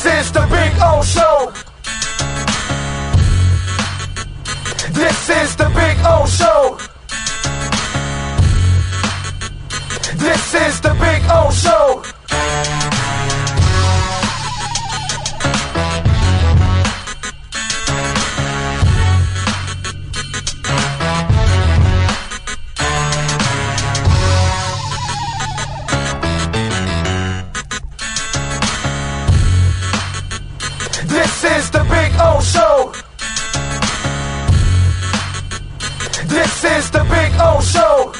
is the Big O Show. This is the Big O Show. This is the Big O Show. This is the Big O Show. This is the Big O Show.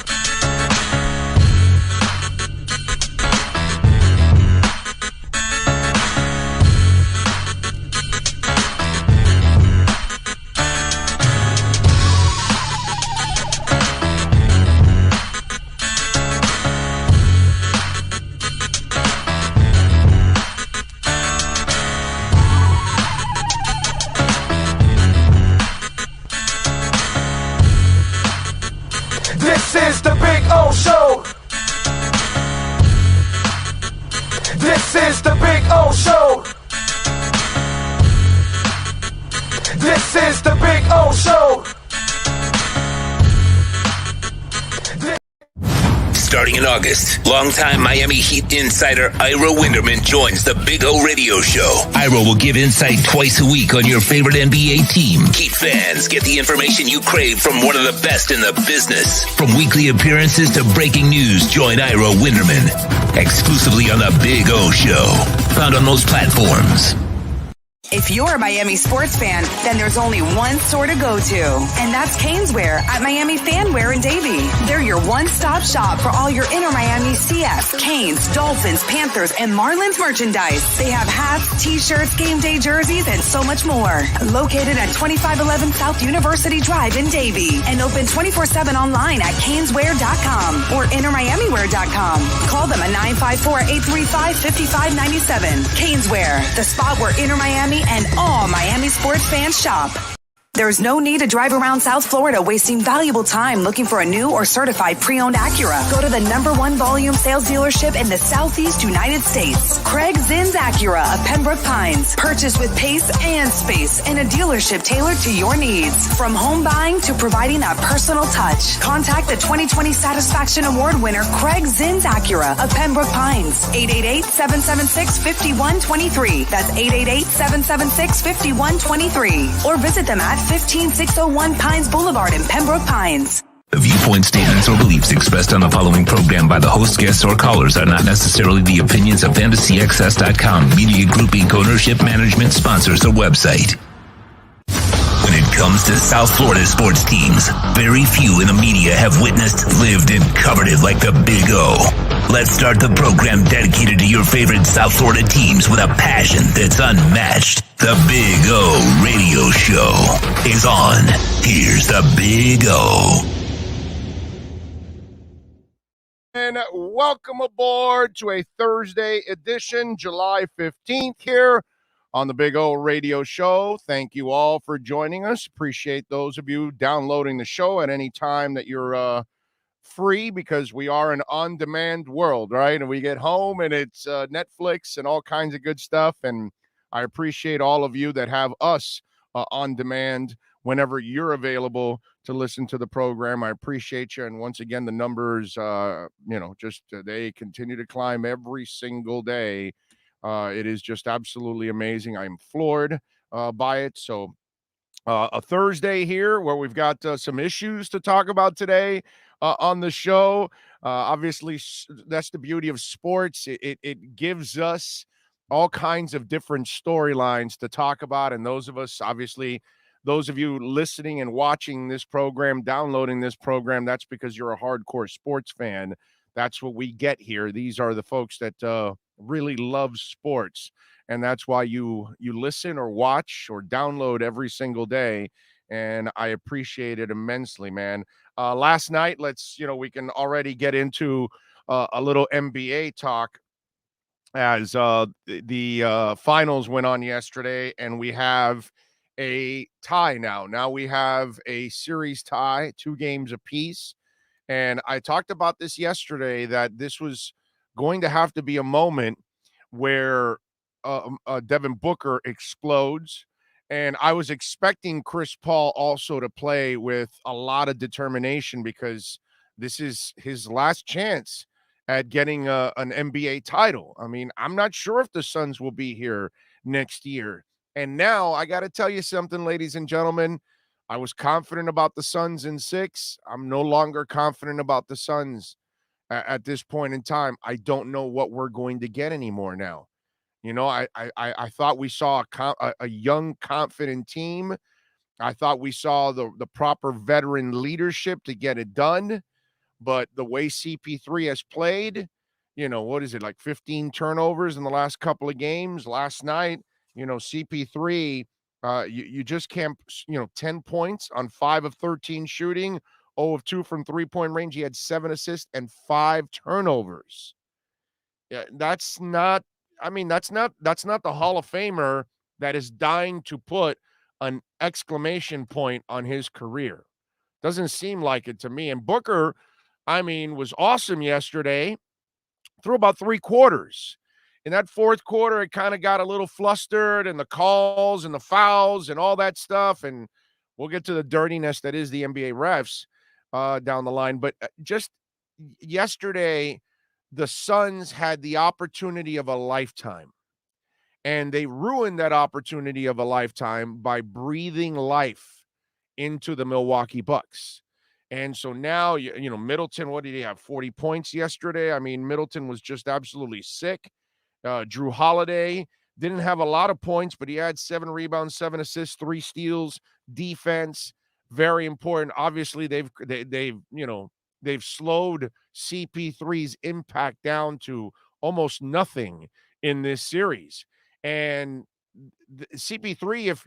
This is the Big O Show. This is the Big O Show. This is the Big O Show. Starting in August, longtime Miami Heat insider Ira Winderman joins the Big O Radio Show. Ira will give insight twice a week on your favorite NBA team. Heat fans get the information you crave from one of the best in the business. From weekly appearances to breaking news, join Ira Winderman exclusively on the Big O Show. Found on most platforms. If you're a Miami sports fan, then there's only one store to go to, and that's Caneswear at Miami Fanwear in Davie. They're your one-stop shop for all your inner Miami CF, Canes, Dolphins, Panthers, and Marlins merchandise. They have hats, t-shirts, game day jerseys, and so much more. Located at 2511 South University Drive in Davie, and open 24/7 online at caneswear.com or innermiamiwear.com. Call them at 954-835-5597. Caneswear, the spot where inner Miami and all Miami sports fans shop. There's no need to drive around South Florida wasting valuable time looking for a new or certified pre-owned Acura. Go to the #1 volume sales dealership in the Southeast United States. Craig Zinn's Acura of Pembroke Pines. Purchase with pace and space in a dealership tailored to your needs. From home buying to providing that personal touch. Contact the 2020 Satisfaction Award winner Craig Zinn's Acura of Pembroke Pines. 888-776-5123. That's 888-776-5123. Or visit them at 15601 Pines Boulevard in Pembroke Pines. The viewpoint statements or beliefs expressed on the following program by the host, guests, or callers are not necessarily the opinions of FantasyXS.com, Media Group Inc. ownership, management, sponsors, or website. When it comes to South Florida sports teams, very few in the media have witnessed, lived, and covered it like the Big O. Let's start the program dedicated to your favorite South Florida teams with a passion that's unmatched. The Big O Radio Show is on. Here's the Big O. And welcome aboard to a Thursday edition, July 15th here on the Big O Radio Show. Thank you all for joining us. Appreciate those of you downloading the show at any time that you're free, because we are an on-demand world, right? And we get home and it's Netflix and all kinds of good stuff. And I appreciate all of you that have us on demand whenever you're available to listen to the program. I appreciate you. And once again, the numbers, they continue to climb every single day. It is just absolutely amazing. I'm floored by it. So a Thursday here where we've got some issues to talk about today on the show. Obviously, that's the beauty of sports. It gives us all kinds of different storylines to talk about. And those of us, obviously, those of you listening and watching this program, downloading this program, that's because you're a hardcore sports fan. That's what we get here. These are the folks that really love sports. And that's why you listen or watch or download every single day. And I appreciate it immensely, man. Last night, we can already get into a little NBA talk, as the finals went on yesterday, and we have a tie now. Now we have a series tie, 2 games apiece. And I talked about this yesterday, that this was going to have to be a moment where Devin Booker explodes. And I was expecting Chris Paul also to play with a lot of determination because this is his last chance at getting an NBA title. I mean, I'm not sure if the Suns will be here next year. And now I got to tell you something, ladies and gentlemen. I was confident about the Suns in 6. I'm no longer confident about the Suns at this point in time. I don't know what we're going to get anymore now. You know, I thought we saw a young, confident team. I thought we saw the proper veteran leadership to get it done. But the way CP3 has played, what is it, like 15 turnovers in the last couple of games? Last night, CP3, you just can't, 10 points on 5 of 13 shooting, 0 of 2 from three-point range. He had 7 assists and 5 turnovers. Yeah, that's not the Hall of Famer that is dying to put an exclamation point on his career. Doesn't seem like it to me. And Booker, was awesome yesterday through about 3 quarters. In that fourth quarter, it kind of got a little flustered, and the calls and the fouls and all that stuff. And we'll get to the dirtiness that is the NBA refs down the line. But just yesterday, the Suns had the opportunity of a lifetime, and they ruined that opportunity of a lifetime by breathing life into the Milwaukee Bucks. And so now, Middleton, what did he have? 40 points yesterday. Middleton was just absolutely sick. Drew Holiday didn't have a lot of points, but he had 7 rebounds, 7 assists, 3 steals, defense, very important. Obviously, they've slowed CP3's impact down to almost nothing in this series. And CP3,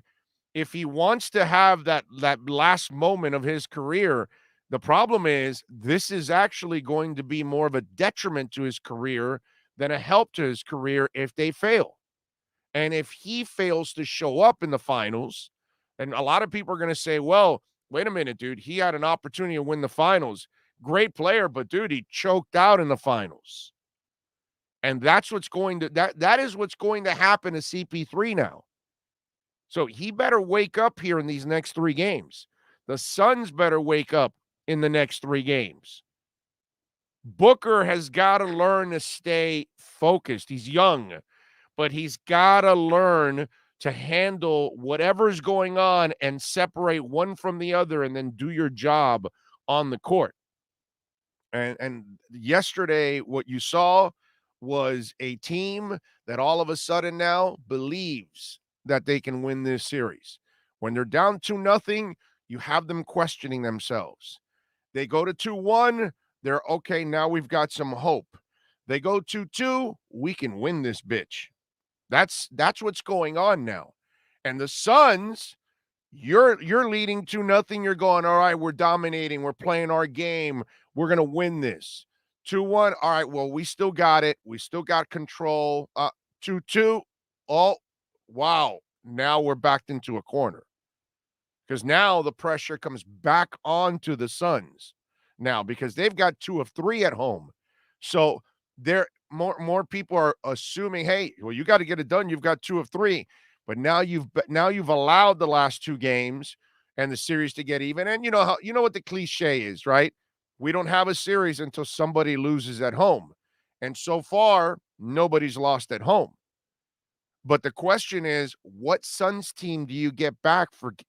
if he wants to have that last moment of his career, the problem is this is actually going to be more of a detriment to his career than a help to his career if they fail. And if he fails to show up in the finals, and a lot of people are going to say, well, wait a minute, dude, he had an opportunity to win the finals. Great player, but dude, he choked out in the finals. And that's what's going to that is what's going to happen to CP3 now. So he better wake up here in these next 3 games. The Suns better wake up in the next 3 games. Booker has got to learn to stay focused. He's young, but he's got to learn to handle whatever's going on and separate one from the other and then do your job on the court. And yesterday, what you saw was a team that all of a sudden now believes that they can win this series. When they're down 2-0, you have them questioning themselves. They go to 2-1, they're okay, now we've got some hope. They go 2-2, we can win this bitch. That's what's going on now. And the Suns, you're leading 2-0, you're going, all right, we're dominating, we're playing our game, we're going to win this. 2-1, all right, well, we still got it. We still got control. 2-2, oh, wow, now we're backed into a corner. Because now the pressure comes back onto the Suns now because they've got 2 of 3 at home. So they're more people are assuming, hey, well, you got to get it done. You've got 2 of 3, but now you've allowed the last 2 games and the series to get even. And you know what the cliche is, right? We don't have a series until somebody loses at home. And so far, nobody's lost at home. But the question is, what Suns team do you get back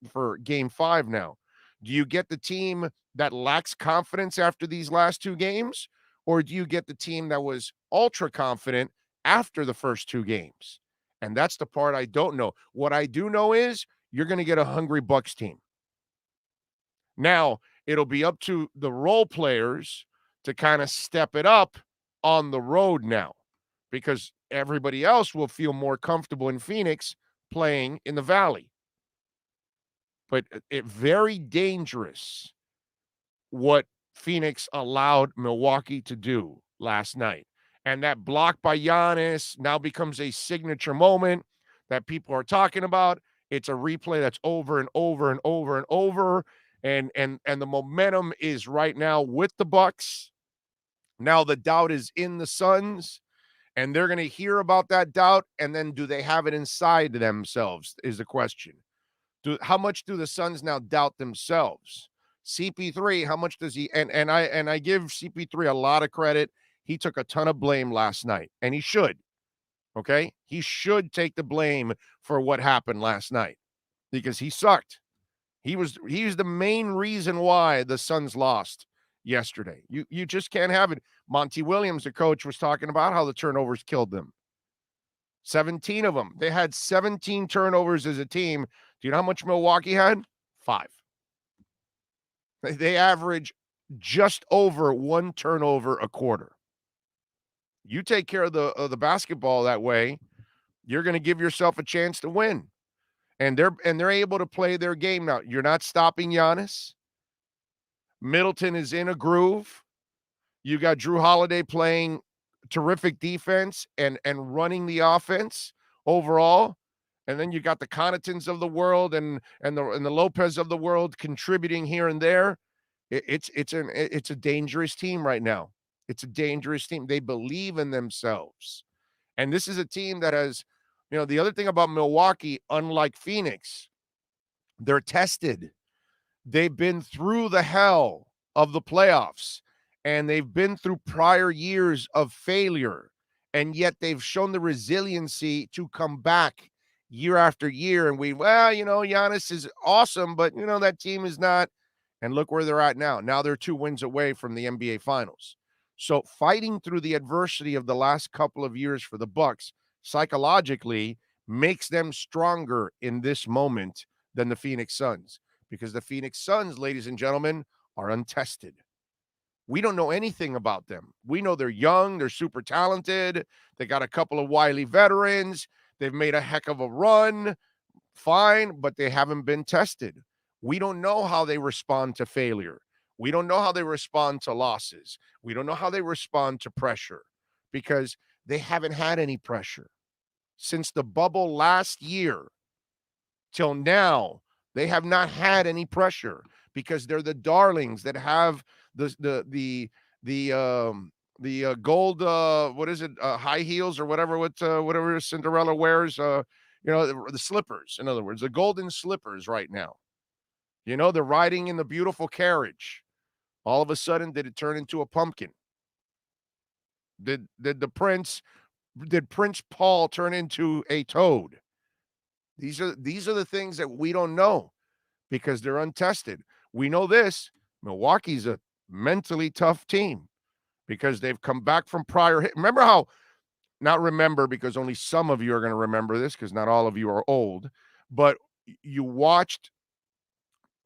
for game 5 now? Do you get the team that lacks confidence after these last 2 games? Or do you get the team that was ultra confident after the first 2 games? And that's the part I don't know. What I do know is you're going to get a hungry Bucks team. Now, it'll be up to the role players to kind of step it up on the road now, because everybody else will feel more comfortable in Phoenix playing in the Valley. But it very dangerous what Phoenix allowed Milwaukee to do last night. And that block by Giannis now becomes a signature moment that people are talking about. It's a replay that's over and over and over and over. And the momentum is right now with the Bucks. Now the doubt is in the Suns. And they're going to hear about that doubt, and then do they have it inside themselves is the question. How much do the Suns now doubt themselves? CP3, how much does he and I give CP3 a lot of credit. He took a ton of blame last night, and he should. Okay? He should take the blame for what happened last night because he sucked. He's the main reason why the Suns lost yesterday. You just can't have it. Monty Williams, the coach, was talking about how the turnovers killed them. 17 of them. They had 17 turnovers as a team. Do you know how much Milwaukee had? 5. They average just over 1 turnover a quarter. You take care of the basketball that way, you're going to give yourself a chance to win. And they're able to play their game now. You're not stopping Giannis. Middleton is in a groove. You got Drew Holiday playing terrific defense and running the offense overall. And then you got the Connaughtons of the world and the Lopez of the world contributing here and there. It's a dangerous team right now. It's a dangerous team. They believe in themselves. And this is a team that has, the other thing about Milwaukee, unlike Phoenix, they're tested. They've been through the hell of the playoffs, and they've been through prior years of failure, and yet they've shown the resiliency to come back year after year. And Giannis is awesome, but, that team is not. And look where they're at now. Now they're 2 wins away from the NBA Finals. So fighting through the adversity of the last couple of years for the Bucks psychologically makes them stronger in this moment than the Phoenix Suns, because the Phoenix Suns, ladies and gentlemen, are untested. We don't know anything about them. We know they're young, they're super talented, they got a couple of wily veterans, they've made a heck of a run, fine, but they haven't been tested. We don't know how they respond to failure. We don't know how they respond to losses. We don't know how they respond to pressure, because they haven't had any pressure. Since the bubble last year till now, they have not had any pressure because they're the darlings that have the gold high heels or whatever Cinderella wears, the slippers. In other words, the golden slippers right now. They're riding in the beautiful carriage. All of a sudden, did it turn into a pumpkin? Did Prince Paul turn into a toad? These are the things that we don't know because they're untested. We know this: Milwaukee's a mentally tough team because they've come back from prior. Remember how? Not remember, because only some of you are going to remember this, because not all of you are old. But you watched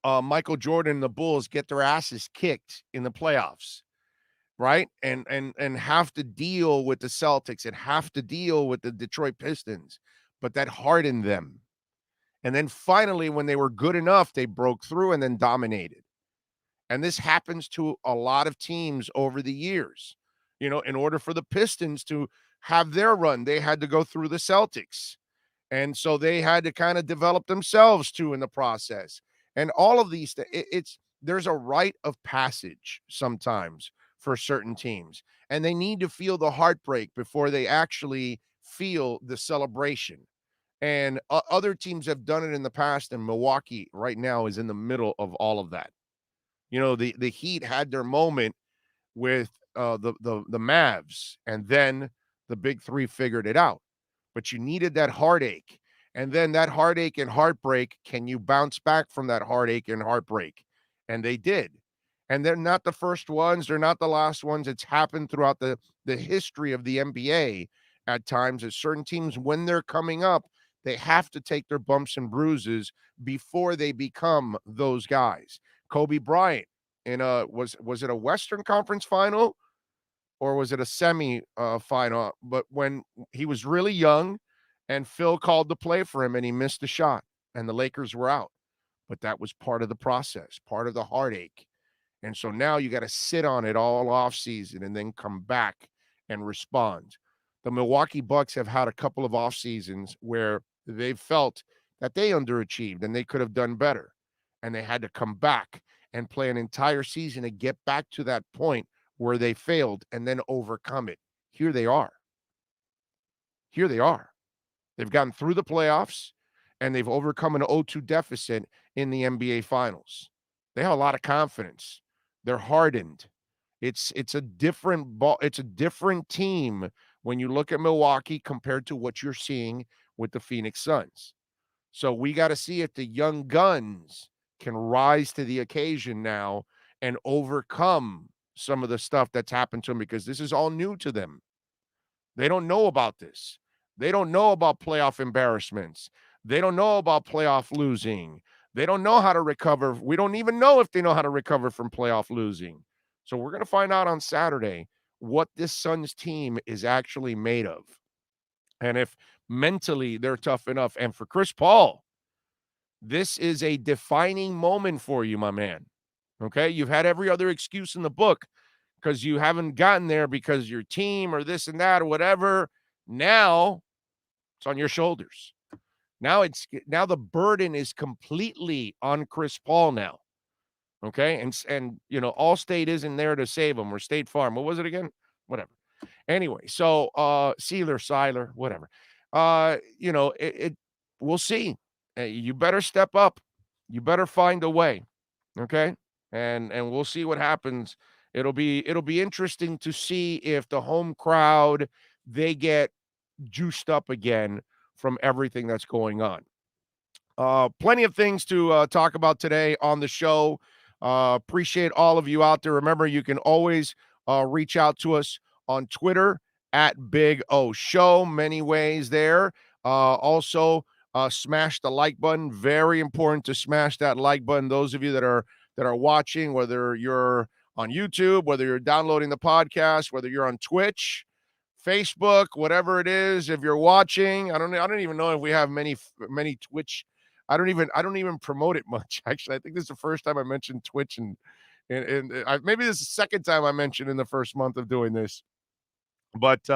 Michael Jordan and the Bulls get their asses kicked in the playoffs, right? And have to deal with the Celtics and have to deal with the Detroit Pistons, but that hardened them. And then finally, when they were good enough, they broke through and then dominated. And this happens to a lot of teams over the years. In order for the Pistons to have their run, they had to go through the Celtics. And so they had to kind of develop themselves too in the process. And all of these, there's a rite of passage sometimes for certain teams. And they need to feel the heartbreak before they actually feel the celebration. And other teams have done it in the past, and Milwaukee right now is in the middle of all of that. The Heat had their moment with the Mavs, and then the big three figured it out. But you needed that heartache. And then that heartache and heartbreak, can you bounce back from that heartache and heartbreak? And they did. And they're not the first ones. They're not the last ones. It's happened throughout the history of the NBA at times, as certain teams, when they're coming up, they have to take their bumps and bruises before they become those guys. Kobe Bryant was it a Western Conference final or was it a semi final? But when he was really young and Phil called the play for him and he missed a shot and the Lakers were out. But that was part of the process, part of the heartache. And so now you got to sit on it all off season and then come back and respond. The Milwaukee Bucks have had a couple of off seasons where they've felt that they underachieved and they could have done better. And they had to come back and play an entire season to get back to that point where they failed and then overcome it. Here they are. here they are. They've gotten through the playoffs, and they've overcome an 0-2 deficit in the NBA Finals. They have a lot of confidence. They're hardened. It's a different ball. It's a different team when you look at Milwaukee compared to what you're seeing with the Phoenix Suns. So we got to see if the young guns can rise to the occasion now and overcome some of the stuff that's happened to them, because this is all new to them. They don't know about this. They don't know about playoff embarrassments. They don't know about playoff losing. They don't know how to recover. We don't even know if they know how to recover from playoff losing. So we're going to find out on Saturday what this Suns team is actually made of. And if mentally they're tough enough. And for Chris Paul, this is a defining moment for you, my man. Okay? You've had every other excuse in the book because you haven't gotten there because your team or this and that or whatever. Now it's on your shoulders. Now the burden is completely on Chris Paul now. Okay? And you know, Allstate isn't there to save him, or State Farm. What was it again? Whatever. Anyway, so Seiler, whatever. You know, we'll see. You better step up. You better find a way. Okay? And we'll see what happens. It'll be interesting to see if the home crowd, they get juiced up again from everything that's going on. Plenty of things to talk about today on the show. Appreciate all of you out there. Remember, you can always reach out to us on Twitter at Big O Show. Many ways there. Also, smash the like button. Very important to smash that like button. Those of you that are watching, whether you're on YouTube, whether you're downloading the podcast, whether you're on Twitch, Facebook, whatever it is, if you're watching, I don't even know if we have many Twitch. I don't even promote it much. Actually, I think this is the first time I mentioned Twitch, and maybe this is the second time I mentioned in the first month of doing this. But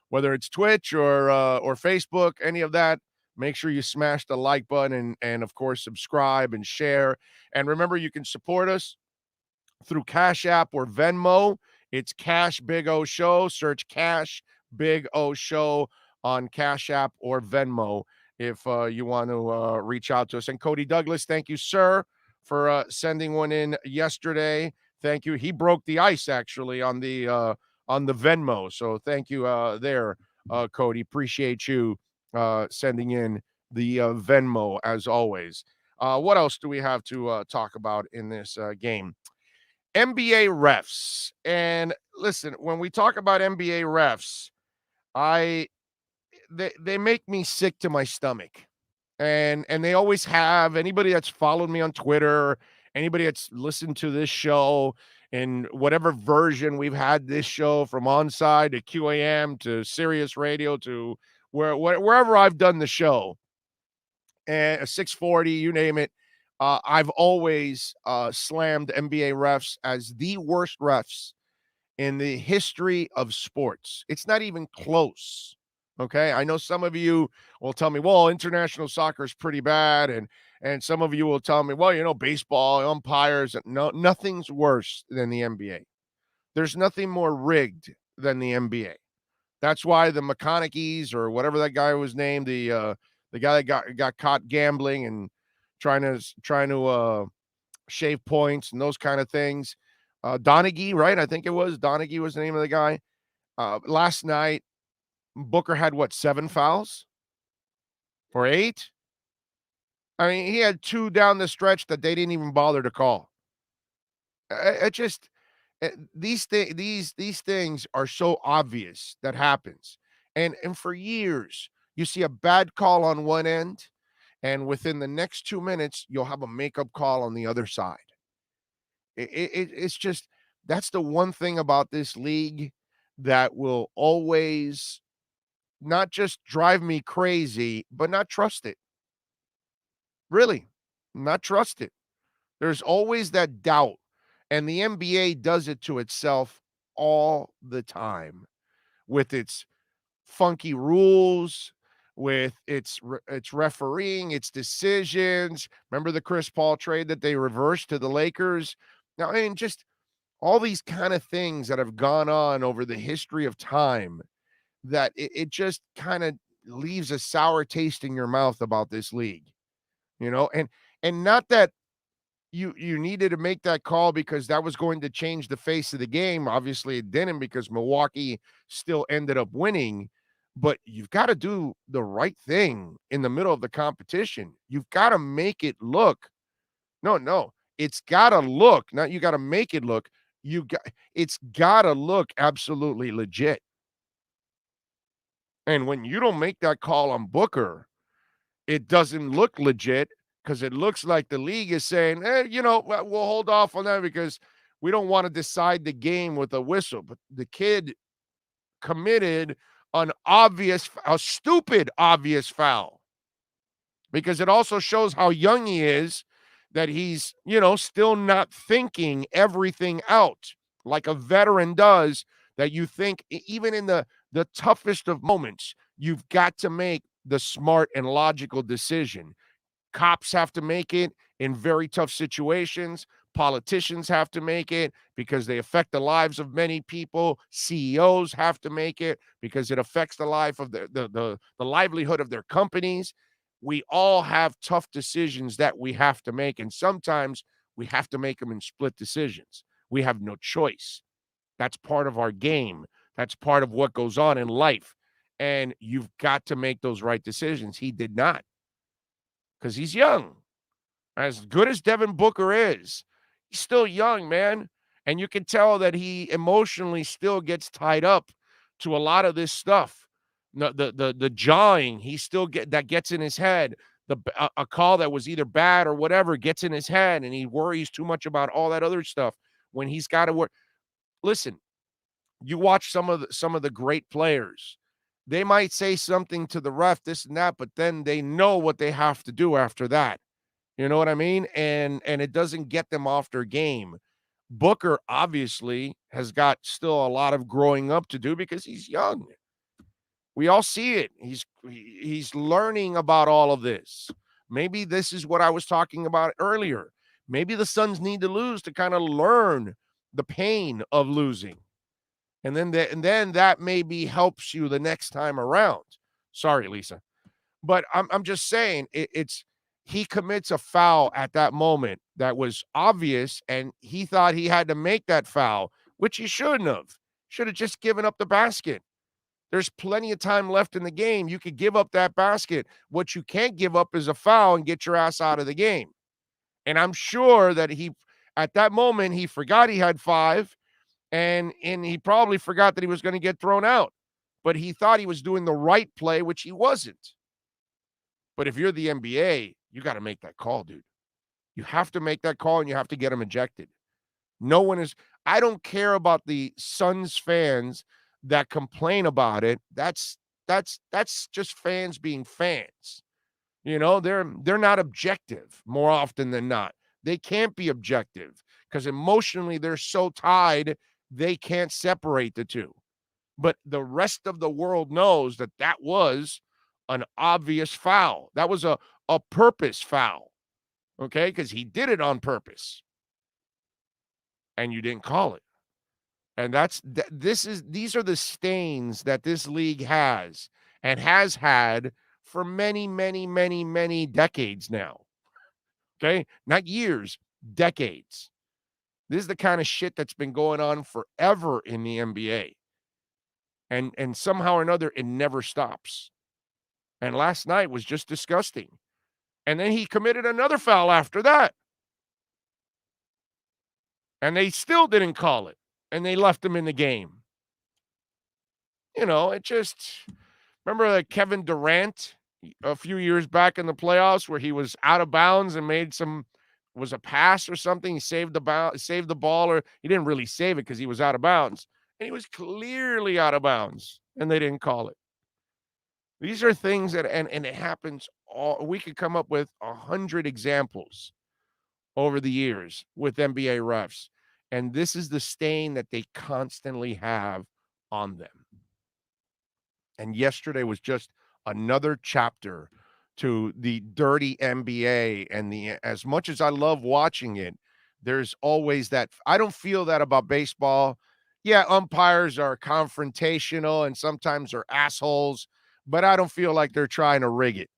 whether it's Twitch or Facebook, any of that, make sure you smash the like button and of course subscribe and share. And remember, you can support us through Cash App or Venmo. It's Cash Big O Show. Search Cash Big O Show on Cash App or Venmo if you want to reach out to us. And Cody Douglas, thank you, sir, for sending one in yesterday. Thank you. He broke the ice actually on the Venmo. So thank you there, Cody. Appreciate you sending in the Venmo as always. What else do we have to talk about in this game? NBA refs. And listen, when we talk about NBA refs, they make me sick to my stomach. And they always have. Anybody that's followed me on Twitter, anybody that's listened to this show in whatever version we've had this show, from Onside to QAM to Sirius Radio to wherever I've done the show, and 640, you name it, I've always slammed NBA refs as the worst refs in the history of sports. It's not even close. Okay, I know some of you will tell me, well, international soccer is pretty bad, and some of you will tell me, well, you know, baseball, umpires. No, nothing's worse than the NBA. There's nothing more rigged than the NBA. That's why the McConaughey's, or whatever that guy was named, the guy that got caught gambling and trying to shave points and those kind of things. Donaghy, right? I think it was Donaghy was the name of the guy. Last night, Booker had 7 fouls or 8? I mean, he had 2 down the stretch that they didn't even bother to call. These things are so obvious that happens. And for years, you see a bad call on one end, and within the next 2 minutes, you'll have a makeup call on the other side. It's just, that's the one thing about this league that will always not just drive me crazy, but not trust it. Really, not trust it. There's always that doubt. And the NBA does it to itself all the time with its funky rules, with its refereeing, its decisions. Remember the Chris Paul trade that they reversed to the Lakers? Now, I mean, just all these kind of things that have gone on over the history of time that it just kind of leaves a sour taste in your mouth about this league, and not that you needed to make that call because that was going to change the face of the game. Obviously, it didn't because Milwaukee still ended up winning. But you've got to do the right thing in the middle of the competition. You've got to make it look. No, it's got to look. Not you got to make it look. It's got to look absolutely legit. And when you don't make that call on Booker, it doesn't look legit because it looks like the league is saying, we'll hold off on that because we don't want to decide the game with a whistle. But the kid committed a stupid obvious foul because it also shows how young he is, that he's, still not thinking everything out like a veteran does, that you think even in the toughest of moments, you've got to make the smart and logical decision. Cops have to make it in very tough situations. Politicians have to make it because they affect the lives of many people. CEOs have to make it because it affects the life of the livelihood of their companies. We all have tough decisions that we have to make, and sometimes we have to make them in split decisions. We have no choice. That's part of our game. That's part of what goes on in life. And you've got to make those right decisions. He did not because he's young. As good as Devin Booker is, he's still young, man. And you can tell that he emotionally still gets tied up to a lot of this stuff. The jawing, that gets in his head. A call that was either bad or whatever gets in his head, and he worries too much about all that other stuff when he's got to work. Listen, you watch some of the great players. They might say something to the ref, this and that, but then they know what they have to do after that. You know what I mean? And it doesn't get them off their game. Booker obviously has got still a lot of growing up to do because he's young. We all see it. He's learning about all of this. Maybe this is what I was talking about earlier. Maybe the Suns need to lose to kind of learn the pain of losing. And then that maybe helps you the next time around. Sorry, Lisa. But I'm just saying he commits a foul at that moment that was obvious, and he thought he had to make that foul, which he shouldn't have. Should have just given up the basket. There's plenty of time left in the game. You could give up that basket. What you can't give up is a foul and get your ass out of the game. And I'm sure that at that moment, he forgot he had 5, and he probably forgot that he was going to get thrown out. But he thought he was doing the right play, which he wasn't. But if you're the NBA, you got to make that call, dude. You have to make that call, and you have to get him ejected. No one is – I don't care about the Suns fans that complain about it. That's just fans being fans. They're not objective more often than not. They can't be objective because emotionally they're so tied they can't separate the two. But the rest of the world knows that was an obvious foul. That was a purpose foul, okay? Because he did it on purpose, and you didn't call it. And these are the stains that this league has and has had for many, many, many, many decades now. Okay? Not years, decades. This is the kind of shit that's been going on forever in the NBA. And somehow or another, it never stops. And last night was just disgusting. And then he committed another foul after that. And they still didn't call it. And they left him in the game. It just... Remember Kevin Durant a few years back in the playoffs where he was out of bounds and was a pass or something? He saved the ball, or he didn't really save it because he was out of bounds. And he was clearly out of bounds, and they didn't call it. These are things that, and it happens we could come up with 100 examples over the years with NBA refs. And this is the stain that they constantly have on them. And yesterday was just another chapter to the dirty NBA. And as much as I love watching it, there's always that. I don't feel that about baseball. Yeah, umpires are confrontational and sometimes they're assholes, but I don't feel like they're trying to rig it.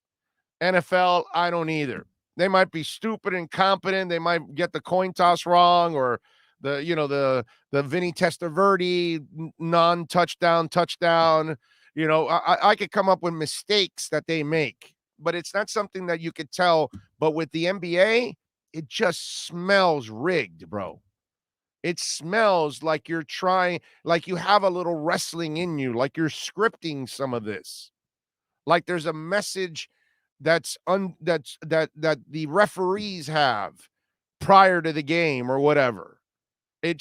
NFL, I don't either. They might be stupid, incompetent. They might get the coin toss wrong, or the Vinny Testaverde non-touchdown touchdown. I could come up with mistakes that they make, but it's not something that you could tell. But with the NBA, it just smells rigged, bro. It smells like you're trying, like you have a little wrestling in you, like you're scripting some of this. Like there's a message that the referees have prior to the game or whatever. And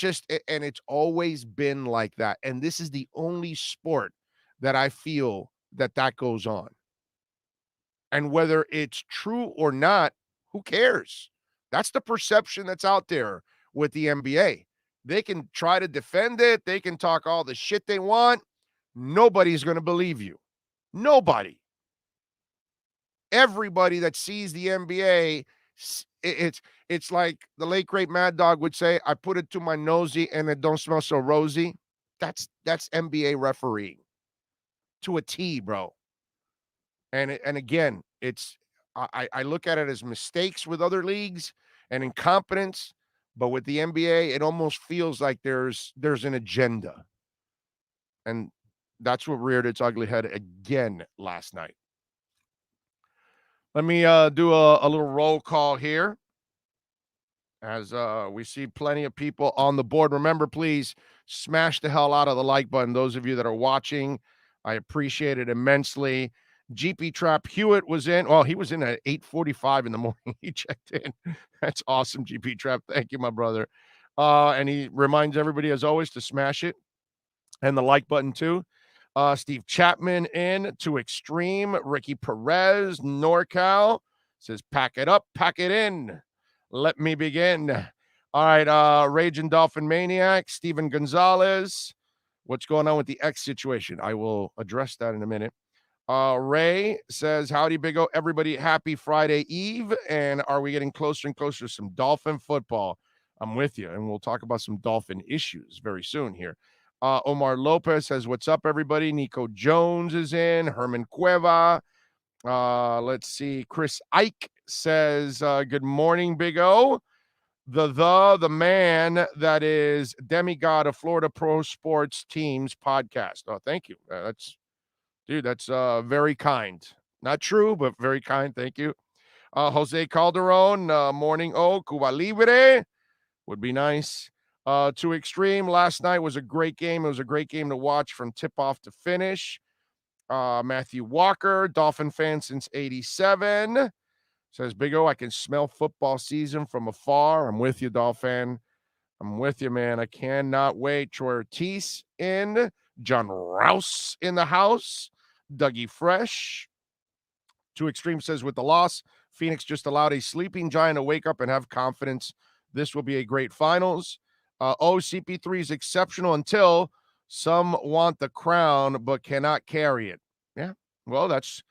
it's always been like that. And this is the only sport that I feel that goes on. And whether it's true or not, who cares? That's the perception that's out there with the NBA. They can try to defend it. They can talk all the shit they want. Nobody's going to believe you. Nobody. Everybody that sees the NBA, it's like the late great Mad Dog would say, I put it to my nosy and it don't smell so rosy. That's NBA refereeing to a T, bro. And again, I look at it as mistakes with other leagues and incompetence, but with the NBA, it almost feels like there's an agenda. And that's what reared its ugly head again last night. Let me do a little roll call here as we see plenty of people on the board. Remember, please smash the hell out of the like button. Those of you that are watching, I appreciate it immensely. GP Trap Hewitt was in. Well, he was in at 8:45 in the morning. He checked in. That's awesome, GP Trap. Thank you, my brother. And he reminds everybody, as always, to smash it and the like button too. Steve Chapman in to Extreme. Ricky Perez, NorCal says, pack it up, pack it in. Let me begin. All right, Raging Dolphin Maniac, Steven Gonzalez. What's going on with the X situation? I will address that in a minute. Ray says, howdy, Big O. Everybody, happy Friday Eve. And are we getting closer and closer to some Dolphin football? I'm with you. And we'll talk about some Dolphin issues very soon here. Omar Lopez says, what's up, everybody? Nico Jones is in. Herman Cueva. Let's see. Chris Ike says, good morning, Big O. The man that is demigod of Florida Pro Sports Teams podcast. Oh, thank you. That's very kind. Not true, but very kind. Thank you. Jose Calderon, morning. Cuba Libre would be nice. To Extreme, last night was a great game. It was a great game to watch from tip-off to finish. Matthew Walker, Dolphin fan since 87, says, Big O, I can smell football season from afar. I'm with you, Dolphin. I'm with you, man. I cannot wait. Troy Ortiz in. John Rouse in the house. Dougie Fresh. To Extreme says, with the loss, Phoenix just allowed a sleeping giant to wake up and have confidence. This will be a great finals. CP3 is exceptional until some want the crown but cannot carry it. Yeah, well, that's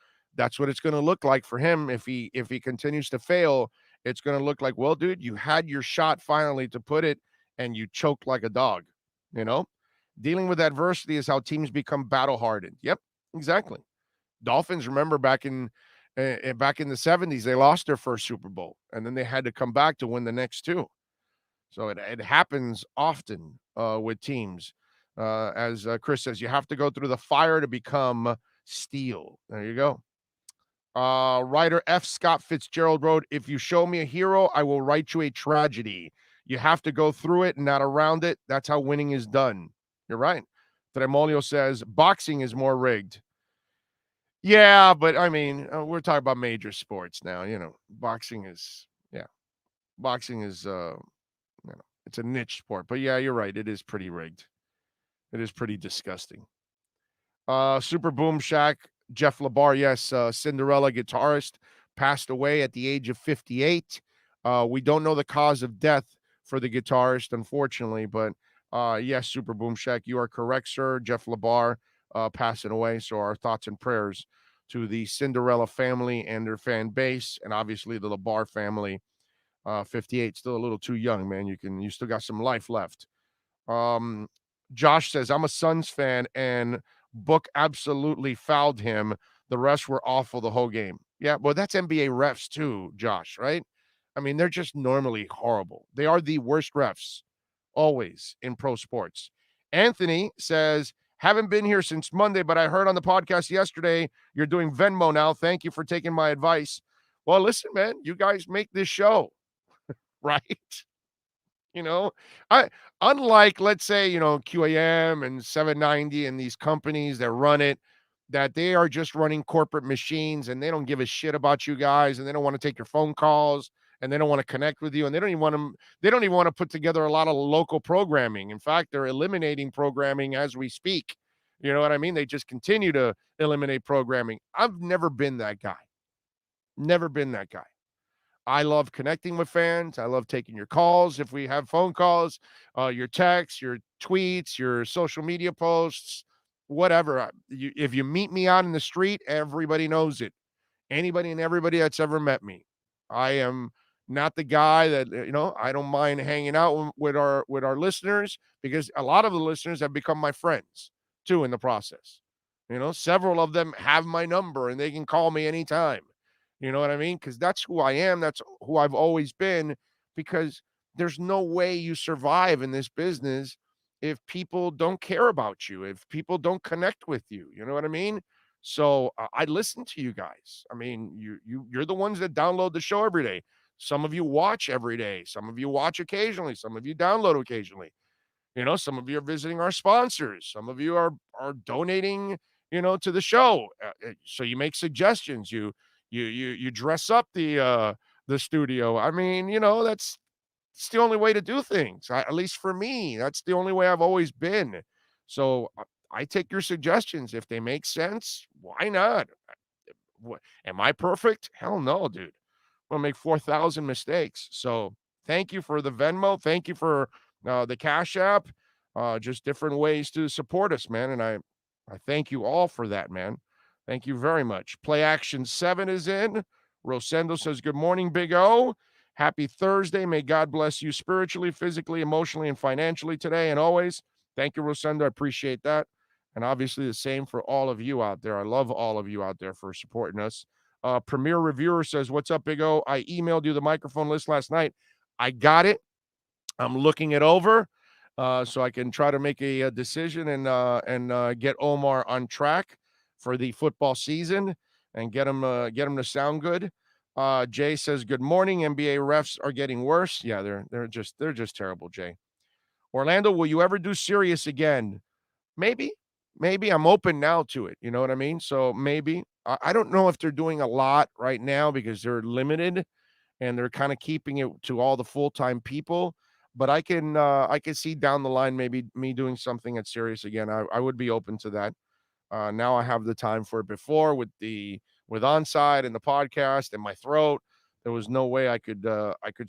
what it's going to look like for him if he continues to fail. It's going to look like, well, dude, you had your shot finally to put it, and you choked like a dog. Dealing with adversity is how teams become battle hardened. Yep, exactly. Dolphins, remember back in the 70s, they lost their first Super Bowl, and then they had to come back to win the next two. So it happens often with teams. As Chris says, you have to go through the fire to become steel. There you go. Writer F. Scott Fitzgerald wrote, if you show me a hero, I will write you a tragedy. You have to go through it, not around it. That's how winning is done. You're right. Tremolio says, boxing is more rigged. Yeah, but I mean, we're talking about major sports now. Boxing is, it's a niche sport. But yeah, you're right. It is pretty rigged. It is pretty disgusting. Super Boom Shack, Jeff LeBar, yes, Cinderella guitarist, passed away at the age of 58. We don't know the cause of death for the guitarist, unfortunately, but yes, Super Boom Shack, you are correct, sir. Jeff LeBar passing away. So our thoughts and prayers to the Cinderella family and their fan base, and obviously the LeBar family. 58, still a little too young, man. You still got some life left. Josh says, I'm a Suns fan and Book absolutely fouled him. The refs were awful the whole game. Yeah, well, that's NBA refs too, Josh, right? I mean, they're just normally horrible. They are the worst refs always in pro sports. Anthony says, haven't been here since Monday, but I heard on the podcast yesterday you're doing Venmo now. Thank you for taking my advice. Well, listen, man, you guys make this show, right? You know, I unlike, let's say, QAM and 790 and these companies that run it, that they are just running corporate machines and they don't give a shit about you guys and they don't want to take your phone calls and they don't want to connect with you and they don't even want to put together a lot of local programming. In fact, they're eliminating programming as we speak. You know what I mean? They just continue to eliminate programming. I've never been that guy. Never been that guy. I love connecting with fans. I love taking your calls if we have phone calls, your texts, your tweets, your social media posts, whatever. If you meet me out in the street, everybody knows it. Anybody and everybody that's ever met me. I am not the guy that, I don't mind hanging out with our listeners because a lot of the listeners have become my friends too in the process. Several of them have my number and they can call me anytime. You know what I mean? Because that's who I am. That's who I've always been. Because there's no way you survive in this business if people don't care about you, if people don't connect with you. You know what I mean? So I listen to you guys. I mean, you're the ones that download the show every day. Some of you watch every day. Some of you watch occasionally. Some of you download occasionally. Some of you are visiting our sponsors. Some of you are donating, to the show. So you make suggestions. You dress up the studio. I mean, it's the only way to do things. At least for me, that's the only way I've always been. So I take your suggestions if they make sense. Why not? Am I perfect? Hell no, dude. I'm gonna make 4,000 mistakes. So thank you for the Venmo. Thank you for the Cash App. Just different ways to support us, man. And I thank you all for that, man. Thank you very much. Play Action 7 is in. Rosendo says, good morning, Big O. Happy Thursday. May God bless you spiritually, physically, emotionally, and financially today and always. Thank you, Rosendo. I appreciate that. And obviously the same for all of you out there. I love all of you out there for supporting us. Premier Reviewer says, what's up, Big O? I emailed you the microphone list last night. I got it. I'm looking it over so I can try to make a decision and get Omar on track for the football season and get him to sound good. Jay says, good morning. NBA refs are getting worse. Yeah, they're just terrible, Jay. Orlando, will you ever do Sirius again? Maybe I'm open now to it. You know what I mean? So maybe. I don't know if they're doing a lot right now because they're limited and they're kind of keeping it to all the full-time people. But I can see down the line maybe me doing something at Sirius again. I would be open to that. Now I have the time for it. Before with Onside and the podcast and my throat, there was no way I could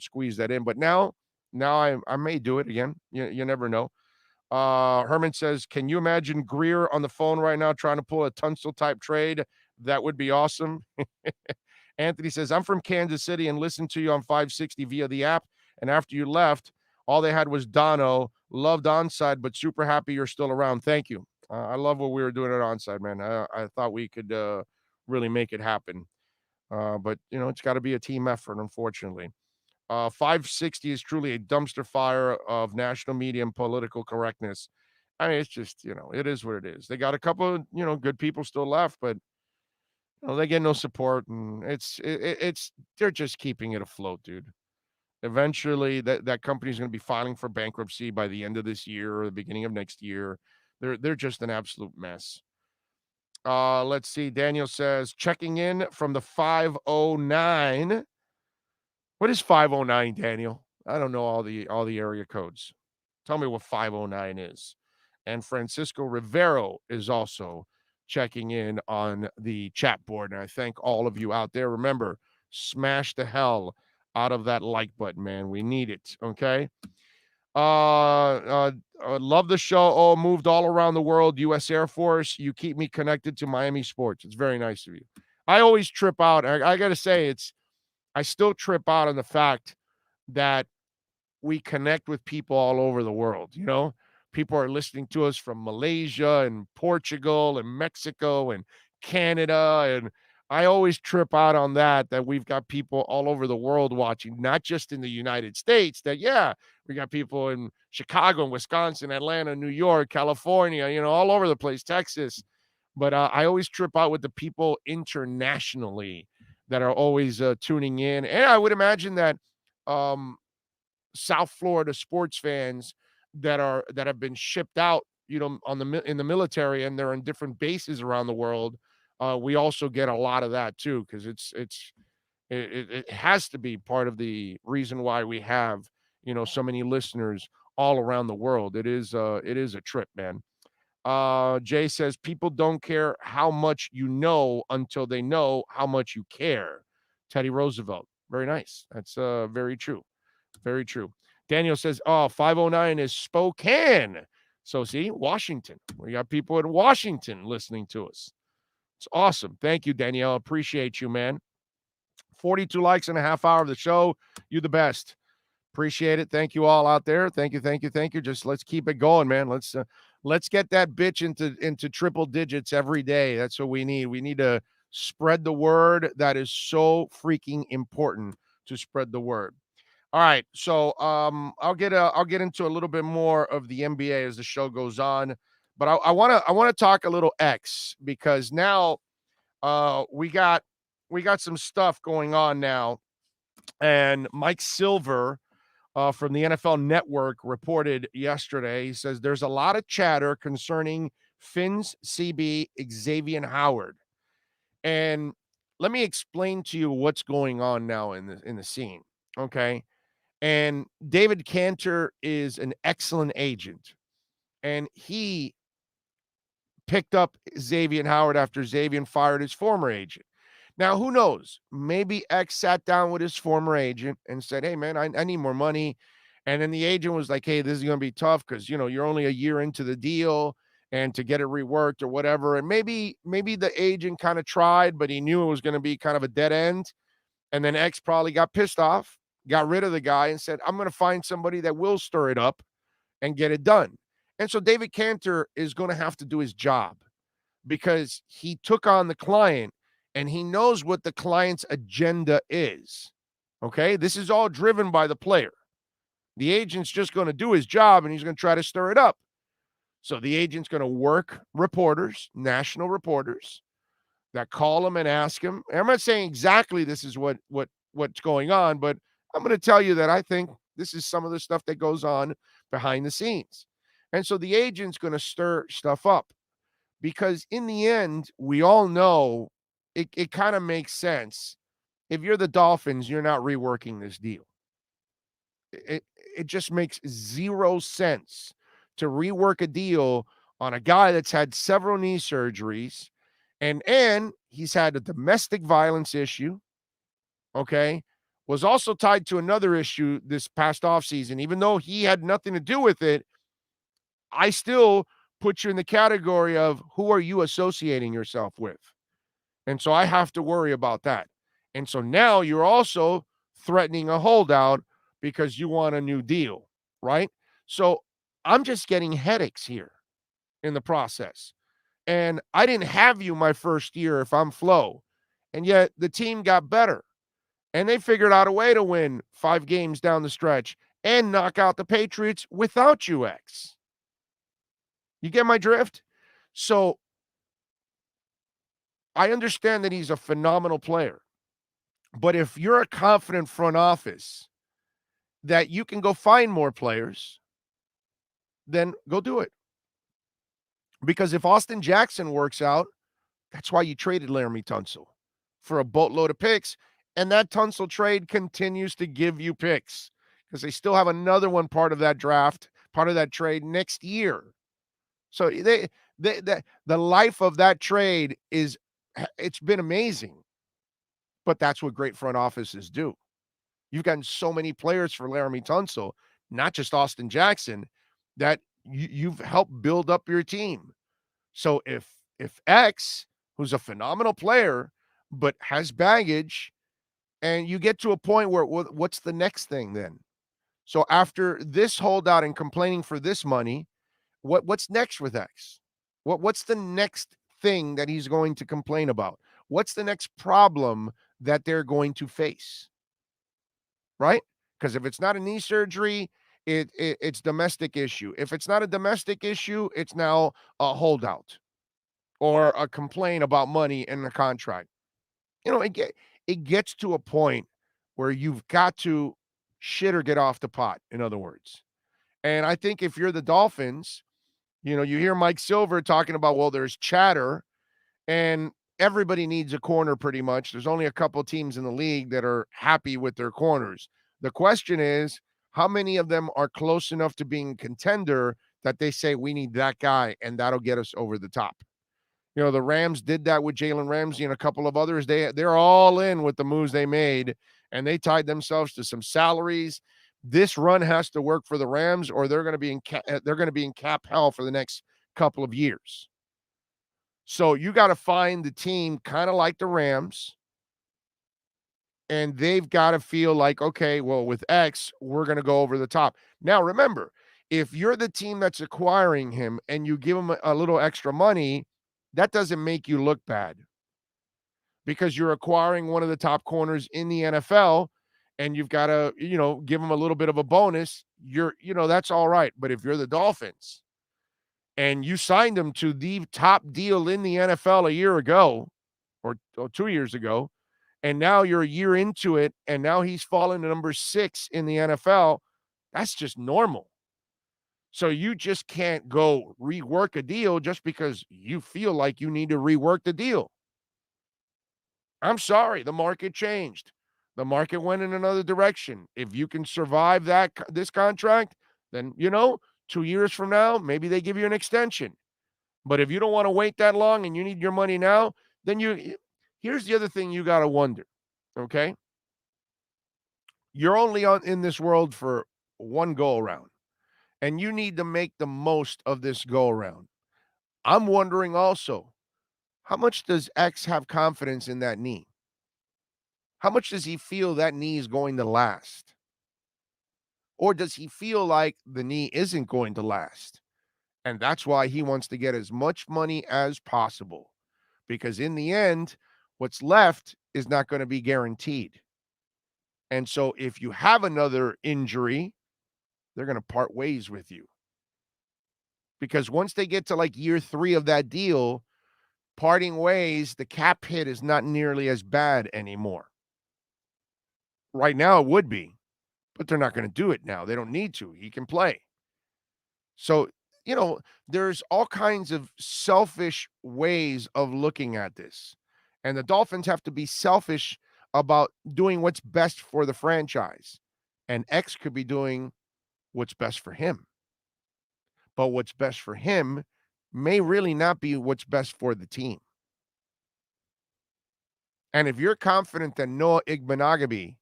squeeze that in. But now I may do it again. You never know. Herman says, can you imagine Greer on the phone right now trying to pull a Tunsil type trade? That would be awesome. Anthony says, I'm from Kansas City and listened to you on 560 via the app. And after you left, all they had was Dono. Loved Onside, but super happy you're still around. Thank you. I love what we were doing at Onside, man. I thought we could really make it happen. But, it's got to be a team effort, unfortunately. 560 is truly a dumpster fire of national media and political correctness. I mean, it's just, it is what it is. They got a couple of, good people still left, but, they get no support. And they're just keeping it afloat, dude. Eventually, that company's going to be filing for bankruptcy by the end of this year or the beginning of next year. They're just an absolute mess. Let's see. Daniel says, checking in from the 509. What is 509, Daniel? I don't know all the area codes. Tell me what 509 is. And Francisco Rivero is also checking in on the chat board. And I thank all of you out there. Remember, smash the hell out of that like button, man. We need it. Okay. Love the show. Oh, moved all around the world. U.S. Air Force. You keep me connected to Miami sports. It's very nice of you. I always trip out. I got to say, I still trip out on the fact that we connect with people all over the world. People are listening to us from Malaysia and Portugal and Mexico and Canada. And I always trip out on that we've got people all over the world watching, not just in the United States, we got people in Chicago, Wisconsin, Atlanta, New York, California, all over the place, Texas. But I always trip out with the people internationally that are always tuning in. And I would imagine that South Florida sports fans that have been shipped out, in the military, and they're in different bases around the world. We also get a lot of that too, because it has to be part of the reason why we have so many listeners all around the world. It is a trip, man. Jay says people don't care how much you know until they know how much you care. Teddy Roosevelt. Very nice. That's very true. Very true. Daniel says, 509 is Spokane. So see, Washington. We got people in Washington listening to us. It's awesome. Thank you, Danielle. Appreciate you, man. 42 likes in a half hour of the show. You the best. Appreciate it. Thank you all out there. Thank you. Just let's keep it going, man. Let's get that bitch into triple digits every day. That's what we need. We need to spread the word. That is so freaking important, to spread the word. All right. So I'll get into a little bit more of the NBA as the show goes on. But I want to talk a little X, because now we got some stuff going on now. And Mike Silver from the NFL Network reported yesterday. He says there's a lot of chatter concerning Finn's CB Xavier Howard. And let me explain to you what's going on now in the scene. Okay. And David Cantor is an excellent agent. And he picked up Xavier Howard after Xavier fired his former agent. Now, who knows? Maybe X sat down with his former agent and said, hey, man, I need more money. And then the agent was like, hey, this is going to be tough because, you're only a year into the deal, and to get it reworked or whatever. And maybe the agent kind of tried, but he knew it was going to be kind of a dead end. And then X probably got pissed off, got rid of the guy, and said, I'm going to find somebody that will stir it up and get it done. And so David Cantor is going to have to do his job, because he took on the client and he knows what the client's agenda is. Okay? This is all driven by the player. The agent's just going to do his job, and he's going to try to stir it up. So the agent's going to work reporters, national reporters, that call him and ask him. And I'm not saying exactly this is what's going on, but I'm going to tell you that I think this is some of the stuff that goes on behind the scenes. And so the agent's going to stir stuff up, because in the end, we all know it kind of makes sense. If you're the Dolphins, you're not reworking this deal. It just makes zero sense to rework a deal on a guy that's had several knee surgeries, and he's had a domestic violence issue, okay? Was also tied to another issue this past offseason. Even though he had nothing to do with it, I still put you in the category of who are you associating yourself with? And so I have to worry about that. And so now you're also threatening a holdout because you want a new deal, right? So I'm just getting headaches here in the process. And I didn't have you my first year if I'm Flo. And yet the team got better. And they figured out a way to win 5 games down the stretch and knock out the Patriots without you, X. You get my drift? So I understand that he's a phenomenal player. But if you're a confident front office that you can go find more players, then go do it. Because if Austin Jackson works out, that's why you traded Laramie Tunsil for a boatload of picks. And that Tunsil trade continues to give you picks, because they still have another one part of that draft, part of that trade next year. So the life of that trade it's been amazing. But that's what great front offices do. You've gotten so many players for Laramie Tunsil, not just Austin Jackson, that you've helped build up your team. So if X, who's a phenomenal player, but has baggage, and you get to a point where what's the next thing then? So after this holdout and complaining for this money, What's next with X? What's the next thing that he's going to complain about? What's the next problem that they're going to face? Right? Because if it's not a knee surgery, it's domestic issue. If it's not a domestic issue, it's now a holdout or a complaint about money in the contract. It gets to a point where you've got to shit or get off the pot, in other words. And I think if you're the Dolphins, you hear Mike Silver talking about, well, there's chatter and everybody needs a corner pretty much. There's only a couple teams in the league that are happy with their corners. The question is, how many of them are close enough to being a contender that they say we need that guy and that'll get us over the top? The Rams did that with Jalen Ramsey and a couple of others. They're all in with the moves they made, and they tied themselves to some salaries. This run has to work for the Rams, or they're going to be in cap hell for the next couple of years. So you got to find the team kind of like the Rams, and they've got to feel like, okay, well, with X, we're going to go over the top. Now, remember, if you're the team that's acquiring him and you give him a little extra money, that doesn't make you look bad because you're acquiring one of the top corners in the NFL and you've got to, give them a little bit of a bonus. That's all right. But if you're the Dolphins and you signed him to the top deal in the NFL a year ago or 2 years ago, and now you're a year into it and now he's fallen to number 6 in the NFL, that's just normal. So you just can't go rework a deal just because you feel like you need to rework the deal. I'm sorry, the market changed. The market went in another direction. If you can survive this contract, then, 2 years from now, maybe they give you an extension. But if you don't want to wait that long and you need your money now, then here's the other thing you got to wonder, okay? You're only in this world for one go around. And you need to make the most of this go around. I'm wondering also, how much does X have confidence in that knee? How much does he feel that knee is going to last? Or does he feel like the knee isn't going to last? And that's why he wants to get as much money as possible. Because in the end, what's left is not going to be guaranteed. And so if you have another injury, they're going to part ways with you. Because once they get to like year 3 of that deal, parting ways, the cap hit is not nearly as bad anymore. Right now it would be, but they're not going to do it now. They don't need to. He can play. So, there's all kinds of selfish ways of looking at this. And the Dolphins have to be selfish about doing what's best for the franchise. And X could be doing what's best for him. But what's best for him may really not be what's best for the team. And if you're confident that Noah Igbinoghene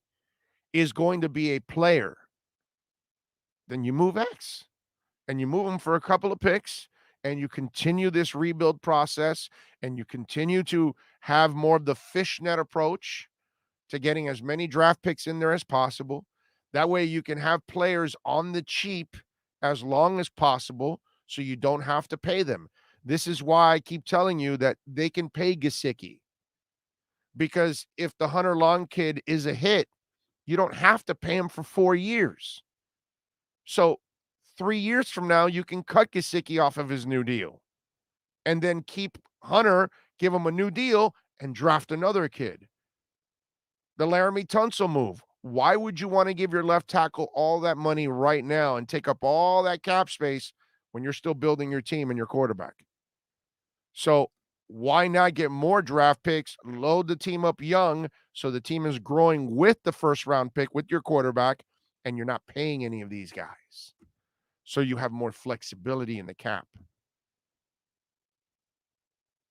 is going to be a player, then you move X. And you move him for a couple of picks, and you continue this rebuild process, and you continue to have more of the fishnet approach to getting as many draft picks in there as possible. That way you can have players on the cheap as long as possible so you don't have to pay them. This is why I keep telling you that they can pay Gesicki. Because if the Hunter Long kid is a hit, you don't have to pay him for 4 years. So 3 years from now, you can cut Gesicki off of his new deal and then keep Hunter, give him a new deal, and draft another kid. The Laramie Tunsil move. Why would you want to give your left tackle all that money right now and take up all that cap space when you're still building your team and your quarterback? So why not get more draft picks, load the team up young so the team is growing with the first round pick with your quarterback, and you're not paying any of these guys. So you have more flexibility in the cap.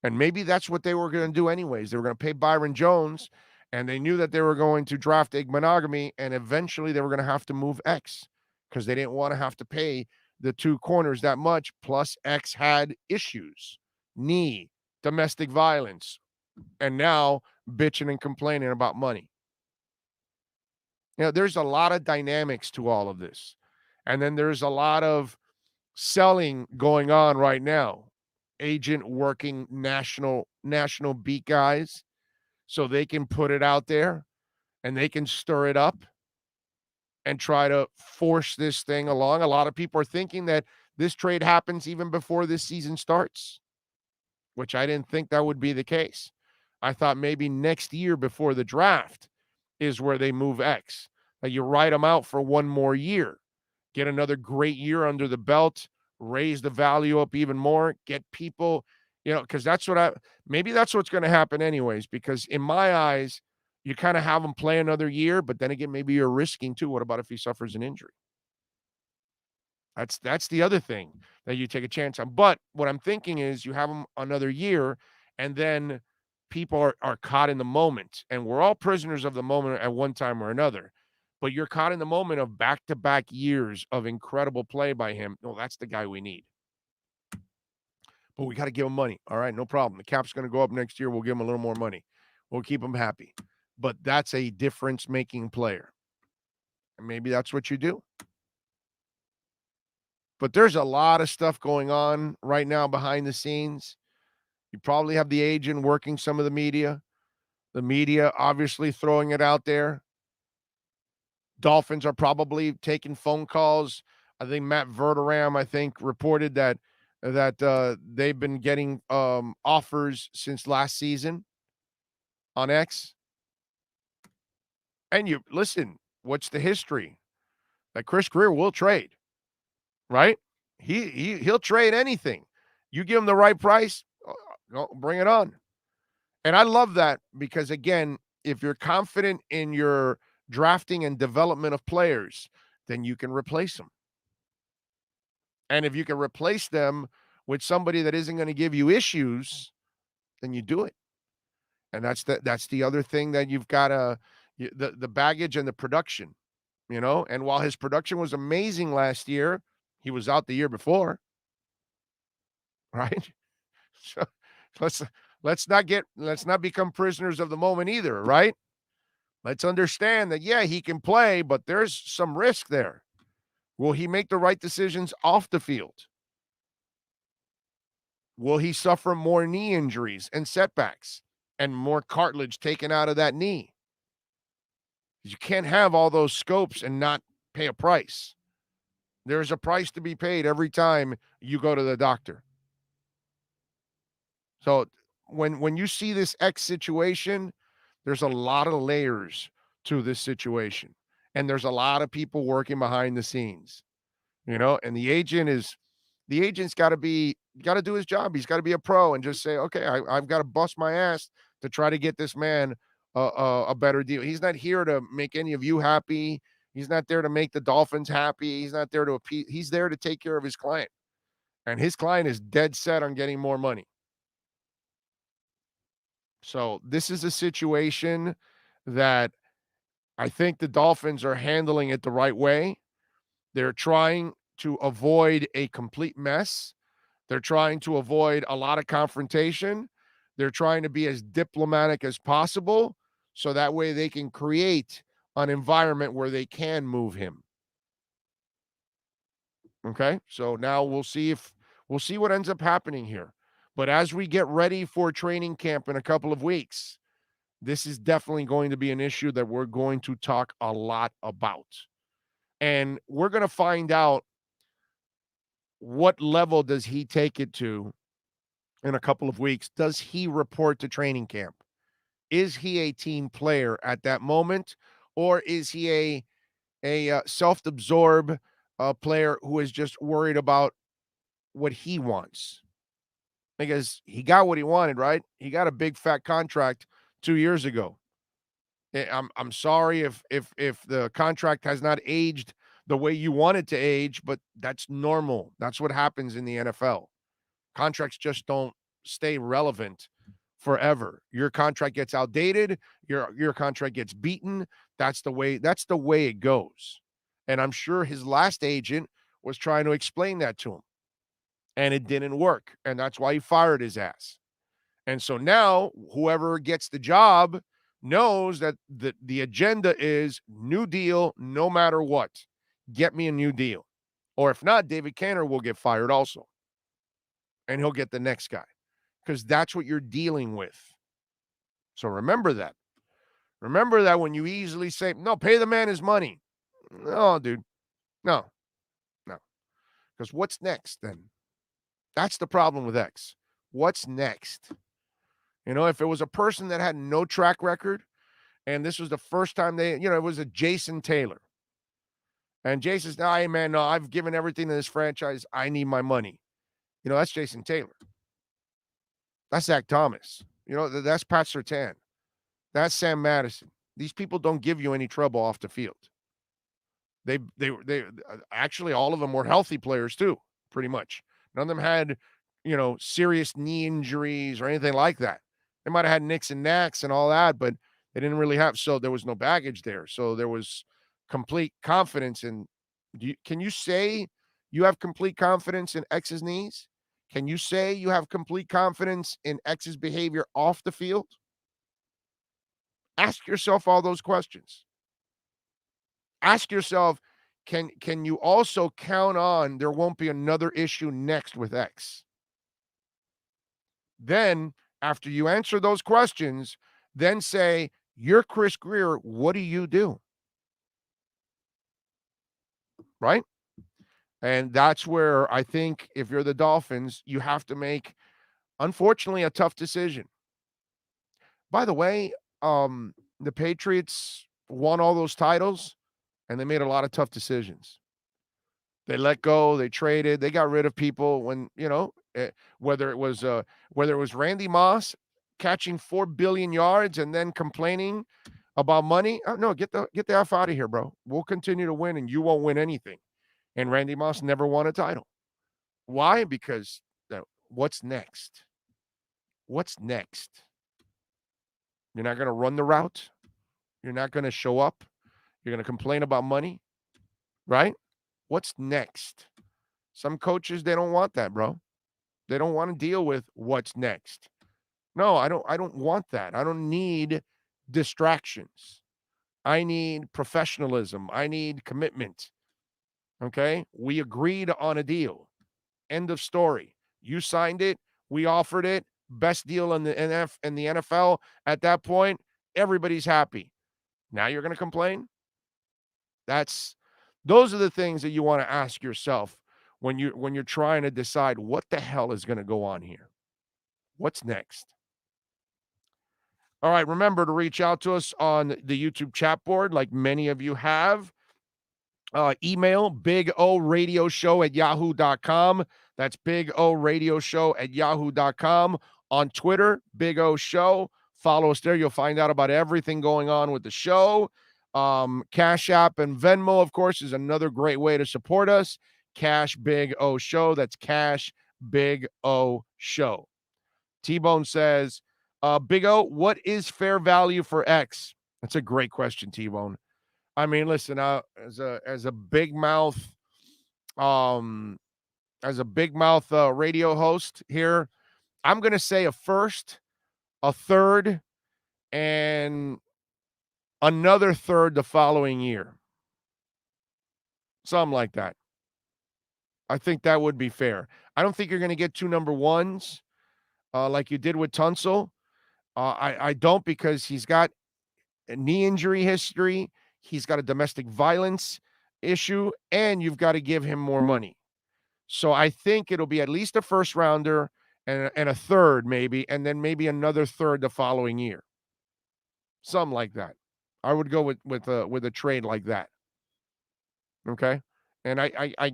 And maybe that's what they were going to do anyways. They were going to pay Byron Jones, and they knew that they were going to draft Igbinoghene, and eventually they were going to have to move X because they didn't want to have to pay the 2 corners that much. Plus, X had issues, knee, domestic violence, and now bitching and complaining about money. There's a lot of dynamics to all of this. And then there's a lot of selling going on right now. Agent working national beat guys so they can put it out there and they can stir it up and try to force this thing along. A lot of people are thinking that this trade happens even before this season starts, which I didn't think that would be the case. I thought maybe next year before the draft is where they move X. Like you write them out for one more year, get another great year under the belt, raise the value up even more, get people, because maybe that's what's going to happen anyways, because in my eyes, you kind of have him play another year, but then again, maybe you're risking too. What about if he suffers an injury? That's the other thing that you take a chance on. But what I'm thinking is you have him another year, and then people are caught in the moment, and we're all prisoners of the moment at one time or another. But you're caught in the moment of back-to-back years of incredible play by him. No, that's the guy we need. But we got to give him money. All right, no problem. The cap's going to go up next year. We'll give him a little more money. We'll keep him happy. But that's a difference-making player. And maybe that's what you do. But there's a lot of stuff going on right now behind the scenes. You probably have the agent working some of the media. The media obviously throwing it out there. Dolphins are probably taking phone calls. I think Matt Verderame, reported that they've been getting offers since last season on X. And you listen, what's the history? That Chris Grier will trade, right? He'll trade anything. You give him the right price, bring it on. And I love that because, again, if you're confident in your drafting and development of players, then you can replace them. And if you can replace them with somebody that isn't going to give you issues, then you do it. And that's the other thing that you've got the baggage and the production, And while his production was amazing last year, he was out the year before, right? So let's not become prisoners of the moment either, right? Let's understand that, yeah, he can play, but there's some risk there. Will he make the right decisions off the field? Will he suffer more knee injuries and setbacks and more cartilage taken out of that knee? You can't have all those scopes and not pay a price. There's a price to be paid every time you go to the doctor. So when you see this X situation, there's a lot of layers to this situation. And there's a lot of people working behind the scenes, and the agent's got to do his job. He's got to be a pro and just say, okay, I've got to bust my ass to try to get this man a better deal. He's not here to make any of you happy. He's not there to make the Dolphins happy. He's not there to appease. He's there to take care of his client. And his client is dead set on getting more money. So this is a situation that I think the Dolphins are handling it the right way. They're trying to avoid a complete mess. They're trying to avoid a lot of confrontation. They're trying to be as diplomatic as possible so that way they can create an environment where they can move him. Okay? So now we'll see what ends up happening here. But as we get ready for training camp in a couple of weeks, this is definitely going to be an issue that we're going to talk a lot about. And we're going to find out what level does he take it to in a couple of weeks. Does he report to training camp? Is he a team player at that moment? Or is he a self-absorbed player who is just worried about what he wants? Because he got what he wanted, right? He got a big fat contract 2 years ago. I'm sorry if the contract has not aged the way you want it to age, but that's normal. That's what happens in the NFL. Contracts just don't stay relevant forever. Your contract gets outdated, your contract gets beaten. That's the way it goes. And I'm sure his last agent was trying to explain that to him. And it didn't work. And that's why he fired his ass. And so now whoever gets the job knows that the agenda is new deal no matter what. Get me a new deal. Or if not, David Canner will get fired also. And he'll get the next guy. Because that's what you're dealing with. So remember that. Remember that when you easily say, no, pay the man his money. No, dude. No. Because what's next then? That's the problem with X. What's next? If it was a person that had no track record, and this was the first time it was a Jason Taylor. And Jason's, hey, man, no, I've given everything to this franchise. I need my money. That's Jason Taylor. That's Zach Thomas. That's Pat Surtain. That's Sam Madison. These people don't give you any trouble off the field. They actually, all of them were healthy players too, pretty much. None of them had, serious knee injuries or anything like that. They might have had nicks and knacks and all that, but they didn't really have, so there was no baggage there. So there was complete confidence in, can you say you have complete confidence in X's knees? Can you say you have complete confidence in X's behavior off the field? Ask yourself all those questions. Ask yourself, can you also count on there won't be another issue next with X? Then, after you answer those questions, then say, you're Chris Grier, what do you do? Right? And that's where I think if you're the Dolphins, you have to make, unfortunately, a tough decision. By the way, the Patriots won all those titles, and they made a lot of tough decisions. They let go, they traded, they got rid of people when, whether it was Randy Moss catching 4 billion yards and then complaining about money. Oh, no, get the F out of here, bro. We'll continue to win and you won't win anything. And Randy Moss never won a title. Why? Because what's next? What's next? You're not going to run the route. You're not going to show up. You're going to complain about money, right? What's next? Some coaches, they don't want that, bro. They don't want to deal with what's next. No, I don't want that. I don't need distractions. I need professionalism. I need commitment. Okay? We agreed on a deal. End of story. You signed it. We offered it. Best deal in the NFL. At that point, everybody's happy. Now you're going to complain? Those are the things that you want to ask yourself when you're trying to decide what the hell is going to go on here. What's next? All right, remember to reach out to us on the YouTube chat board like many of you have. Email bigoradioshow@yahoo.com. That's bigoradioshow@yahoo.com. On Twitter, Big O Show. Follow us there. You'll find out about everything going on with the show. Cash App and Venmo, of course, is another great way to support us. Cash Big O Show. That's Cash Big O Show. T-Bone says, Big O, what is fair value for X? That's a great question, T-Bone. I mean, listen, as a big mouth, radio host here, I'm going to say a first, a third, and another third the following year. Something like that. I think that would be fair. I don't think you're going to get 2 number ones like you did with Tunsil. I don't, because he's got a knee injury history. He's got a domestic violence issue, and you've got to give him more money. So I think it'll be at least a first rounder and a third maybe, and then maybe another third the following year. Something like that. I would go with a trade like that. Okay? And I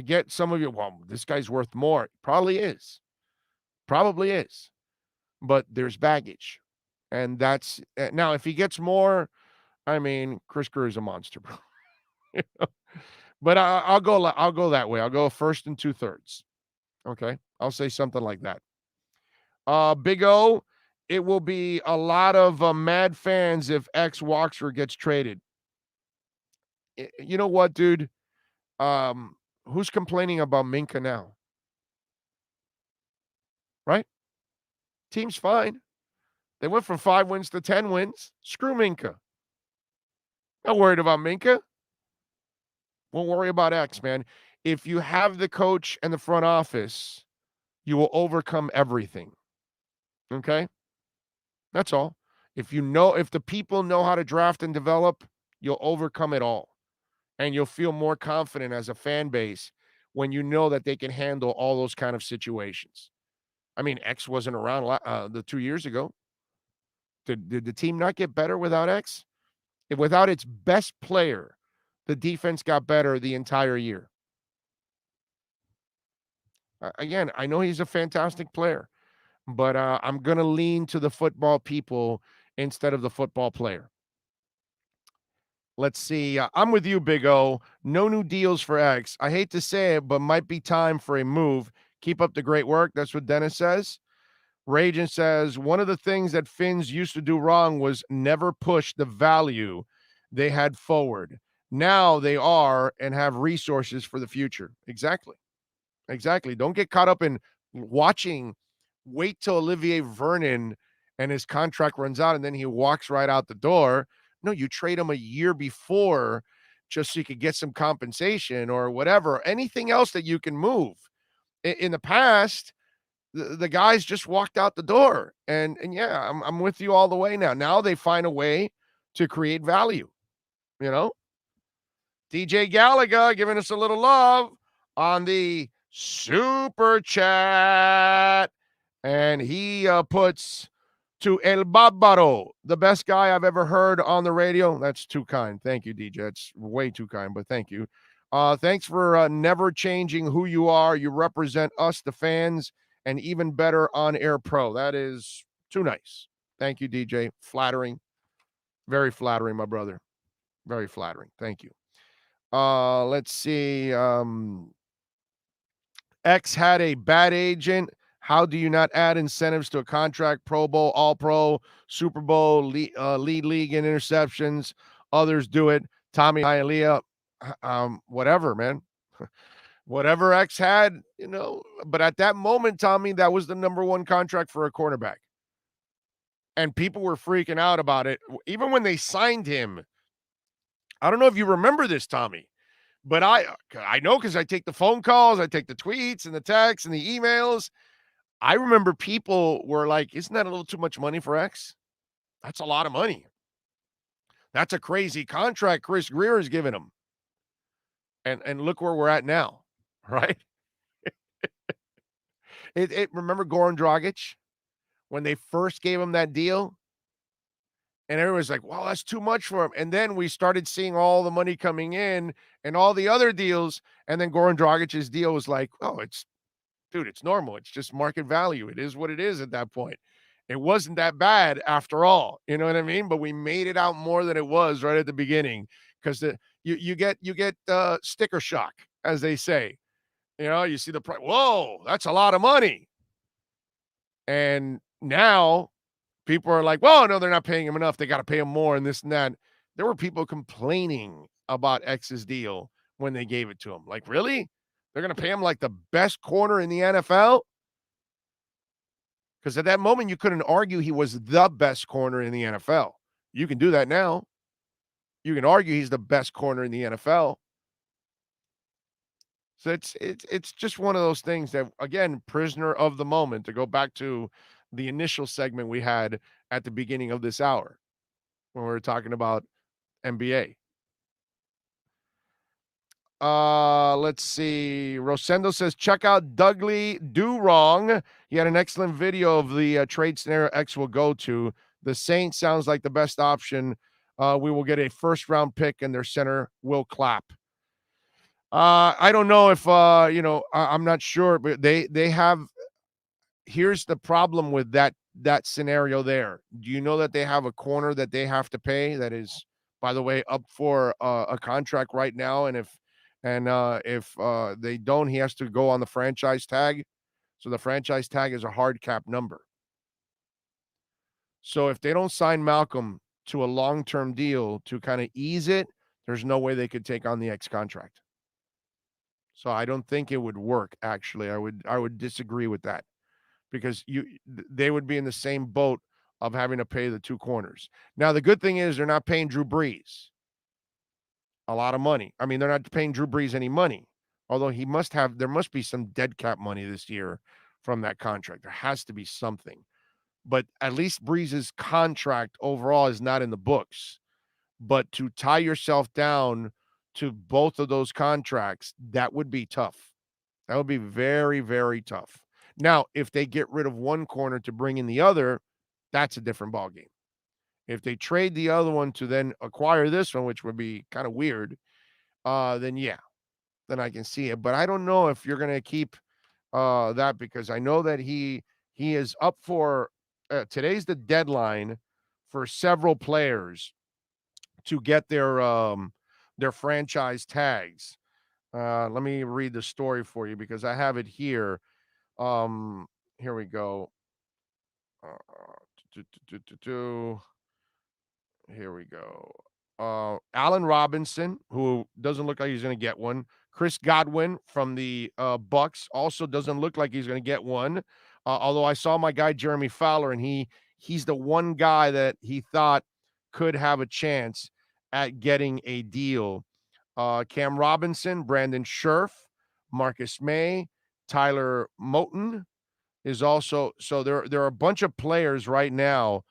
get some of you, well, this guy's worth more. Probably is. But there's baggage. And that's now if he gets more, I mean, Chris Grier is a monster, bro. But I'll go that way. I'll go first and 2/3. Okay? I'll say something like that. Big O, it will be a lot of mad fans if X walks or gets traded. You know what, dude? Who's complaining about Minka now? Right? Team's fine. They went from 5 wins to 10 wins. Screw Minka. Not worried about Minka. Won't worry about X, man. if you have the coach and the front office, you will overcome everything. Okay? That's all. If the people know how to draft and develop, you'll overcome it all. And you'll feel more confident as a fan base when you know that they can handle all those kind of situations. I mean, X wasn't around the 2 years ago. Did the team not get better without X? Without its best player, the defense got better the entire year. Again, I know he's a fantastic player, but I'm going to lean to the football people instead of the football player. Let's see. I'm with you, Big O. No new deals for X. I hate to say it, but might be time for a move. Keep up the great work. That's what Dennis says. Ragin says, one of the things that Finns used to do wrong was never push the value they had forward. Now they are and have resources for the future. Exactly. Don't get caught up in watching. Wait till Olivier Vernon and his contract runs out and then he walks right out the door. No, you trade him a year before just so you could get some compensation or whatever. Anything else that you can move. In the past, the guys just walked out the door. And yeah, I'm with you all the way now. Now they find a way to create value. You know? DJ Gallagher giving us a little love on the super chat. And he puts to El Barbaro, the best guy I've ever heard on the radio. That's too kind. Thank you, DJ. It's way too kind, but thank you. Thanks for never changing who you are. You represent us, the fans, and even better on Air Pro. That is too nice. Thank you, DJ. Flattering. Very flattering, my brother. Very flattering. Thank you. Let's see. X had a bad agent. How do you not add incentives to a contract? Pro Bowl, All Pro, Super Bowl, lead league in interceptions. Others do it. Tommy Hialeah, whatever, man. Whatever X had, but at that moment, Tommy, that was the number one contract for a cornerback. And people were freaking out about it. Even when they signed him, I don't know if you remember this, Tommy, but I know because I take the phone calls, I take the tweets and the texts and the emails. I remember people were like, isn't that a little too much money for X? That's a lot of money. That's a crazy contract Chris Grier is giving him. And look where we're at now, right? Remember Goran Dragic when they first gave him that deal? And everyone's like, wow, that's too much for him. And then we started seeing all the money coming in and all the other deals. And then Goran Dragic's deal was like, oh, it's normal. It's just market value. It is what it is at that point. It wasn't that bad after all. You know what I mean? But we made it out more than it was right at the beginning because you get sticker shock, as they say. You see the price. Whoa, that's a lot of money. And now people are like, well, no, they're not paying him enough. They got to pay him more and this and that. There were people complaining about X's deal when they gave it to him. Like, really? They're going to pay him like the best corner in the NFL? Because at that moment, you couldn't argue he was the best corner in the NFL. You can do that now. You can argue he's the best corner in the NFL. So it's just one of those things that, again, prisoner of the moment, to go back to the initial segment we had at the beginning of this hour when we were talking about NBA. Let's see. Rosendo says, check out Dudley Do Wrong. He had an excellent video of the trade scenario X will go to. The Saints sounds like the best option. We will get a first-round pick, and their center will clap. I don't know if, I'm not sure, but they have – here's the problem with that scenario there. Do you know that they have a corner that they have to pay that is, by the way, up for a contract right now? And if they don't, he has to go on the franchise tag. So the franchise tag is a hard cap number. So if they don't sign Malcolm to a long-term deal to kind of ease it, there's no way they could take on the X contract. So I don't think it would work, actually. I would disagree with that because they would be in the same boat of having to pay the two corners. Now, the good thing is they're not paying Drew Brees a lot of money. I mean, they're not paying Drew Brees any money. Although there must be some dead cap money this year from that contract. There has to be something. But at least Breeze's contract overall is not in the books. But to tie yourself down to both of those contracts, that would be tough. That would be very, very tough. Now, if they get rid of one corner to bring in the other, that's a different ballgame. If they trade the other one to then acquire this one, which would be kind of weird, then yeah, then I can see it. But I don't know if you're going to keep that, because I know that he is up for today's the deadline for several players to get their franchise tags. Let me read the story for you because I have it here. Here we go. Here we go. Allen Robinson, who doesn't look like he's going to get one. Chris Godwin from the Bucks also doesn't look like he's going to get one. Although I saw my guy Jeremy Fowler, and he's the one guy that he thought could have a chance at getting a deal. Cam Robinson, Brandon Scherf, Marcus May, Tyler Moton is also. So there are a bunch of players right now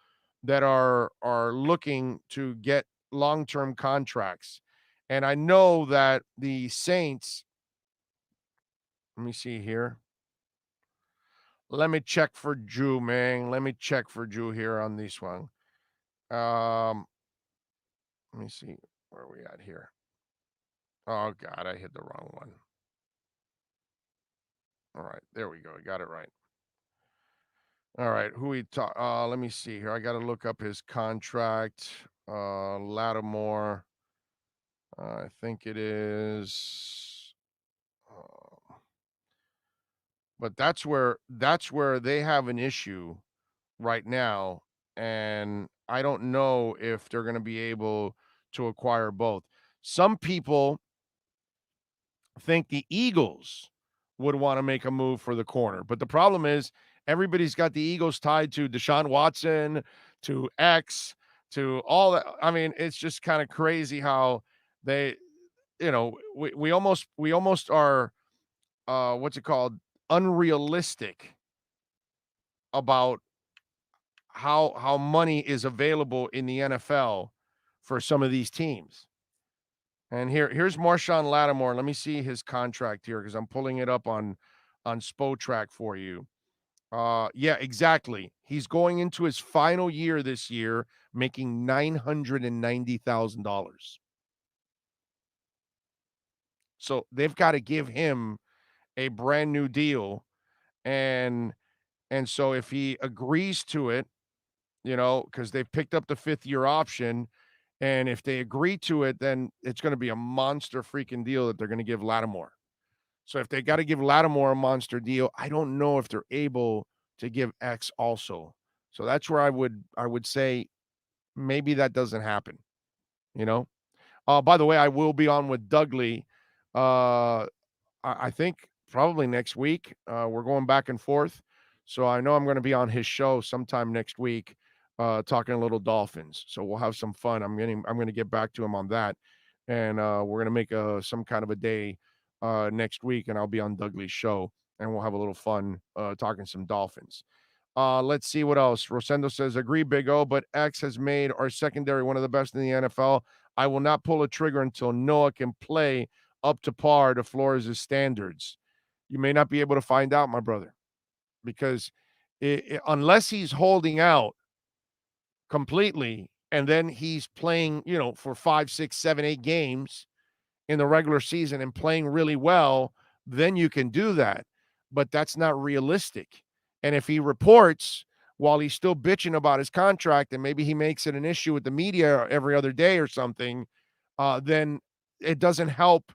that are looking to get long-term contracts. And I know that the Saints, let me see here. Let me check for Drew, man. Let me check for Drew here on this one. Let me see where are we at here. Oh God, I hit the wrong one. All right, there we go. I got it right. All right, who we talk? Let me see here. I got to look up his contract. Lattimore. I think it is. But that's where they have an issue right now, and I don't know if they're going to be able to acquire both. Some people think the Eagles would want to make a move for the corner, but the problem is everybody's got the Eagles tied to Deshaun Watson, to X, to all that. I mean, it's just kind of crazy how they, we almost are, what's it called, unrealistic about how money is available in the NFL for some of these teams. And here's Marshawn Lattimore. Let me see his contract here because I'm pulling it up on Spotrac for you. Yeah, exactly. He's going into his final year this year, making $990,000. So they've got to give him a brand new deal, and so if he agrees to it, because they've picked up the 5th-year option, and if they agree to it, then it's going to be a monster freaking deal that they're going to give Lattimore. So if they got to give Lattimore a monster deal, I don't know if they're able to give X also. So that's where I would say maybe that doesn't happen. By the way, I will be on with Dudley. I think probably next week. We're going back and forth. So I know I'm going to be on his show sometime next week, talking a little Dolphins. So we'll have some fun. I'm going to get back to him on that, and we're going to make some kind of a day next week, and I'll be on Dudley's show, and we'll have a little fun talking some Dolphins. Let's see what else. Rosendo says, agree, Big O, but X has made our secondary one of the best in the NFL. I will not pull a trigger until Noah can play up to par to Flores' standards. You may not be able to find out, my brother, because unless he's holding out completely and then he's playing, for 5, 6, 7, 8 games in the regular season and playing really well, then you can do that. But that's not realistic. And if he reports while he's still bitching about his contract and maybe he makes it an issue with the media every other day or something, then it doesn't help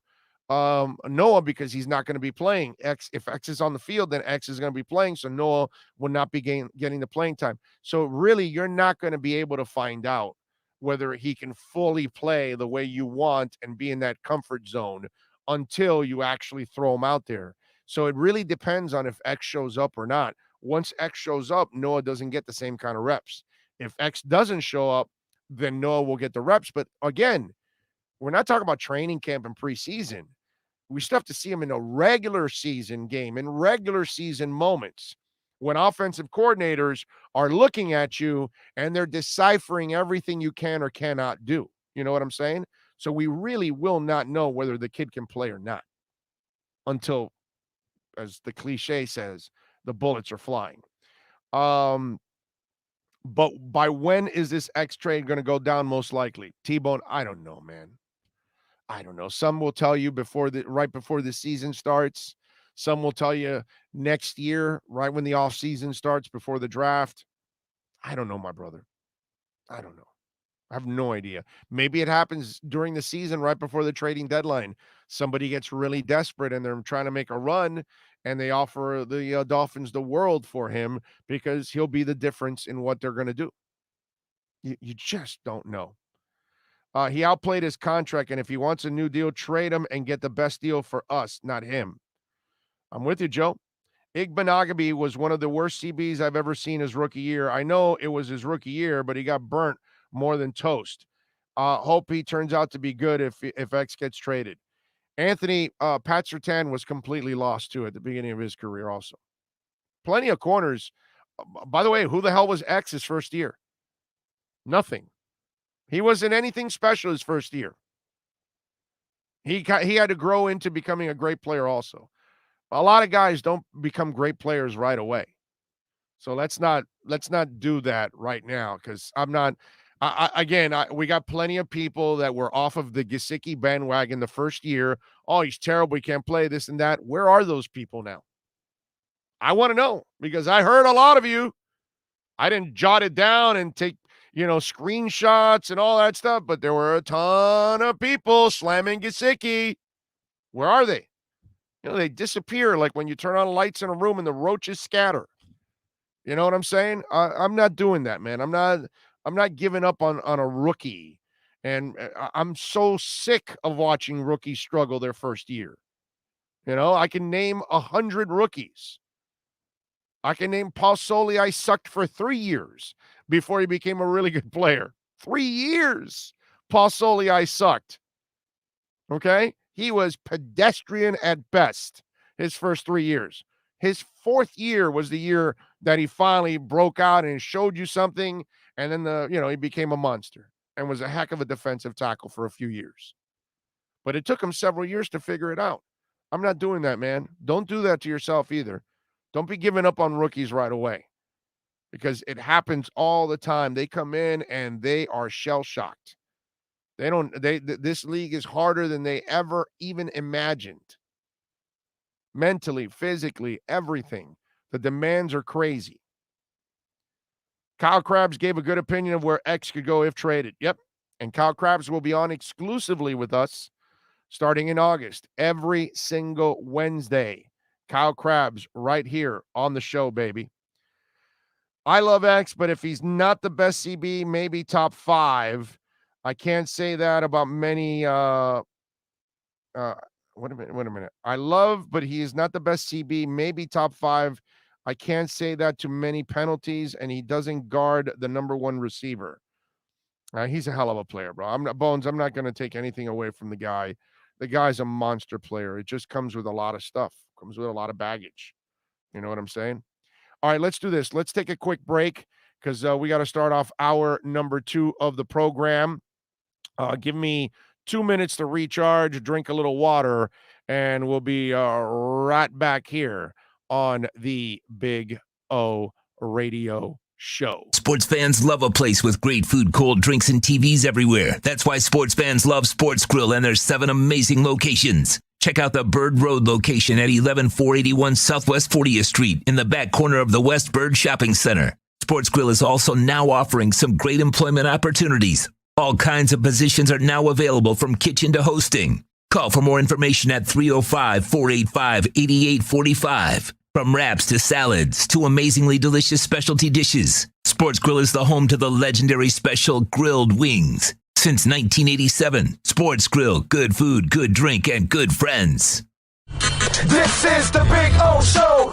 Noah, because he's not going to be playing. If X is on the field, then X is going to be playing, so Noah will not be getting the playing time. So really, you're not going to be able to find out whether he can fully play the way you want and be in that comfort zone until you actually throw him out there. So it really depends on if X shows up or not. Once X shows up, Noah doesn't get the same kind of reps. If X doesn't show up, then Noah will get the reps. But again, we're not talking about training camp and preseason. We still have to see him in a regular season game, in regular season moments, when offensive coordinators are looking at you and they're deciphering everything you can or cannot do. You know what I'm saying? So we really will not know whether the kid can play or not until, as the cliche says, the bullets are flying. But by when is this X trade going to go down most likely? T-Bone, I don't know, man. I don't know. Some will tell you right before the season starts. Some will tell you next year, right when the off season starts, before the draft. I don't know, my brother. I don't know. I have no idea. Maybe it happens during the season, right before the trading deadline. Somebody gets really desperate and they're trying to make a run, and they offer the Dolphins the world for him because he'll be the difference in what they're going to do. You just don't know. He outplayed his contract, and if he wants a new deal, trade him and get the best deal for us, not him. I'm with you, Joe. Igbenogany was one of the worst CBs I've ever seen his rookie year. I know it was his rookie year, but he got burnt more than toast. Hope he turns out to be good if X gets traded. Anthony, Pat Surtain was completely lost too at the beginning of his career also. Plenty of corners. By the way, who the hell was X his first year? Nothing. He wasn't anything special his first year. He had to grow into becoming a great player also. A lot of guys don't become great players right away. So let's not do that right now, because I'm not. We got plenty of people that were off of the Gesicki bandwagon the first year. Oh, he's terrible. He can't play this and that. Where are those people now? I want to know, because I heard a lot of you. I didn't jot it down and take, screenshots and all that stuff, but there were a ton of people slamming Gesicki. Where are they? They disappear like when you turn on lights in a room and the roaches scatter. You know what I'm saying? I'm not doing that, man. I'm not giving up on a rookie. And I'm so sick of watching rookies struggle their first year. I can name 100 rookies. I can name Paul Soliai sucked for 3 years before he became a really good player. 3 years Paul Soliai sucked. Okay? He was pedestrian at best his first 3 years. His fourth year was the year that he finally broke out and showed you something, and then he became a monster and was a heck of a defensive tackle for a few years. But it took him several years to figure it out. I'm not doing that, man. Don't do that to yourself either. Don't be giving up on rookies right away, because it happens all the time. They come in and they are shell-shocked. This league is harder than they ever even imagined. Mentally, physically, everything. The demands are crazy. Kyle Krabs gave a good opinion of where X could go if traded. Yep. And Kyle Krabs will be on exclusively with us starting in August. Every single Wednesday. Kyle Krabs right here on the show, baby. I love X, but if he's not the best CB, maybe top 5. I can't say that about many. Wait a minute. I love, but he is not the best CB, maybe top 5. I can't say that to many penalties, and he doesn't guard the number 1 receiver. He's a hell of a player, bro. I'm not going to take anything away from the guy. The guy's a monster player. It just comes with a lot of stuff. Comes with a lot of baggage. You know what I'm saying? All right, let's do this. Let's take a quick break, because we got to start off hour number 2 of the program. Give me 2 minutes to recharge, drink a little water, and we'll be right back here on the Big O Radio Show. Sports fans love a place with great food, cold drinks, and TVs everywhere. That's why sports fans love Sports Grill and their 7 amazing locations. Check out the Bird Road location at 11481 Southwest 40th Street in the back corner of the West Bird Shopping Center. Sports Grill is also now offering some great employment opportunities. All kinds of positions are now available, from kitchen to hosting. Call for more information at 305-485-8845. From wraps to salads to amazingly delicious specialty dishes, Sports Grill is the home to the legendary special grilled wings. Since 1987, Sports Grill, good food, good drink, and good friends. This is the Big O Show.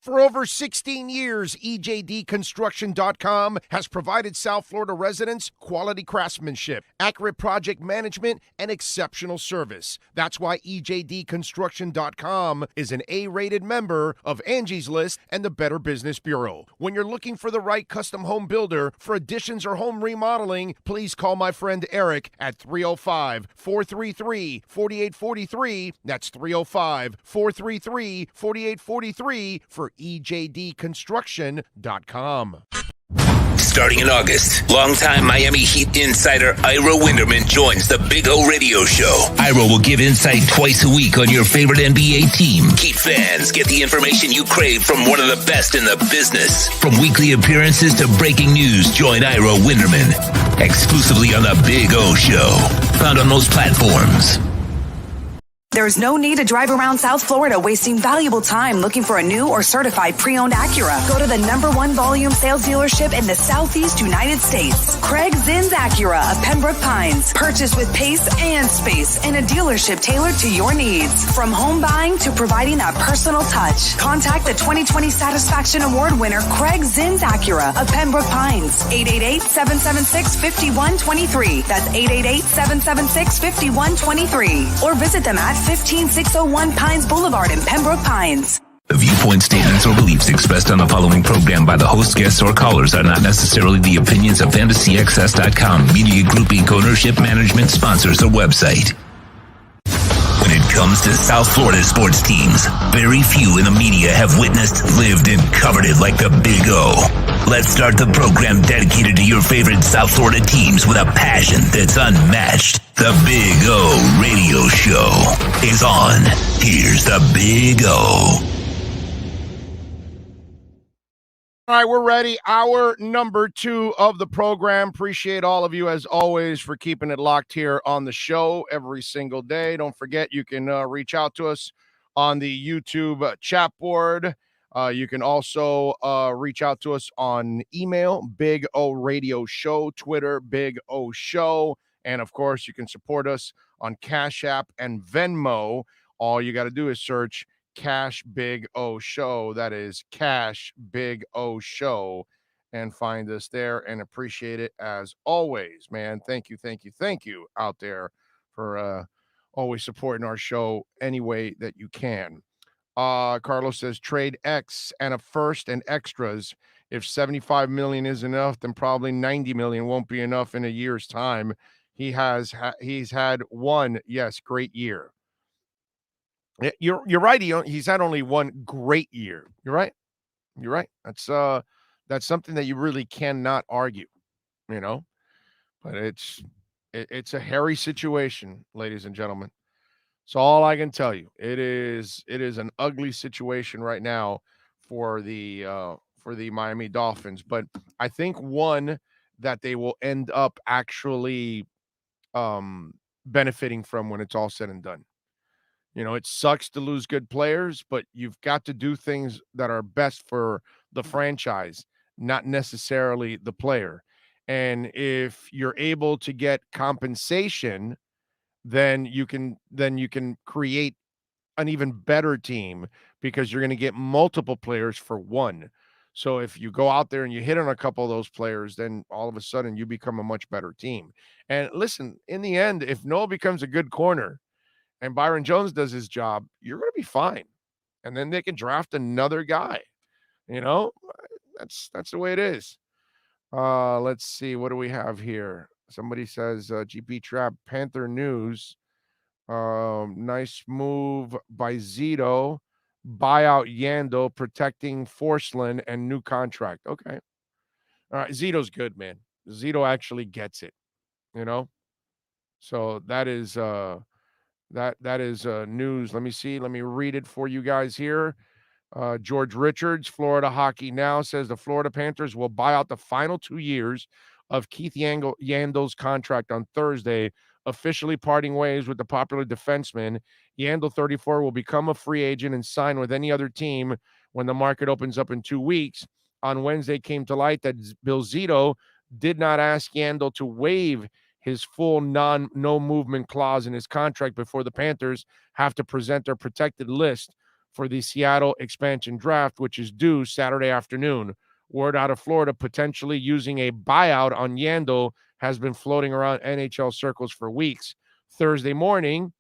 For over 16 years, EJDConstruction.com has provided South Florida residents quality craftsmanship, accurate project management, and exceptional service. That's why EJDConstruction.com is an A-rated member of Angie's List and the Better Business Bureau. When you're looking for the right custom home builder for additions or home remodeling, please call my friend Eric at 305-433-4843. That's 305-433-4843 for EJDConstruction.com. Starting in August, longtime Miami Heat insider Ira Winderman joins the Big O Radio Show. Ira will give insight twice a week on your favorite NBA team. Heat fans get the information you crave from one of the best in the business. From weekly appearances to breaking news, join Ira Winderman exclusively on the Big O Show. Found on most platforms. There's no need to drive around South Florida wasting valuable time looking for a new or certified pre-owned Acura. Go to the #1 volume sales dealership in the Southeast United States. Craig Zinn's Acura of Pembroke Pines. Purchased with pace and space in a dealership tailored to your needs. From home buying to providing that personal touch. Contact the 2020 Satisfaction Award winner Craig Zinn's Acura of Pembroke Pines. 888-776-5123. That's 888-776-5123. Or visit them at 15601 Pines Boulevard in Pembroke Pines. The viewpoint, statements, or beliefs expressed on the following program by the host, guests, or callers are not necessarily the opinions of FantasyXS.com, Media Group Inc. ownership, management, sponsors, or website. When it comes to South Florida sports teams, very few in the media have witnessed, lived, and covered it like the Big O. Let's start the program dedicated to your favorite South Florida teams with a passion that's unmatched. The Big O Radio Show is on. Here's the Big O. All right, we're ready. Hour number 2 of the program. Appreciate all of you, as always, for keeping it locked here on the show every single day. Don't forget, you can reach out to us on the YouTube chat board. You can also reach out to us on email, Big O Radio Show, Twitter, Big O Show. And, of course, you can support us on Cash App and Venmo. All you got to do is search Cash Big O Show. That is Cash Big O Show. And find us there, and appreciate it as always, man. Thank you out there for always supporting our show any way that you can. Carlos says trade X and a first and extras. If 75 million is enough, then probably 90 million won't be enough in a year's time. He's had one, yes, great year. You're right. He's had only one great year. You're right. That's something that you really cannot argue, but it's a hairy situation, ladies and gentlemen. So all I can tell you, it is an ugly situation right now for the Miami Dolphins. But I think one that they will end up actually benefiting from when it's all said and done. It sucks to lose good players, but you've got to do things that are best for the franchise, not necessarily the player. And if you're able to get compensation, then you can create an even better team, because you're going to get multiple players for one. So if you go out there and you hit on a couple of those players, then all of a sudden you become a much better team. And listen, in the end, if Noah becomes a good corner and Byron Jones does his job, you're going to be fine. And then they can draft another guy. That's the way it is. Let's see. What do we have here? Somebody says, GP Trap, Panther News. Nice move by Zito. Buyout Yandel, protecting Forsland and new contract. Okay. All right. Zito's good, man. Zito actually gets it, So that is that is news. Let me see. Let me read it for you guys here. George Richards, Florida Hockey Now, says the Florida Panthers will buy out the final 2 years of Keith Yandel's contract on Thursday, officially parting ways with the popular defenseman. Yandel, 34, will become a free agent and sign with any other team when the market opens up in 2 weeks. On Wednesday, came to light that Bill Zito did not ask Yandel to waive his full no movement clause in his contract before the Panthers have to present their protected list for the Seattle expansion draft, which is due Saturday afternoon. Word out of Florida potentially using a buyout on Yandle has been floating around NHL circles for weeks. Thursday morning,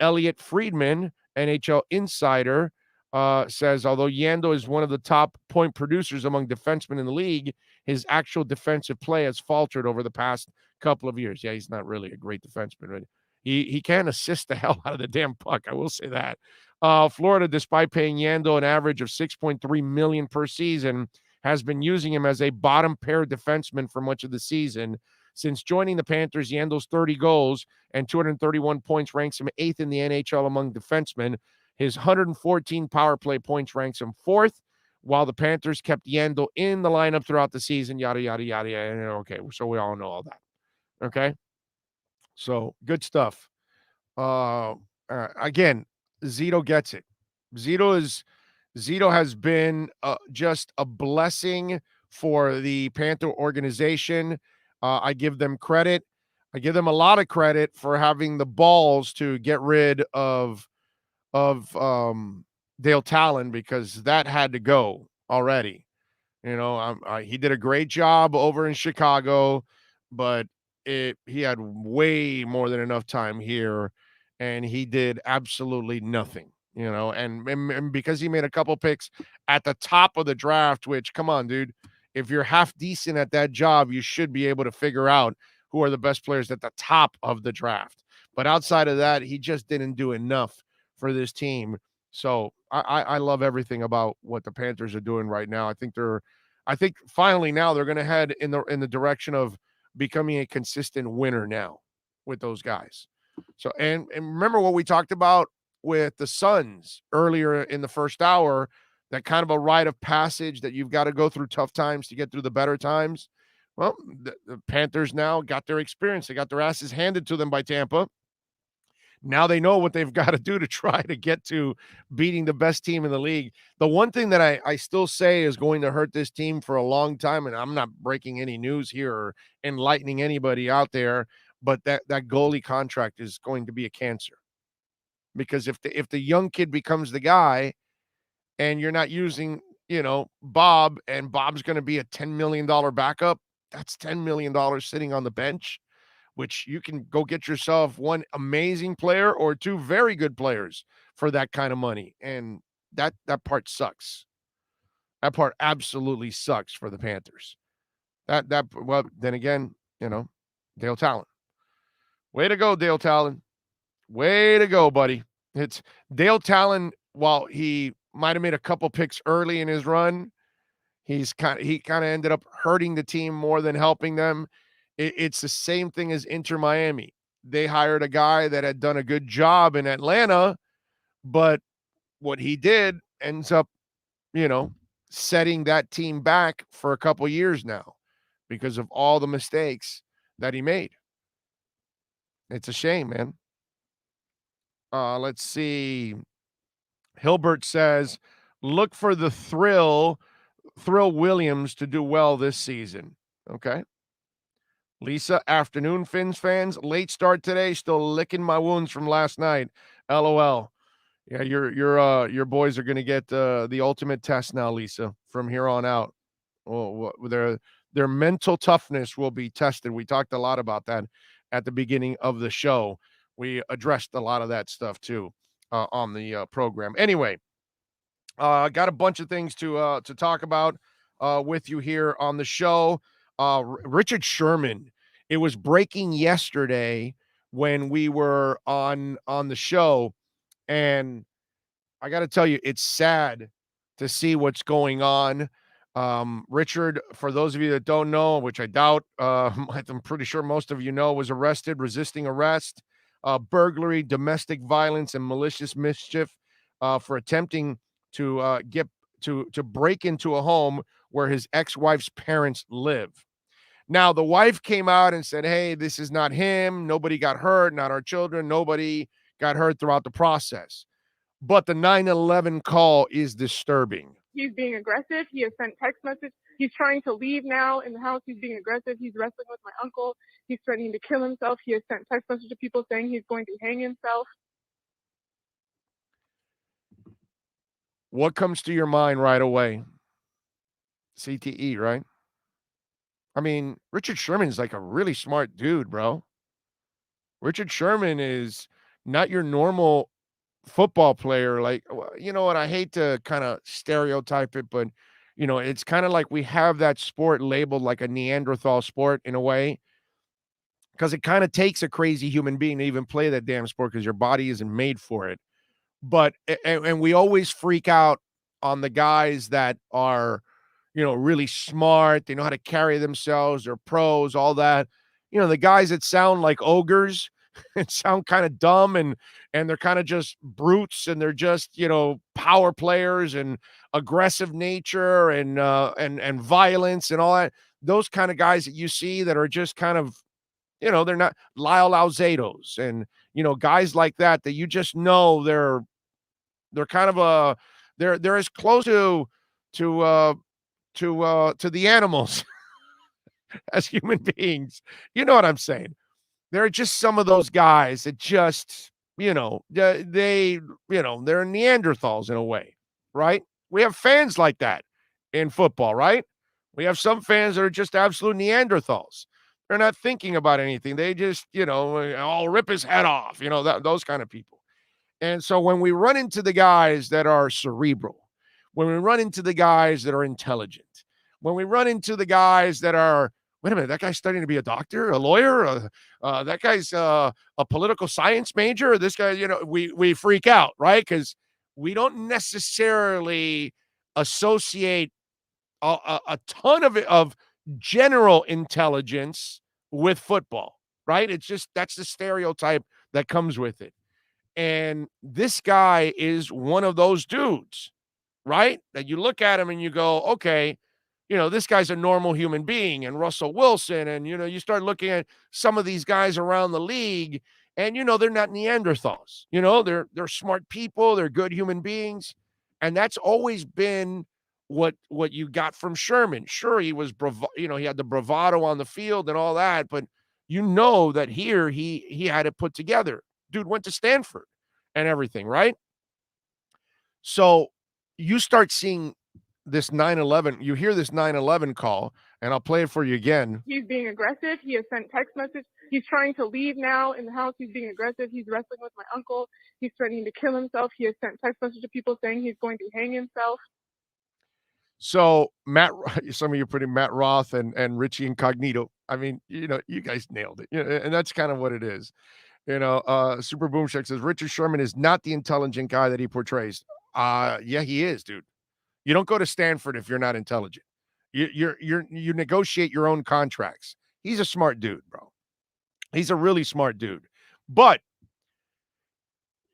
Elliot Friedman, NHL insider, says although Yandle is one of the top point producers among defensemen in the league, his actual defensive play has faltered over the past couple of years. Yeah, he's not really a great defenseman, right? He can assist the hell out of the damn puck. I will say that. Florida, despite paying Yandle an average of $6.3 million per season, has been using him as a bottom pair defenseman for much of the season. Since joining the Panthers, Yandle's 30 goals and 231 points ranks him 8th in the NHL among defensemen. His 114 power play points ranks him 4th, while the Panthers kept Yandle in the lineup throughout the season, yada, yada, yada, yada. Okay, so we all know all that. Okay? So, good stuff. Again, Zito gets it. Zito has been just a blessing for the Panther organization. I give them credit. I give them a lot of credit for having the balls to get rid of Dale Talon, because that had to go already. You know, he did a great job over in Chicago, but he had way more than enough time here, and he did absolutely nothing. You know, and because he made a couple picks at the top of the draft, which, come on, dude, if you're half decent at that job, you should be able to figure out who are the best players at the top of the draft. But outside of that, he just didn't do enough for this team. So I love everything about what the Panthers are doing right now. I think finally now they're going to head in the direction of becoming a consistent winner now with those guys. So and remember what we talked about with the Suns earlier in the first hour, that kind of a rite of passage that you've got to go through tough times to get through the better times. Well, the Panthers now got their experience. They got their asses handed to them by Tampa. Now they know what they've got to do to try to get to beating the best team in the league. The one thing that I still say is going to hurt this team for a long time, and I'm not breaking any news here or enlightening anybody out there, but that goalie contract is going to be a cancer. Because if the young kid becomes the guy and you're not using, Bob, and Bob's going to be a $10 million backup, that's $10 million sitting on the bench, which you can go get yourself one amazing player or two very good players for that kind of money. And that part sucks. That part absolutely sucks for the Panthers. Well, then again, Dale Talon. Way to go, Dale Talon. Way to go, buddy. It's Dale Talon. While he might have made a couple picks early in his run, he kind of ended up hurting the team more than helping them. It's the same thing as Inter Miami. They hired a guy that had done a good job in Atlanta, but what he did ends up, setting that team back for a couple years now because of all the mistakes that he made. It's a shame, man. Let's see. Hilbert says, look for the Thrill Williams to do well this season. Okay. Lisa, afternoon, Fins fans. Late start today. Still licking my wounds from last night. LOL. Yeah, your boys are going to get the ultimate test now, Lisa, from here on out. Well, their mental toughness will be tested. We talked a lot about that at the beginning of the show. We addressed a lot of that stuff too on the program. Anyway, got a bunch of things to talk about with you here on the show. Richard Sherman. It was breaking yesterday when we were on the show, and I got to tell you, it's sad to see what's going on. Richard, for those of you that don't know, which I doubt, I'm pretty sure most of you know, was arrested, resisting arrest, burglary, domestic violence, and malicious mischief for attempting to break into a home where his ex-wife's parents live. Now, the wife came out and said, hey, this is not him. Nobody got hurt, not our children. Nobody got hurt throughout the process. But the 911 call is disturbing. He's being aggressive. He has sent text messages. He's trying to leave now in the house. He's being aggressive. He's wrestling with my uncle. He's threatening to kill himself. He has sent text messages to people saying he's going to hang himself. What comes to your mind right away? CTE, right? I mean, Richard Sherman's like a really smart dude, bro. Richard Sherman is not your normal football player. Like, you know what? I hate to kind of stereotype it, but it's kind of like we have that sport labeled like a Neanderthal sport in a way, because it kind of takes a crazy human being to even play that damn sport because your body isn't made for it. But and we always freak out on the guys that are, really smart. They know how to carry themselves. They're pros, all that. The guys that sound like ogres and sound kind of dumb, and they're kind of just brutes, and they're just, power players and aggressive nature and violence and all that. Those kind of guys that you see that are just kind of, they're not Lyle Alzados and, guys like that you just know they're kind of they're as close to the animals as human beings. You know what I'm saying? There are just some of those guys that just, they're Neanderthals in a way, right? We have fans like that in football, right? We have some fans that are just absolute Neanderthals. They're not thinking about anything. They just, I'll rip his head off, those kind of people. And so when we run into the guys that are cerebral, when we run into the guys that are intelligent, when we run into the guys that are, wait a minute, that guy's studying to be a doctor, a lawyer, that guy's a political science major, this guy, we freak out, right? Because we don't necessarily associate a ton of general intelligence with football, right? It's just, that's the stereotype that comes with it. And this guy is one of those dudes, right? That you look at him and you go, okay, this guy's a normal human being. And Russell Wilson, and, you start looking at some of these guys around the league, and, they're not Neanderthals. They're smart people. They're good human beings. And that's always been what you got from Sherman. Sure, he was, he had the bravado on the field and all that, but that here he had it put together. Dude went to Stanford and everything, right? So you start seeing this 9/11, you hear this 9/11 call, and I'll play it for you again. He's being aggressive. He has sent text message. He's trying to leave now in the house. He's being aggressive. He's wrestling with my uncle. He's threatening to kill himself. He has sent text message to people saying he's going to hang himself. So some of you putting Matt Roth and Richie Incognito. I mean, you guys nailed it. And that's kind of what it is. Super Boom Shack says Richard Sherman is not the intelligent guy that he portrays. Yeah, he is, dude. You don't go to Stanford if you're not intelligent. You negotiate your own contracts. He's a smart dude, bro. He's a really smart dude. But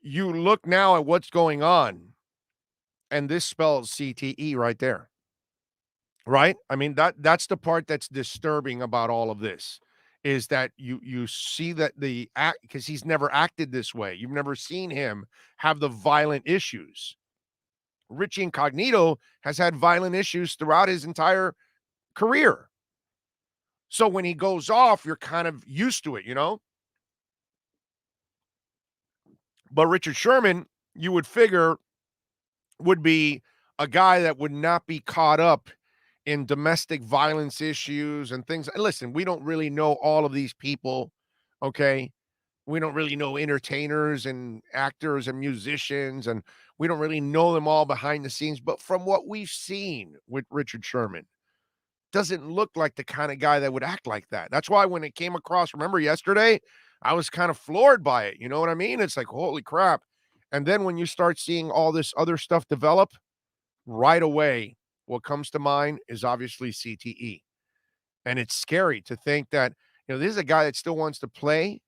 you look now at what's going on, and this spells CTE right there. Right? I mean, that's the part that's disturbing about all of this, is that you see that the act, because he's never acted this way. You've never seen him have the violent issues. Richie Incognito has had violent issues throughout his entire career. So when he goes off, you're kind of used to it, But Richard Sherman, you would figure, would be a guy that would not be caught up in domestic violence issues and things. And listen, we don't really know all of these people, okay? We don't really know entertainers and actors and musicians, and we don't really know them all behind the scenes. But from what we've seen with Richard Sherman, doesn't look like the kind of guy that would act like that. That's why when it came across, remember yesterday, I was kind of floored by it. You know what I mean? It's like, holy crap. And then when you start seeing all this other stuff develop, right away, what comes to mind is obviously CTE. And it's scary to think that, this is a guy that still wants to play,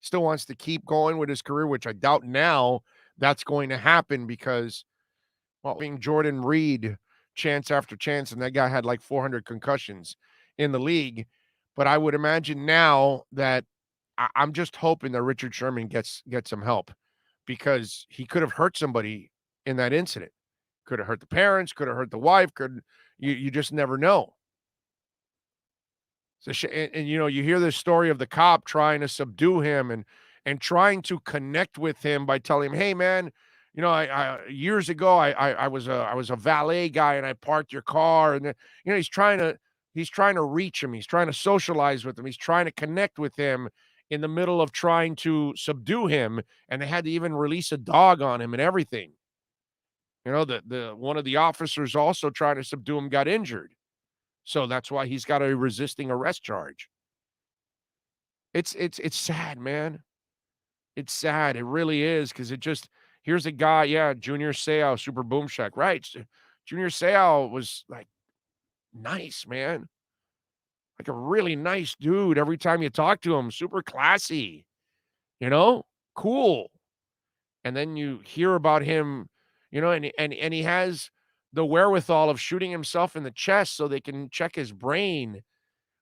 still wants to keep going with his career, which I doubt now that's going to happen because, being Jordan Reed chance after chance, and that guy had like 400 concussions in the league. But I would imagine now that I'm just hoping that Richard Sherman gets some help, because he could have hurt somebody in that incident. Could have hurt the parents, could have hurt the wife, you just never know. So, and you hear this story of the cop trying to subdue him and trying to connect with him by telling him, hey man, I years ago I was a valet guy and I parked your car, and then, he's trying to reach him. He's trying to socialize with him. He's trying to connect with him in the middle of trying to subdue him, and they had to even release a dog on him and everything. The one of the officers also trying to subdue him got injured. So that's why he's got a resisting arrest charge. It's sad, man. It's sad. It really is, because here's a guy, yeah, Junior Seau, Super Boom Shack, right? Junior Seau was like nice, man. Like a really nice dude. Every time you talk to him, super classy, cool. And then you hear about him, and he has the wherewithal of shooting himself in the chest so they can check his brain,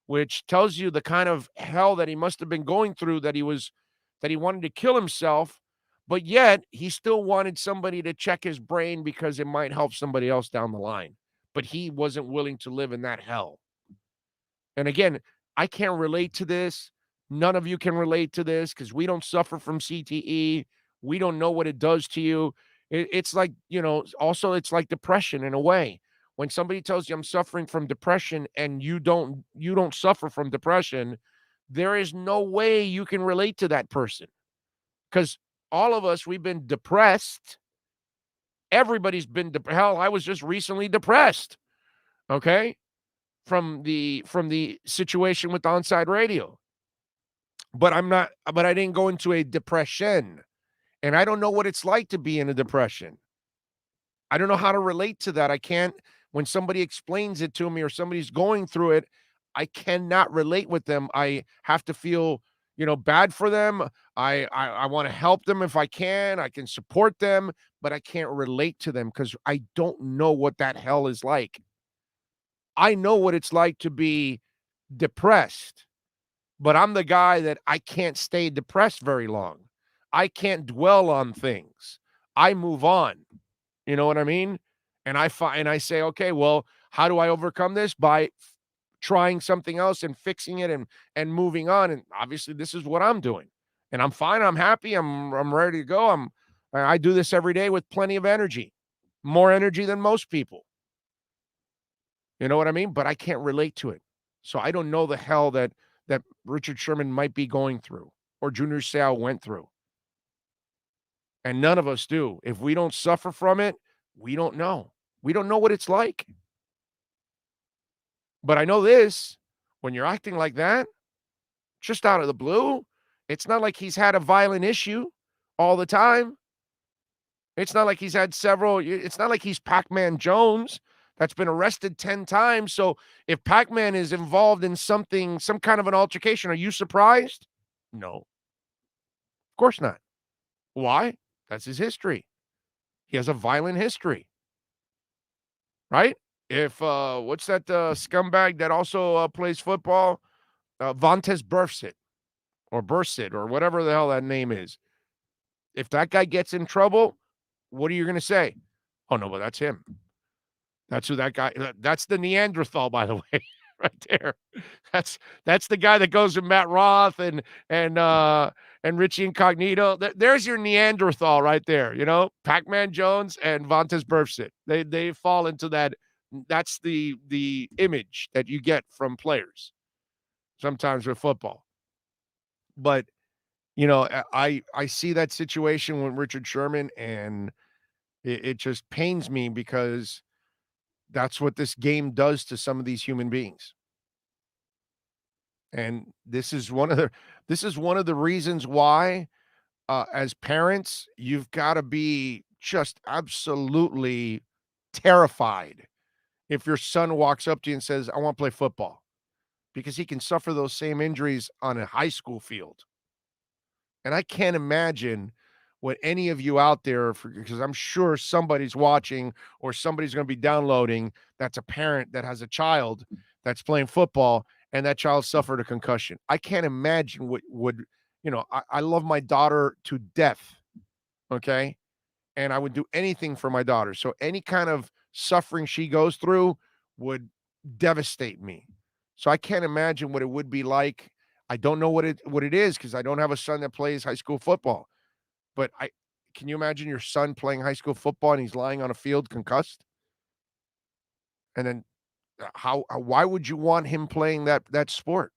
which tells you the kind of hell that he must have been going through, that he wanted to kill himself, but yet he still wanted somebody to check his brain because it might help somebody else down the line. But he wasn't willing to live in that hell. And again, I can't relate to this. None of you can relate to this because we don't suffer from CTE. We don't know what it does to you. It's like, also it's like depression in a way. When somebody tells you I'm suffering from depression and you don't suffer from depression, there is no way you can relate to that person, because all of us, we've been depressed. Everybody's been hell, I was just recently depressed. Okay? From the situation with Onside Radio. But I didn't go into a depression. And I don't know what it's like to be in a depression. I don't know how to relate to that. I can't, when somebody explains it to me or somebody's going through it, I cannot relate with them. I have to feel, bad for them. I want to help them if I can. I can support them, but I can't relate to them because I don't know what that hell is like. I know what it's like to be depressed, but I'm the guy that I can't stay depressed very long. I can't dwell on things. I move on. You know what I mean? And I say, okay, well, how do I overcome this? By trying something else and fixing it and moving on. And obviously this is what I'm doing. And I'm fine. I'm happy. I'm ready to go. I do this every day with plenty of energy. More energy than most people. You know what I mean? But I can't relate to it. So I don't know the hell that Richard Sherman might be going through or Junior Seau went through. And none of us do. If we don't suffer from it, we don't know. We don't know what it's like. But I know this, when you're acting like that, just out of the blue, it's not like he's had a violent issue all the time. It's not like he's had several. It's not like he's Pac-Man Jones that's been arrested 10 times. So if Pac-Man is involved in something, some kind of an altercation, are you surprised? No. Of course not. Why? That's his history. He has a violent history. Right? If, what's that scumbag that also plays football? Vontaze Burfict or Burfict or whatever the hell that name is. If that guy gets in trouble, what are you going to say? Oh, no, but that's him. That's who that guy, that's the Neanderthal, by the way, right there. That's the guy that goes with Matt Roth and Richie Incognito. There's your Neanderthal right there, Pac-Man Jones and Vontaze Burfict. They fall into that. That's the image that you get from players sometimes with football. But, I see that situation with Richard Sherman, and it just pains me because that's what this game does to some of these human beings. And this is one of the reasons why, as parents, you've got to be just absolutely terrified if your son walks up to you and says, I want to play football, because he can suffer those same injuries on a high school field. And I can't imagine what any of you out there, because I'm sure somebody's watching or somebody's going to be downloading that's a parent that has a child that's playing football and that child suffered a concussion. I can't imagine what would, I love my daughter to death, okay? And I would do anything for my daughter. So any kind of suffering she goes through would devastate me. So I can't imagine what it would be like. I don't know what it is because I don't have a son that plays high school football. But I can you imagine your son playing high school football and he's lying on a field concussed? And then why would you want him playing that sport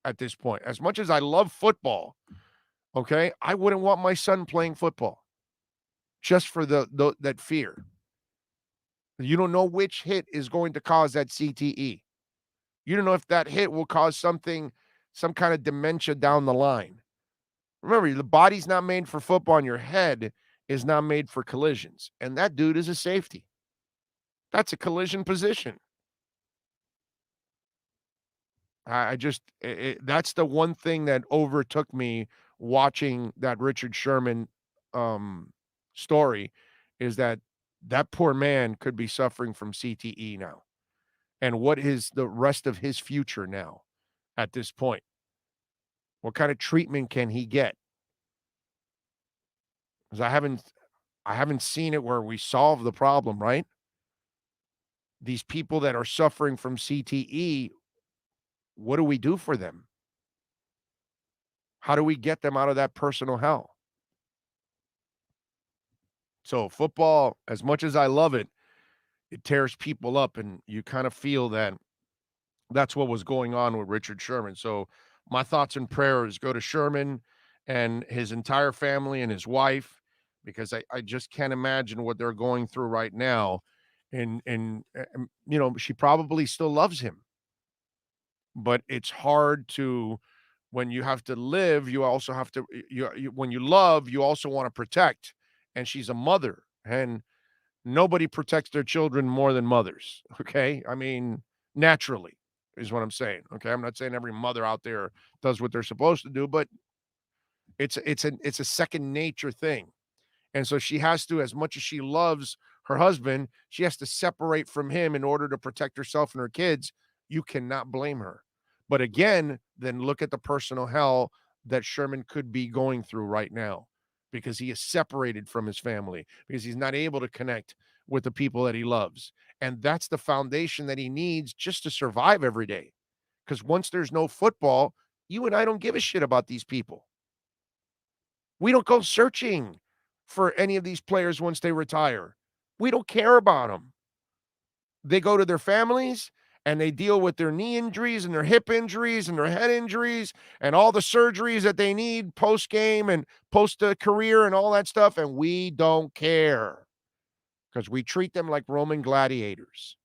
at this point? As much as I love football, okay, I wouldn't want my son playing football just for that fear. You don't know which hit is going to cause that CTE. You don't know if that hit will cause some kind of dementia down the line. Remember, the body's not made for football, and your head is not made for collisions. And that dude is a safety. That's a collision position. That's the one thing that overtook me watching that Richard Sherman story, is that poor man could be suffering from CTE now. And what is the rest of his future now at this point? What kind of treatment can he get? Because I haven't seen it where we solve the problem, right? These people that are suffering from CTE, what do we do for them? How do we get them out of that personal hell? So football, as much as I love it, it tears people up, and you kind of feel that that's what was going on with Richard Sherman. So my thoughts and prayers go to Sherman and his entire family and his wife, because I just can't imagine what they're going through right now. And she probably still loves him, but it's hard to, when you have to live, you also have to, when you love, you also want to protect. And she's a mother, and nobody protects their children more than mothers. Okay. I mean, naturally is what I'm saying. Okay. I'm not saying every mother out there does what they're supposed to do, but it's a second nature thing. And so she has to, as much as she loves her husband, she has to separate from him in order to protect herself and her kids. You cannot blame her. But again, then look at the personal hell that Sherman could be going through right now, because he is separated from his family, because he's not able to connect with the people that he loves. And that's the foundation that he needs just to survive every day. Because once there's no football, you and I don't give a shit about these people. We don't go searching for any of these players once they retire. We don't care about them. They go to their families and they deal with their knee injuries and their hip injuries and their head injuries and all the surgeries that they need post-game and post-career and all that stuff, and we don't care because we treat them like Roman gladiators.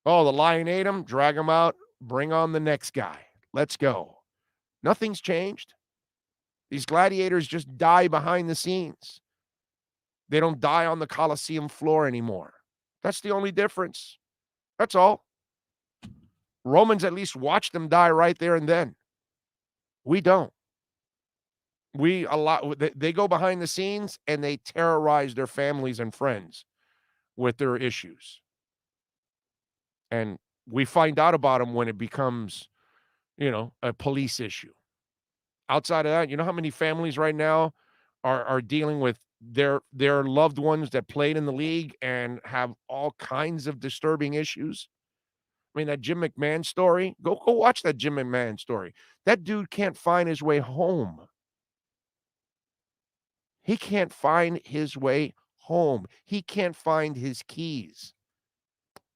Oh, the lion ate him, drag him out, bring on the next guy. Let's go. Nothing's changed. These gladiators just die behind the scenes. They don't die on the Colosseum floor anymore. That's the only difference. That's all. Romans at least watch them die right there and then. We don't. They go behind the scenes and they terrorize their families and friends with their issues. And we find out about them when it becomes, a police issue. Outside of that, you know how many families right now are dealing with their loved ones that played in the league and have all kinds of disturbing issues? I mean, that Jim McMahon story, go watch that Jim McMahon story. That dude can't find his way home. He can't find his way home. He can't find his keys.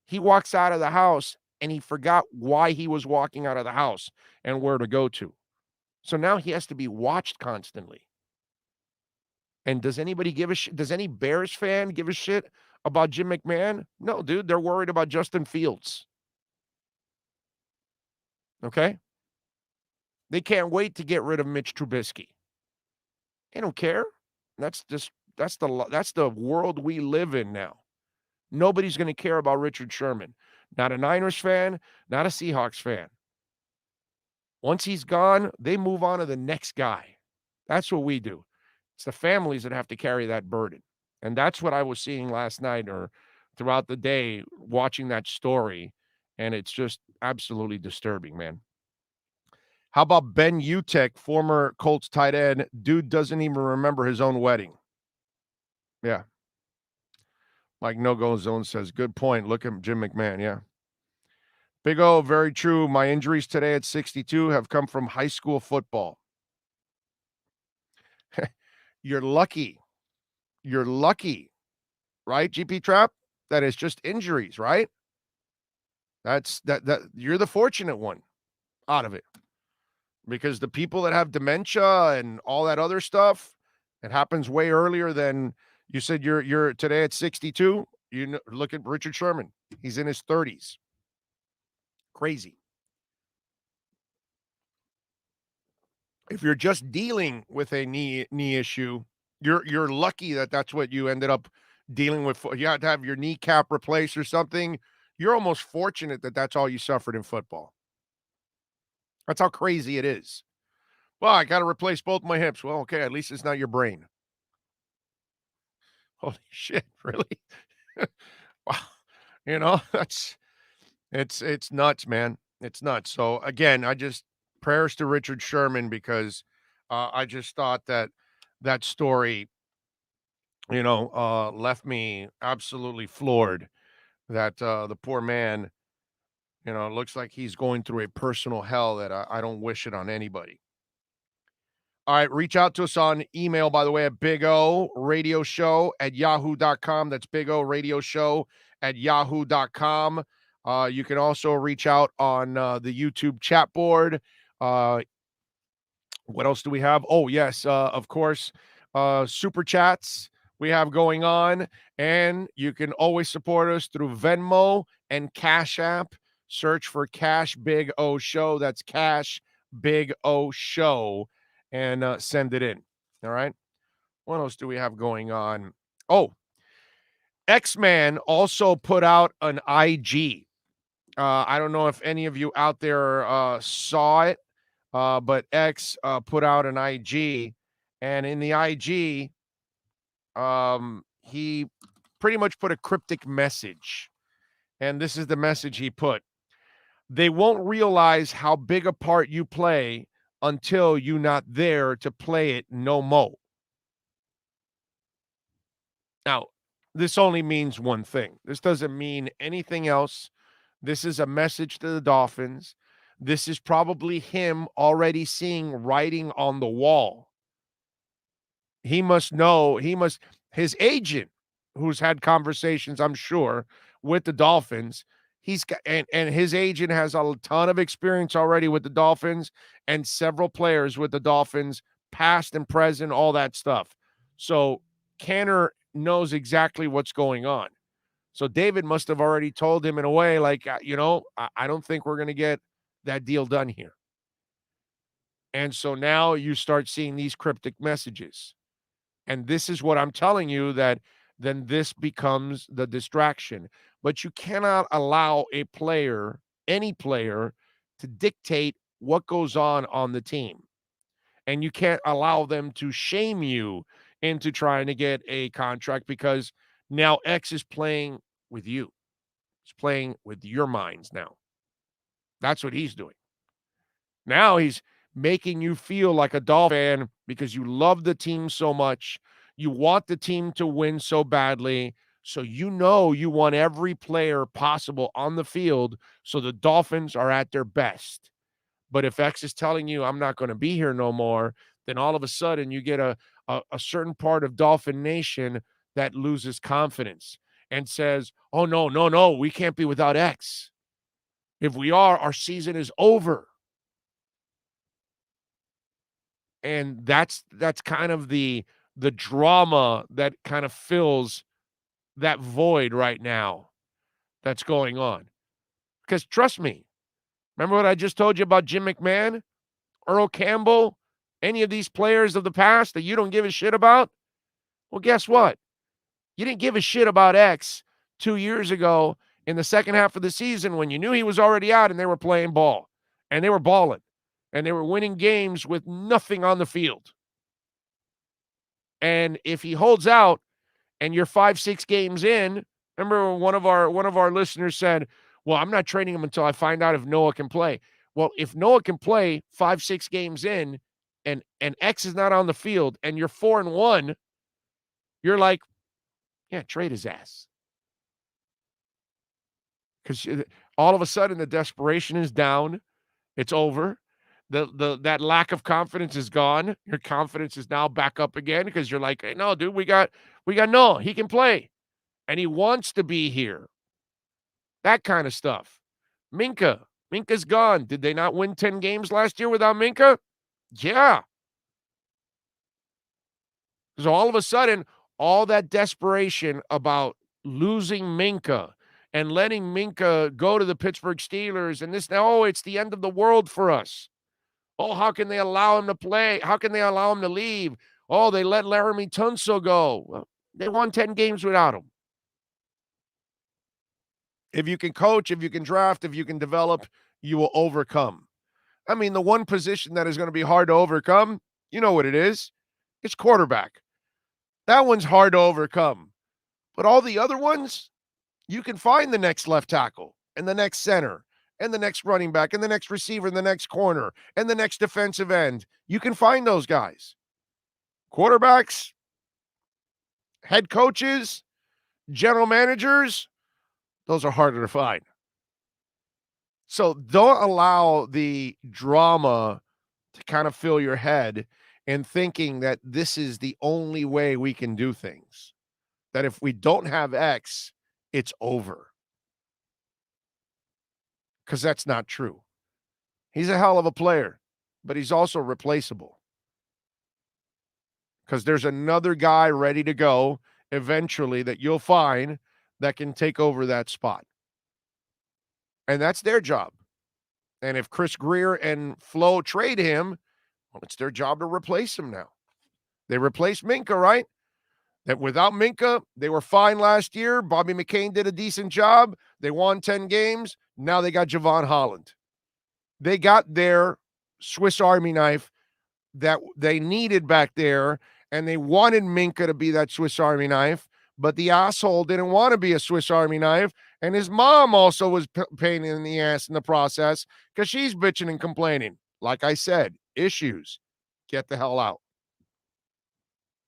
He walks out of the house and he forgot why he was walking out of the house and where to go to. So now he has to be watched constantly. And does anybody give a shit? Does any Bears fan give a shit about Jim McMahon? No, dude, they're worried about Justin Fields. Okay? They can't wait to get rid of Mitch Trubisky. They don't care. That's the world we live in now. Nobody's going to care about Richard Sherman. Not a Niners fan, not a Seahawks fan. Once he's gone, they move on to the next guy. That's what we do. It's the families that have to carry that burden. And that's what I was seeing last night or throughout the day watching that story. And it's just absolutely disturbing, man. How about Ben Utecht, former Colts tight end? Dude doesn't even remember his own wedding. Yeah. Mike No-Go Zone says, good point. Look at Jim McMahon. Yeah. Big O, very true. My injuries today at 62 have come from high school football. You're lucky. You're lucky, right, GP Trap? That is just injuries, right? That you're the fortunate one out of it. Because the people that have dementia and all that other stuff, it happens way earlier than you said. You're today at 62. You know, look at Richard Sherman. He's in his 30s. Crazy. If you're just dealing with a knee issue, you're lucky that that's what you ended up dealing with. You had to have your kneecap replaced or something. You're almost fortunate that that's all you suffered in football. That's how crazy it is. Well, I got to replace both my hips. Well, okay, at least it's not your brain. Holy shit, really? Wow. You know, it's nuts, man. It's nuts. So again, I just prayers to Richard Sherman because I just thought that that story, left me absolutely floored that the poor man, looks like he's going through a personal hell that I don't wish it on anybody. All right, reach out to us on email, by the way, at Big O Radio Show at yahoo.com. That's Big O Radio Show at yahoo.com. You can also reach out on the YouTube chat board. What else do we have? Oh, yes, of course, super chats we have going on. And you can always support us through Venmo and Cash App. Search for Cash Big O Show. That's Cash Big O Show. And send it in. All right. What else do we have going on? Oh, X-Man also put out an IG. I don't know if any of you out there saw it, but X put out an IG. And in the IG, he pretty much put a cryptic message. And this is the message he put. They won't realize how big a part you play until you're not there to play it no mo. Now, this only means one thing. This doesn't mean anything else. This is a message to the Dolphins. This is probably him already seeing writing on the wall. He must know, his agent, who's had conversations, I'm sure, with the Dolphins, he's got, and his agent has a ton of experience already with the Dolphins and several players with the Dolphins, past and present, all that stuff. So Canner knows exactly what's going on. So David must have already told him in a way, like, I don't think we're going to get that deal done here. And so now you start seeing these cryptic messages. And this is what I'm telling you, that then this becomes the distraction. But you cannot allow a player, any player, to dictate what goes on the team. And you can't allow them to shame you into trying to get a contract, because now X is playing with you. He's playing with your minds now. That's what he's doing. Now he's making you feel like a Dolphin fan because you love the team so much. You want the team to win so badly. So you want every player possible on the field so the Dolphins are at their best. But if X is telling you, I'm not going to be here no more, then all of a sudden you get a certain part of Dolphin Nation that loses confidence and says, oh, no, we can't be without X. If we are, our season is over. And that's kind of the drama that kind of fills that void right now that's going on. Because trust me, remember what I just told you about Jim McMahon, Earl Campbell, any of these players of the past that you don't give a shit about? Well, guess what? You didn't give a shit about X 2 years ago in the second half of the season when you knew he was already out and they were playing ball and they were balling and they were winning games with nothing on the field. And if he holds out and you're 5-6 games in, remember one of our listeners said, well, I'm not trading him until I find out if Noah can play. Well, if Noah can play 5-6 games in and X is not on the field and you're 4-1, you're like, yeah, trade his ass. Because all of a sudden the desperation is down. It's over. that lack of confidence is gone. Your confidence is now back up again because you're like, hey, no, dude, we got no, he can play. And he wants to be here. That kind of stuff. Minka's gone. Did they not win 10 games last year without Minkah? Yeah. So all of a sudden, all that desperation about losing Minkah and letting Minkah go to the Pittsburgh Steelers and this now, oh, it's the end of the world for us. Oh, how can they allow him to play? How can they allow him to leave? Oh, they let Laremy Tunsil go. Well, they won 10 games without him. If you can coach, if you can draft, if you can develop, you will overcome. I mean, the one position that is going to be hard to overcome, you know what it is? It's quarterback. That one's hard to overcome. But all the other ones, you can find the next left tackle and the next center and the next running back and the next receiver and the next corner and the next defensive end. You can find those guys. Quarterbacks, head coaches, general managers, those are harder to find. So don't allow the drama to kind of fill your head and thinking that this is the only way we can do things. That if we don't have X, it's over. Because that's not true. He's a hell of a player, but he's also replaceable. Because there's another guy ready to go eventually that you'll find that can take over that spot. And that's their job. And if Chris Grier and Flo trade him, well, it's their job to replace him now. They replaced Minkah, right? That without Minkah, they were fine last year. Bobby McCain did a decent job. They won 10 games. Now they got Javon Holland. They got their Swiss Army knife that they needed back there, and they wanted Minkah to be that Swiss Army knife, but the asshole didn't want to be a Swiss Army knife, and his mom also was pain in the ass in the process because she's bitching and complaining. Like I said, issues. Get the hell out.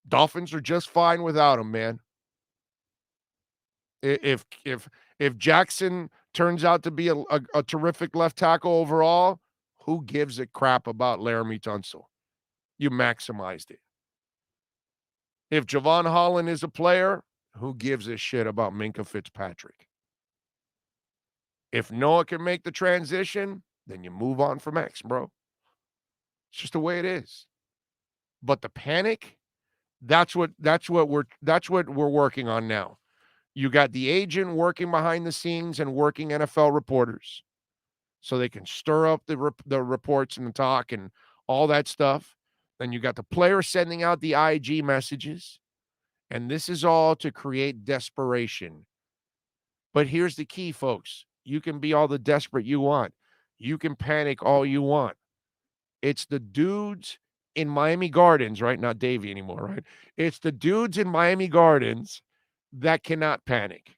Dolphins are just fine without him, man. If Jackson turns out to be a terrific left tackle overall, who gives a crap about Laremy Tunsil? You maximized it. If Javon Holland is a player, who gives a shit about Minkah Fitzpatrick? If Noah can make the transition, then you move on from X, bro. It's just the way it is. But the panic, that's what we're working on now. You got the agent working behind the scenes and working NFL reporters so they can stir up the reports and the talk and all that stuff. Then you got the player sending out the IG messages. And this is all to create desperation. But here's the key, folks. You can be all the desperate you want. You can panic all you want. It's the dudes in Miami Gardens, right? Not Davey anymore, right? It's the dudes in Miami Gardens that cannot panic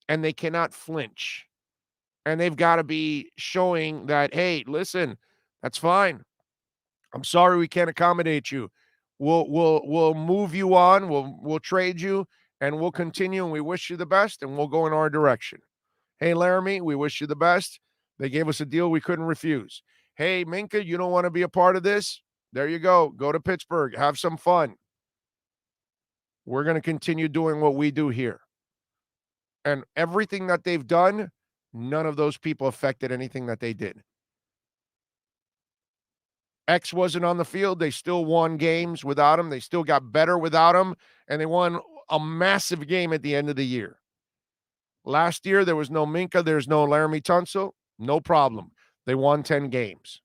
and they cannot flinch. And they've got to be showing that, hey, listen, that's fine. I'm sorry we can't accommodate you. We'll move you on. We'll trade you and we'll continue and we wish you the best and we'll go in our direction. Hey, Laremy, we wish you the best. They gave us a deal we couldn't refuse. Hey, Minkah, you don't want to be a part of this? There you go. Go to Pittsburgh. Have some fun. We're going to continue doing what we do here. And everything that they've done, none of those people affected anything that they did. X wasn't on the field. They still won games without him. They still got better without him. And they won a massive game at the end of the year. Last year, there was no Minkah. There's no Laremy Tunsil. No problem. They won 10 games.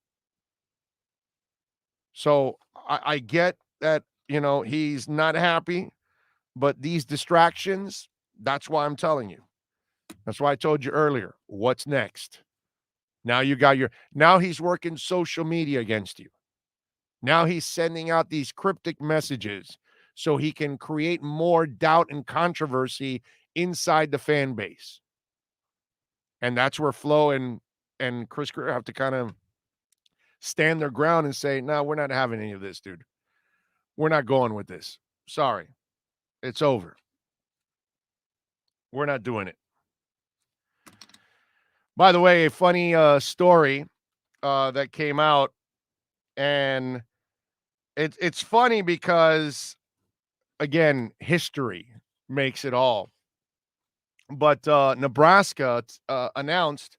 So I get that, he's not happy. But these distractions, that's why I'm telling you. That's why I told you earlier. What's next? Now he's working social media against you. Now he's sending out these cryptic messages so he can create more doubt and controversy inside the fan base. And that's where Flo and Chris Grier have to kind of stand their ground and say, no, we're not having any of this, dude. We're not going with this. Sorry. It's over. We're not doing it. By the way, a funny story that came out And it's funny because, again, history makes it all. But Nebraska announced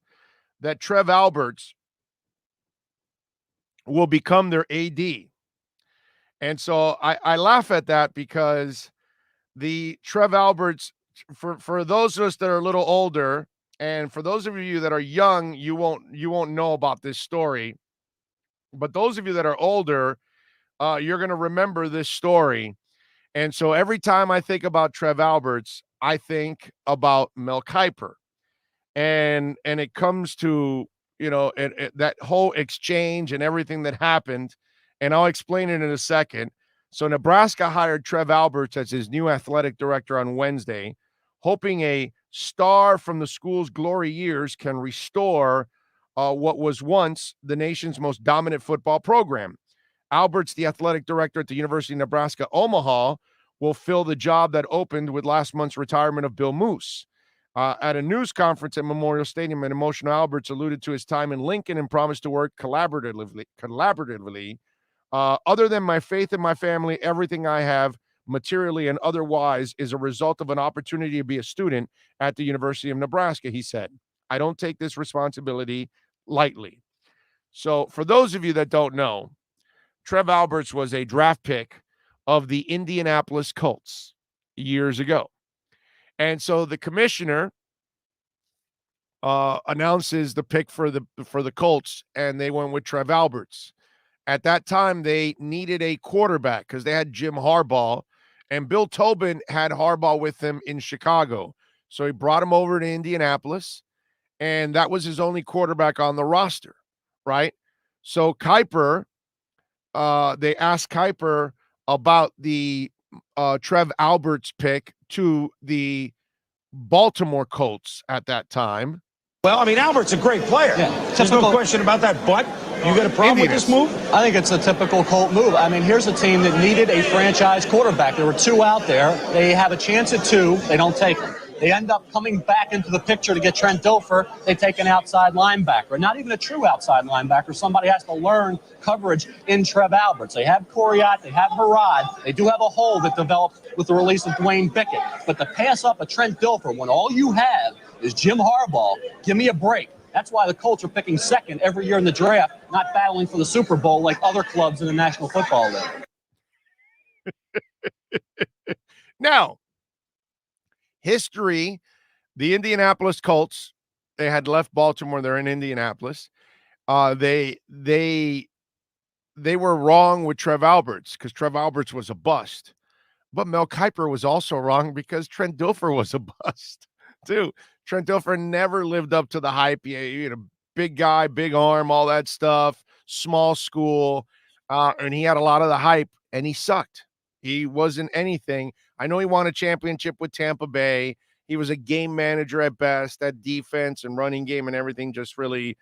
that Trev Alberts will become their AD. And so I laugh at that because the Trev Alberts, for those of us that are a little older, and for those of you that are young, you won't know about this story. But those of you that are older, you're going to remember this story. And so every time I think about Trev Alberts, I think about Mel Kiper. And it comes to, that whole exchange and everything that happened. And I'll explain it in a second. So Nebraska hired Trev Alberts as his new athletic director on Wednesday, hoping a star from the school's glory years can restore what was once the nation's most dominant football program. Alberts, the athletic director at the University of Nebraska, Omaha, will fill the job that opened with last month's retirement of Bill Moose. At a news conference at Memorial Stadium, an emotional Alberts alluded to his time in Lincoln and promised to work collaboratively. Other than my faith in my family, everything I have, materially and otherwise, is a result of an opportunity to be a student at the University of Nebraska, he said. I don't take this responsibility lightly. So for those of you that don't know, Trev Alberts was a draft pick of the Indianapolis Colts years ago. And so the commissioner announces the pick for the Colts, and they went with Trev Alberts. At that time, they needed a quarterback because they had Jim Harbaugh, and Bill Tobin had Harbaugh with him in Chicago. So he brought him over to Indianapolis, and that was his only quarterback on the roster, right? So Kiper, they asked Kiper about the Trev Alberts pick to the Baltimore Colts at that time. Well, I mean, Albert's a great player. Yeah, there's no question about that, but you got a problem with this move? I think it's a typical Colt move. I mean, here's a team that needed a franchise quarterback. There were two out there. They have a chance at two. They don't take them. They end up coming back into the picture to get Trent Dilfer. They take an outside linebacker, not even a true outside linebacker. Somebody has to learn coverage in Trev Alberts. They have Coriat, they have Harad. They do have a hole that developed with the release of Dwayne Bickett. But to pass up a Trent Dilfer when all you have is Jim Harbaugh, give me a break. That's why the Colts are picking second every year in the draft, not battling for the Super Bowl like other clubs in the National Football League. Now, history, the Indianapolis Colts, they had left Baltimore. They're in Indianapolis. They were wrong with Trev Alberts because Trev Alberts was a bust. But Mel Kiper was also wrong because Trent Dilfer was a bust, too. Trent Dilfer never lived up to the hype. He had a big guy, big arm, all that stuff, small school, and he had a lot of the hype, and he sucked. He wasn't anything. I know he won a championship with Tampa Bay. He was a game manager at best. That defense and running game and everything just really,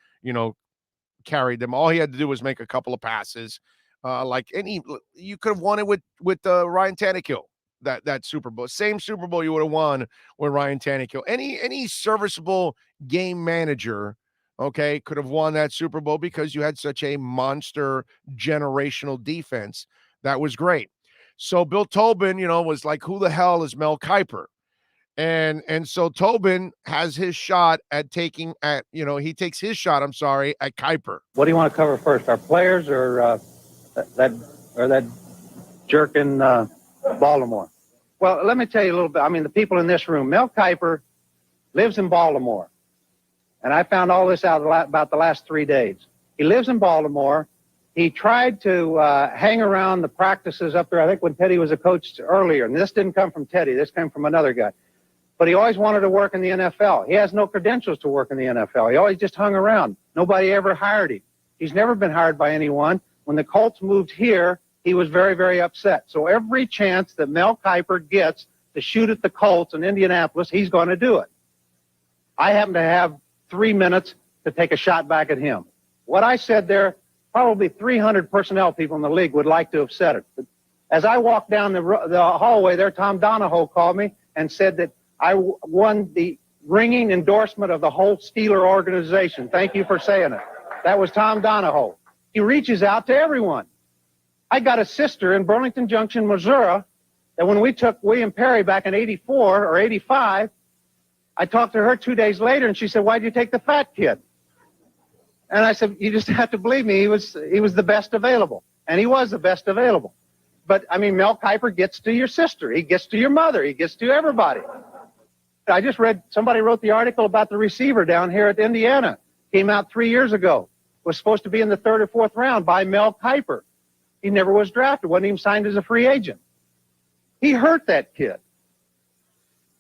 carried them. All he had to do was make a couple of passes. You could have won it with Ryan Tannehill. That Super Bowl, same Super Bowl you would have won with Ryan Tannehill. Any serviceable game manager, okay, could have won that Super Bowl because you had such a monster generational defense. That was great. So Bill Tobin, was like, who the hell is Mel Kiper? And so Tobin has his shot at he takes his shot, at Kiper. What do you want to cover first, our players or that jerk in Baltimore? Well, let me tell you a little bit. I mean, the people in this room, Mel Kiper lives in Baltimore. And I found all this out about the last 3 days. He lives in Baltimore. He tried to hang around the practices up there, I think when Teddy was a coach earlier. And this didn't come from Teddy. This came from another guy. But he always wanted to work in the NFL. He has no credentials to work in the NFL. He always just hung around. Nobody ever hired him. He's never been hired by anyone. When the Colts moved here, he was very, very upset. So every chance that Mel Kiper gets to shoot at the Colts in Indianapolis, he's going to do it. I happen to have 3 minutes to take a shot back at him. What I said there, probably 300 personnel people in the league would like to have said it. But as I walked down the hallway there, Tom Donahoe called me and said that I won the ringing endorsement of the whole Steeler organization. Thank you for saying it. That was Tom Donahoe. He reaches out to everyone. I got a sister in Burlington Junction, Missouri, that when we took William Perry back in 84 or 85, I talked to her 2 days later, and she said, "Why'd you take the fat kid?" And I said, "You just have to believe me. He was the best available." And he was the best available. But, I mean, Mel Kiper gets to your sister. He gets to your mother. He gets to everybody. I just read, somebody wrote the article about the receiver down here at Indiana. Came out 3 years ago. Was supposed to be in the 3rd or 4th round by Mel Kiper. He never was drafted. Wasn't even signed as a free agent. He hurt that kid.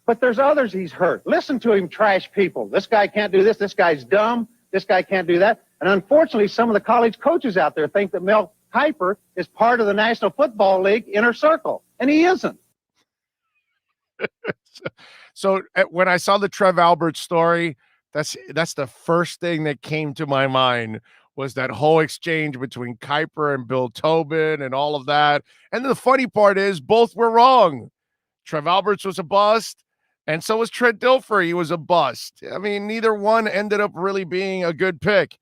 But there's others he's hurt. Listen to him trash people. This guy can't do this. This guy's dumb. This guy can't do that. And unfortunately, some of the college coaches out there think that Mel Kiper is part of the National Football League inner circle, and he isn't. So when I saw the Trev Alberts story, that's the first thing that came to my mind was that whole exchange between Kiper and Bill Tobin and all of that. And the funny part is both were wrong. Trev Alberts was a bust, and so was Trent Dilfer. He was a bust. I mean, neither one ended up really being a good pick.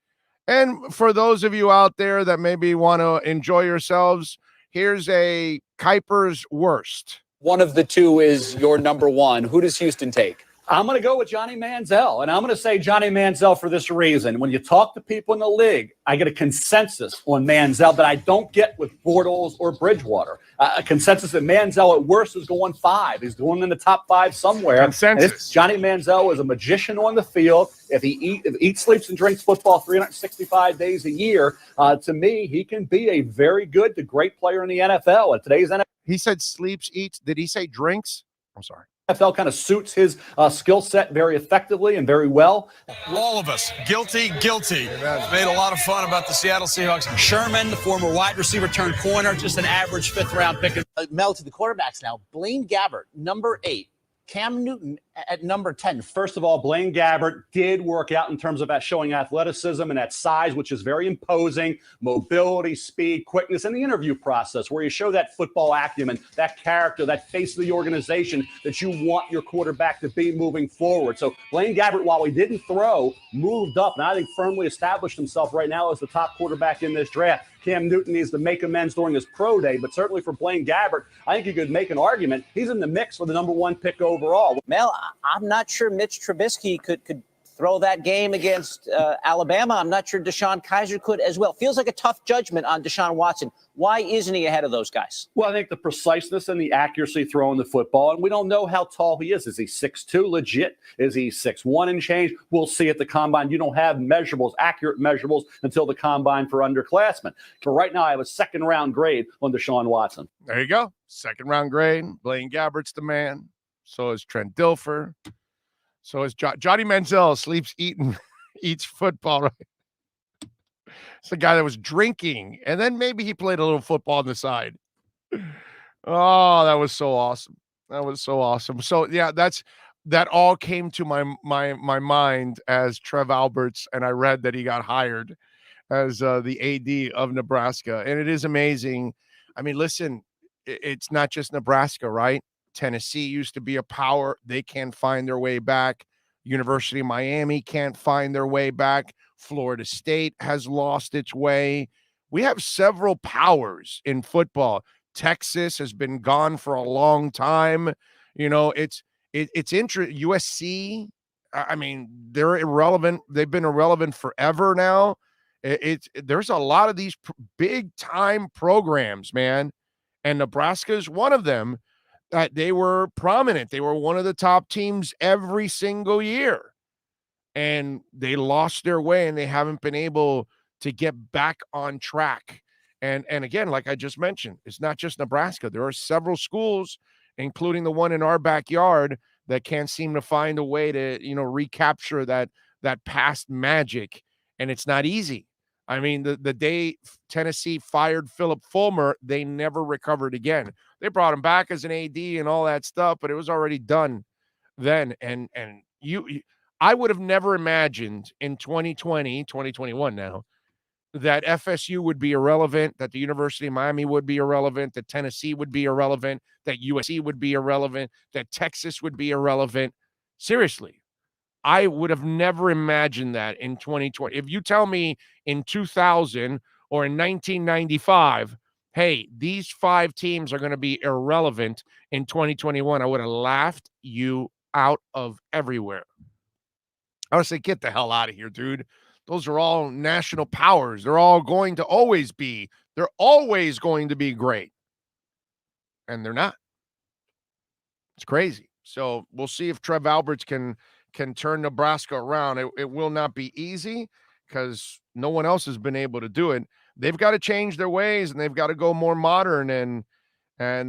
And for those of you out there that maybe want to enjoy yourselves, here's a Kiper's worst. One of the two is your number one. Who does Houston take? I'm going to go with Johnny Manziel, and I'm going to say Johnny Manziel for this reason. When you talk to people in the league, I get a consensus on Manziel that I don't get with Bortles or Bridgewater. A consensus that Manziel at worst is going 5. He's going in the top 5 somewhere. Consensus. Johnny Manziel is a magician on the field. If he eats, sleeps, and drinks football 365 days a year, to me, he can be a very good to great player in the NFL. At today's NFL, he said sleeps, eats. Did he say drinks? I'm sorry. NFL kind of suits his skill set very effectively and very well. All of us, guilty. Made a lot of fun about the Seattle Seahawks. Sherman, the former wide receiver turned corner, just an average 5th-round pick. Mel, to the quarterbacks now. Blaine Gabbert, number 8. Cam Newton at number 10. First of all, Blaine Gabbert did work out in terms of that showing athleticism and that size, which is very imposing, mobility, speed, quickness, and the interview process where you show that football acumen, that character, that face of the organization that you want your quarterback to be moving forward. So Blaine Gabbert, while he didn't throw, moved up and I think firmly established himself right now as the top quarterback in this draft. Cam Newton needs to make amends during his pro day, but certainly for Blaine Gabbert, I think you could make an argument. He's in the mix for the number 1 pick overall. Mel, I'm not sure Mitch Trubisky could throw that game against Alabama. I'm not sure Deshaun Kaiser could as well. Feels like a tough judgment on Deshaun Watson. Why isn't he ahead of those guys? Well, I think the preciseness and the accuracy throwing the football, and we don't know how tall he is. Is he 6'2" legit? Is he 6'1" and change? We'll see at the combine. You don't have measurables, accurate measurables, until the combine for underclassmen. So right now I have a 2nd-round grade on Deshaun Watson. There you go. 2nd-round grade. Blaine Gabbert's the man. So is Trent Dilfer. So is Johnny Manziel. Sleeps, eats football. Right? It's the guy that was drinking, and then maybe he played a little football on the side. Oh, that was so awesome. That was so awesome. So yeah, that all came to my mind as Trev Alberts, and I read that he got hired as the AD of Nebraska, and it is amazing. I mean, listen, it's not just Nebraska, right? Tennessee used to be a power. They can't find their way back. University of Miami can't find their way back. Florida State has lost its way. We have several powers in football. Texas has been gone for a long time. You know, it's interesting. USC, I mean, they're irrelevant. They've been irrelevant forever now. There's a lot of these big time programs, man. And Nebraska is one of them. They were prominent. They were one of the top teams every single year. And they lost their way, and they haven't been able to get back on track. And again, like I just mentioned, it's not just Nebraska. There are several schools, including the one in our backyard, that can't seem to find a way to, recapture that past magic. And it's not easy. I mean, the day Tennessee fired Philip Fulmer, they never recovered again. They brought him back as an AD and all that stuff, but it was already done then. And I would have never imagined in 2021 now, that FSU would be irrelevant, that the University of Miami would be irrelevant, that Tennessee would be irrelevant, that USC would be irrelevant, that Texas would be irrelevant. Seriously. I would have never imagined that in 2020. If you tell me in 2000 or in 1995, hey, these 5 teams are going to be irrelevant in 2021, I would have laughed you out of everywhere. I would say, get the hell out of here, dude. Those are all national powers. They're all going to always be. They're always going to be great. And they're not. It's crazy. So we'll see if Trev Alberts can turn Nebraska around. It will not be easy because no one else has been able to do it. They've got to change their ways and they've got to go more modern. And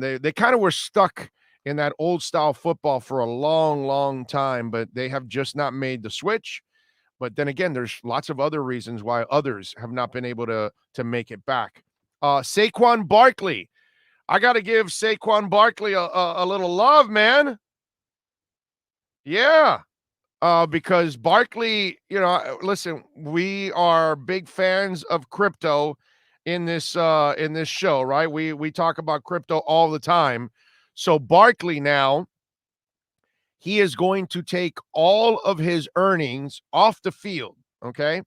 they kind of were stuck in that old style football for a long, long time, but they have just not made the switch. But then again, there's lots of other reasons why others have not been able to make it back. Saquon Barkley. I got to give Saquon Barkley a little love, man. Yeah. Because Barkley, listen, we are big fans of crypto in this show, right? We talk about crypto all the time. So Barkley now, he is going to take all of his earnings off the field, okay?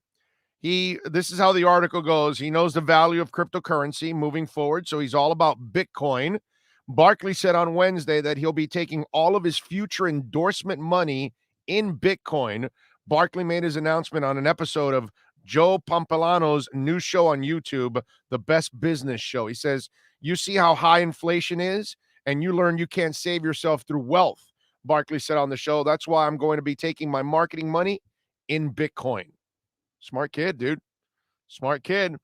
This is how the article goes. He knows the value of cryptocurrency moving forward, so he's all about Bitcoin. Barkley said on Wednesday that he'll be taking all of his future endorsement money in Bitcoin. Barkley made his announcement on an episode of Joe Pompilano's new show on YouTube, The Best Business Show. He says, you see how high inflation is, and you learn you can't save yourself through wealth. Barkley said on the show, that's why I'm going to be taking my marketing money in Bitcoin. Smart kid, dude. Smart kid.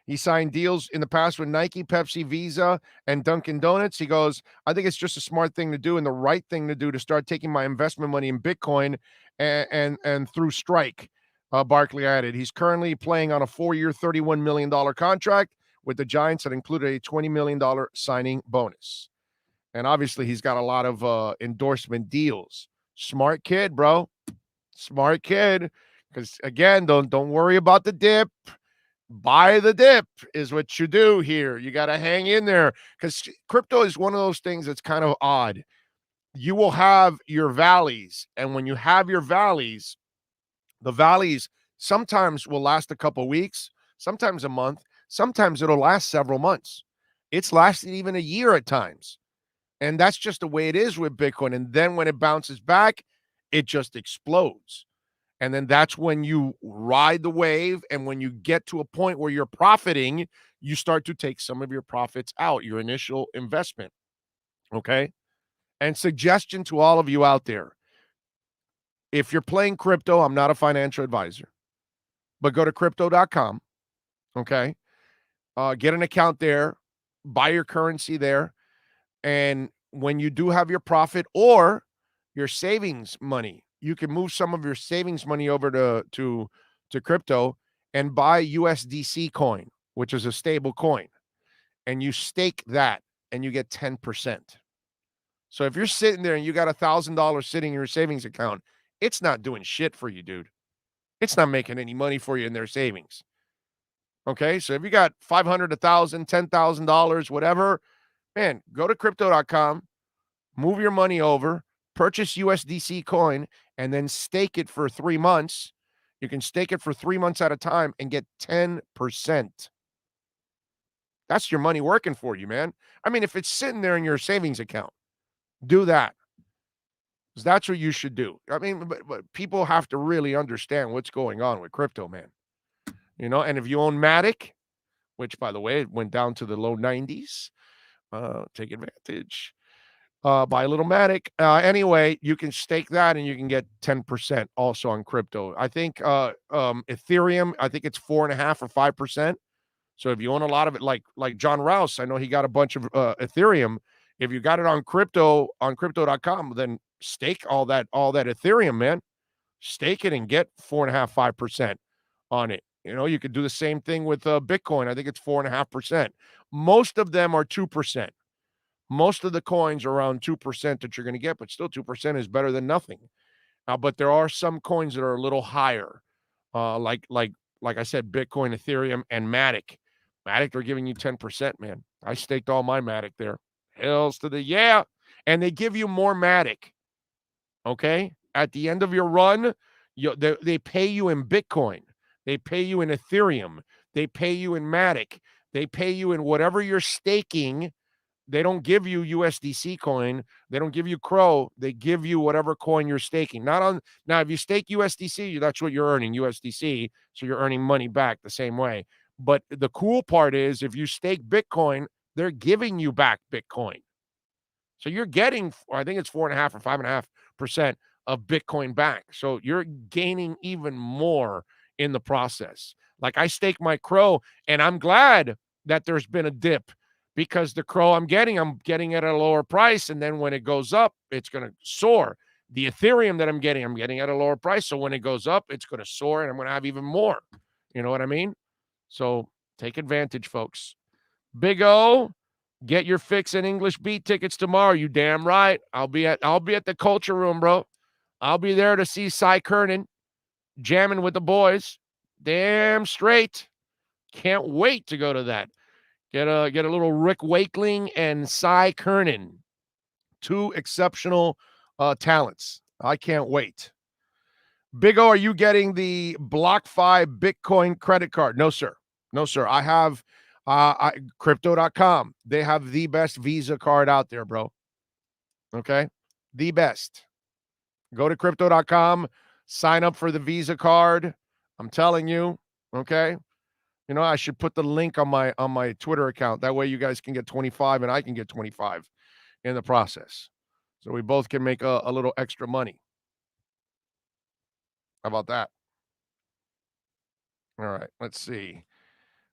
He signed deals in the past with Nike, Pepsi, Visa, and Dunkin' Donuts. He goes, I think it's just a smart thing to do and the right thing to do to start taking my investment money in Bitcoin and through Strike. Barkley added, he's currently playing on a 4-year, $31 million contract with the Giants that included a $20 million signing bonus. And obviously, he's got a lot of endorsement deals. Smart kid, bro. Smart kid. Because, again, don't worry about the dip. Buy the dip is what you do here. You got to hang in there. Because crypto is one of those things that's kind of odd. You will have your valleys. And when you have your valleys, the valleys sometimes will last a couple weeks, sometimes a month, sometimes it'll last several months. It's lasted even a year at times. And that's just the way it is with Bitcoin. And then when it bounces back, it just explodes. And then that's when you ride the wave. And when you get to a point where you're profiting, you start to take some of your profits out, your initial investment. Okay? And suggestion to all of you out there, if you're playing crypto, I'm not a financial advisor, but go to crypto.com. Okay? Get an account there, buy your currency there. And when you do have your profit or your savings money, you can move some of your savings money over to crypto and buy USDC coin, which is a stable coin. And you stake that and you get 10%. So if you're sitting there and you got $1,000 sitting in your savings account, it's not doing shit for you, dude. It's not making any money for you in their savings. Okay, so if you got $500, $1,000, $10,000, whatever, man, go to crypto.com, move your money over, purchase USDC coin, and then stake it for 3 months. You can stake it for 3 months at a time and get 10%. That's your money working for you, man. I mean, if it's sitting there in your savings account, do that. Because that's what you should do. I mean, but people have to really understand what's going on with crypto, man. And if you own Matic, which, by the way, it went down to the low 90s, take advantage. Buy a little Matic. Anyway, you can stake that and you can get 10% also on crypto. I think Ethereum, I think it's 4.5 or 5%. So if you own a lot of it, like John Rouse, I know he got a bunch of Ethereum. If you got it on crypto.com, then stake all that Ethereum, man. Stake it and get 4.5, 5% on it. You could do the same thing with Bitcoin. I think it's 4.5%. Most of them are 2%. Most of the coins are around 2% that you're going to get, but still 2% is better than nothing. But there are some coins that are a little higher, like I said, Bitcoin, Ethereum, and Matic. Matic, they're giving you 10%, man. I staked all my Matic there. Hells to the yeah. And they give you more Matic. Okay? At the end of your run, they pay you in Bitcoin. They pay you in Ethereum. They pay you in Matic. They pay you in whatever you're staking. They don't give you USDC coin. They don't give you Crow. They give you whatever coin you're staking. Now, if you stake USDC, that's what you're earning, USDC. So you're earning money back the same way. But the cool part is if you stake Bitcoin, they're giving you back Bitcoin. So you're getting, I think it's 4.5 or 5.5% of Bitcoin back. So you're gaining even more in the process. Like I stake my Crow, and I'm glad that there's been a dip because the Crow I'm getting at a lower price. And then when it goes up, it's going to soar. The Ethereum that I'm getting at a lower price. So when it goes up, it's going to soar and I'm going to have even more. You know what I mean? So take advantage, folks. Big O, get your fix and English Beat tickets tomorrow. You damn right. I'll be at the Culture Room, bro. I'll be there to see Cy Kernan jamming with the boys. Damn straight. Can't wait to go to that. Get a little Rick Wakeling and Cy Kernan. Two exceptional talents. I can't wait. Big O, are you getting the BlockFi Bitcoin credit card? No, sir. No, sir. I have Crypto.com. They have the best Visa card out there, bro. Okay? The best. Go to Crypto.com. Sign up for the Visa card. I'm telling you. Okay? You know, I should put the link on my Twitter account. That way you guys can get 25 and I can get 25 in the process. So we both can make a little extra money. How about that? All right, let's see.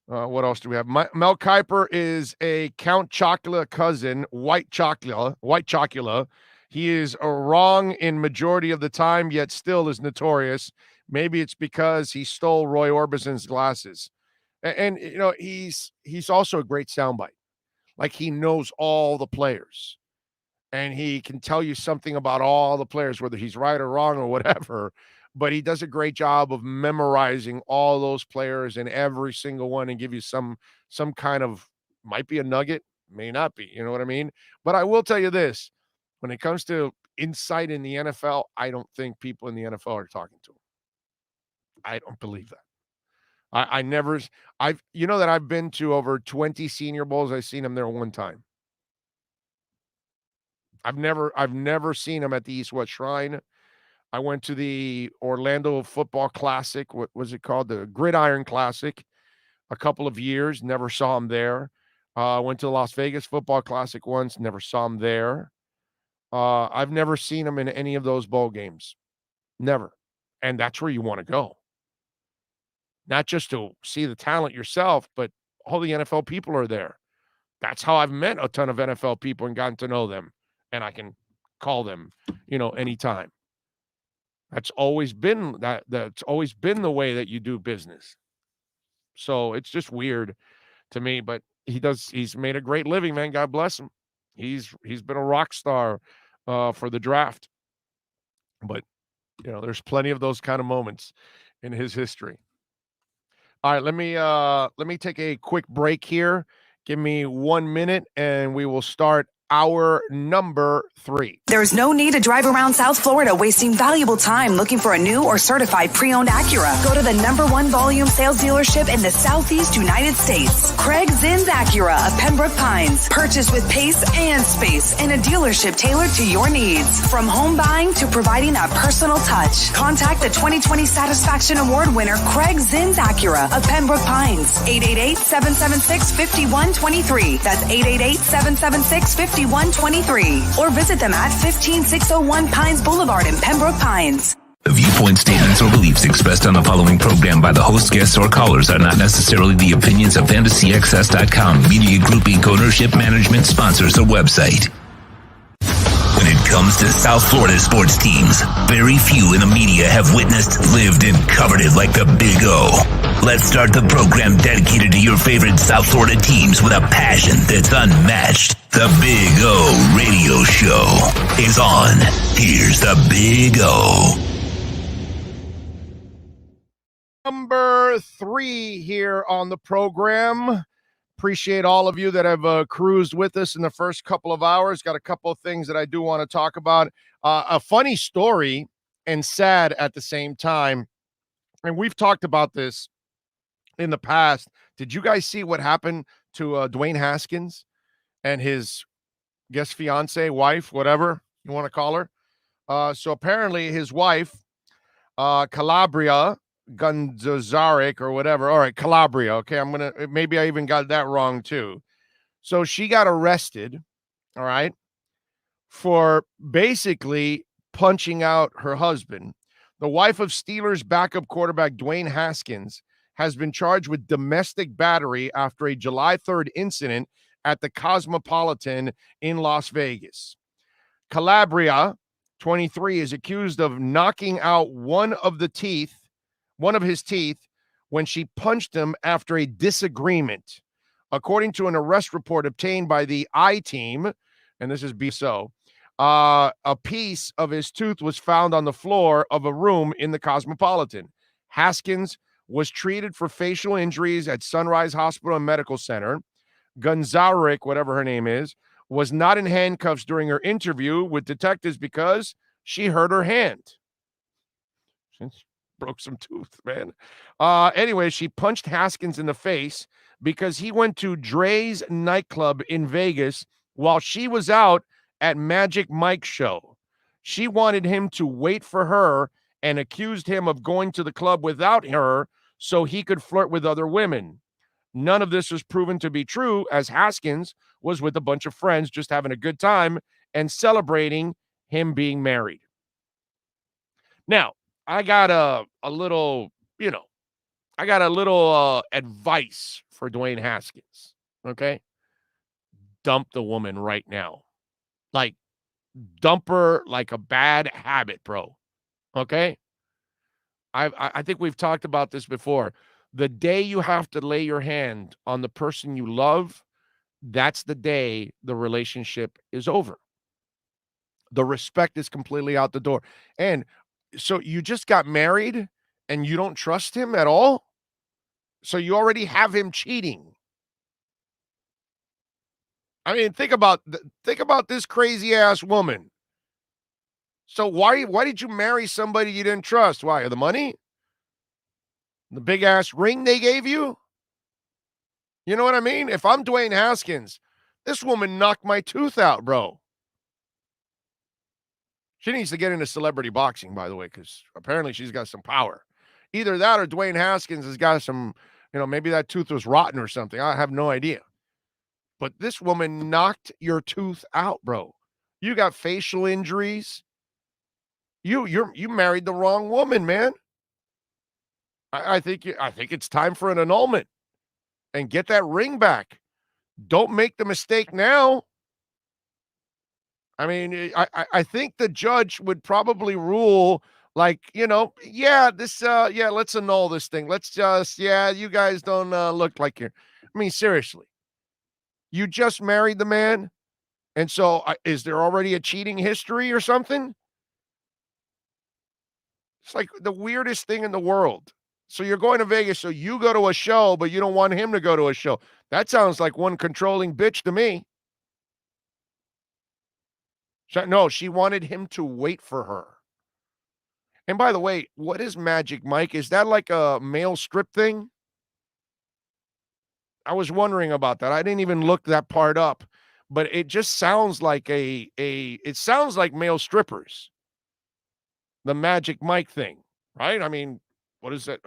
What else do we have? Mel Kiper is a Count Chocula cousin, White Chocula. He is wrong in majority of the time, yet still is notorious. Maybe it's because he stole Roy Orbison's glasses. And you know, he's also a great soundbite. Like he knows all the players. And he can tell you something about all the players, whether he's right or wrong or whatever. But he does a great job of memorizing all those players and every single one and give you some kind of, might be a nugget, may not be, you know what I mean? But I will tell you this, when it comes to insight in the NFL, I don't think people in the NFL are talking to him. I don't believe that. You know that I've been to over 20 Senior Bowls. I've seen him there one time. I've never seen him at the East-West Shrine. I went to the Orlando Football Classic. What was it called? The Gridiron Classic. A couple of years. Never saw him there. Went to the Las Vegas Football Classic once. Never saw him there. I've never seen him in any of those bowl games. Never. And that's where you want to go. Not just to see the talent yourself, but all the NFL people are there. That's how I've met a ton of NFL people and gotten to know them. And I can call them, you know, anytime. That's always been that's always been the way that you do business. So it's just weird to me, but he's made a great living, man. God bless him. He's been a rock star for the draft. But you know, there's plenty of those kind of moments in his history. All right, let me take a quick break here. Give me 1 minute and we will start hour number 3. There's no need to drive around South Florida wasting valuable time looking for a new or certified pre-owned Acura. Go to the #1 volume sales dealership in the Southeast United States. Craig Zins Acura of Pembroke Pines. Purchase with pace and space in a dealership tailored to your needs. From home buying to providing that personal touch. Contact the 2020 Satisfaction Award winner Craig Zins Acura of Pembroke Pines. 888-776-5123. That's 888-776-5123. Or visit them at 15601 Pines Boulevard in Pembroke Pines. The viewpoints, statements, or beliefs expressed on the following program by the host, guests, or callers are not necessarily the opinions of FantasyXS.com, Media Group Inc. ownership, management, sponsors, or website. When it comes to South Florida sports teams, very few in the media have witnessed, lived, and covered it like the Big O. Let's start the program dedicated to your favorite South Florida teams with a passion that's unmatched. The Big O Radio Show is on. Here's the Big O. Number 3 here on the program. Appreciate all of you that have cruised with us in the first couple of hours. Got a couple of things that I do want to talk about. A funny story and sad at the same time. And we've talked about this in the past. Did you guys see what happened to Dwayne Haskins and his guess fiance, wife, whatever you want to call her? So apparently his wife, Calabria Gunzarek or whatever. All right, Calabria. Okay, maybe I even got that wrong too. So she got arrested, all right, for basically punching out her husband. The wife of Steelers backup quarterback Dwayne Haskins has been charged with domestic battery after a July 3rd incident at the Cosmopolitan in Las Vegas. Calabria, 23, is accused of knocking out one of his teeth when she punched him after a disagreement. According to an arrest report obtained by the I-Team, and this is BSO, a piece of his tooth was found on the floor of a room in the Cosmopolitan. Haskins was treated for facial injuries at Sunrise Hospital and Medical Center. Gunzarek, whatever her name is, was not in handcuffs during her interview with detectives because she hurt her hand. She broke some tooth, man. Anyway, she punched Haskins in the face because he went to Dre's nightclub in Vegas while she was out at Magic Mike's show. She wanted him to wait for her and accused him of going to the club without her so he could flirt with other women. None of this was proven to be true, as Haskins was with a bunch of friends just having a good time and celebrating him being married. Now, I got a little advice for Dwayne Haskins, okay? Dump the woman right now. Like, dump her like a bad habit, bro. Okay? I think we've talked about this before. The day you have to lay your hand on the person you love, that's the day the relationship is over. The respect is completely out the door. And so you just got married and you don't trust him at all? So you already have him cheating. I mean, think about this crazy ass woman. So why did you marry somebody you didn't trust? Why? The money? The big ass ring they gave you? You know what I mean? If I'm Dwayne Haskins, this woman knocked my tooth out, bro. She needs to get into celebrity boxing, by the way, because apparently she's got some power. Either that or Dwayne Haskins has got some, maybe that tooth was rotten or something. I have no idea. But this woman knocked your tooth out, bro. You got facial injuries. You married the wrong woman, man. I think it's time for an annulment and get that ring back. Don't make the mistake now. I mean, I think the judge would probably rule like, let's annul this thing. Let's just, you guys don't look like you're, I mean, seriously. You just married the man, and so is there already a cheating history or something? It's like the weirdest thing in the world. So you're going to Vegas, so you go to a show, but you don't want him to go to a show. That sounds like one controlling bitch to me. No, she wanted him to wait for her. And by the way, what is Magic Mike? Is that like a male strip thing? I was wondering about that. I didn't even look that part up, but it just sounds like it sounds like male strippers. The Magic Mike thing, right? I mean, what is that?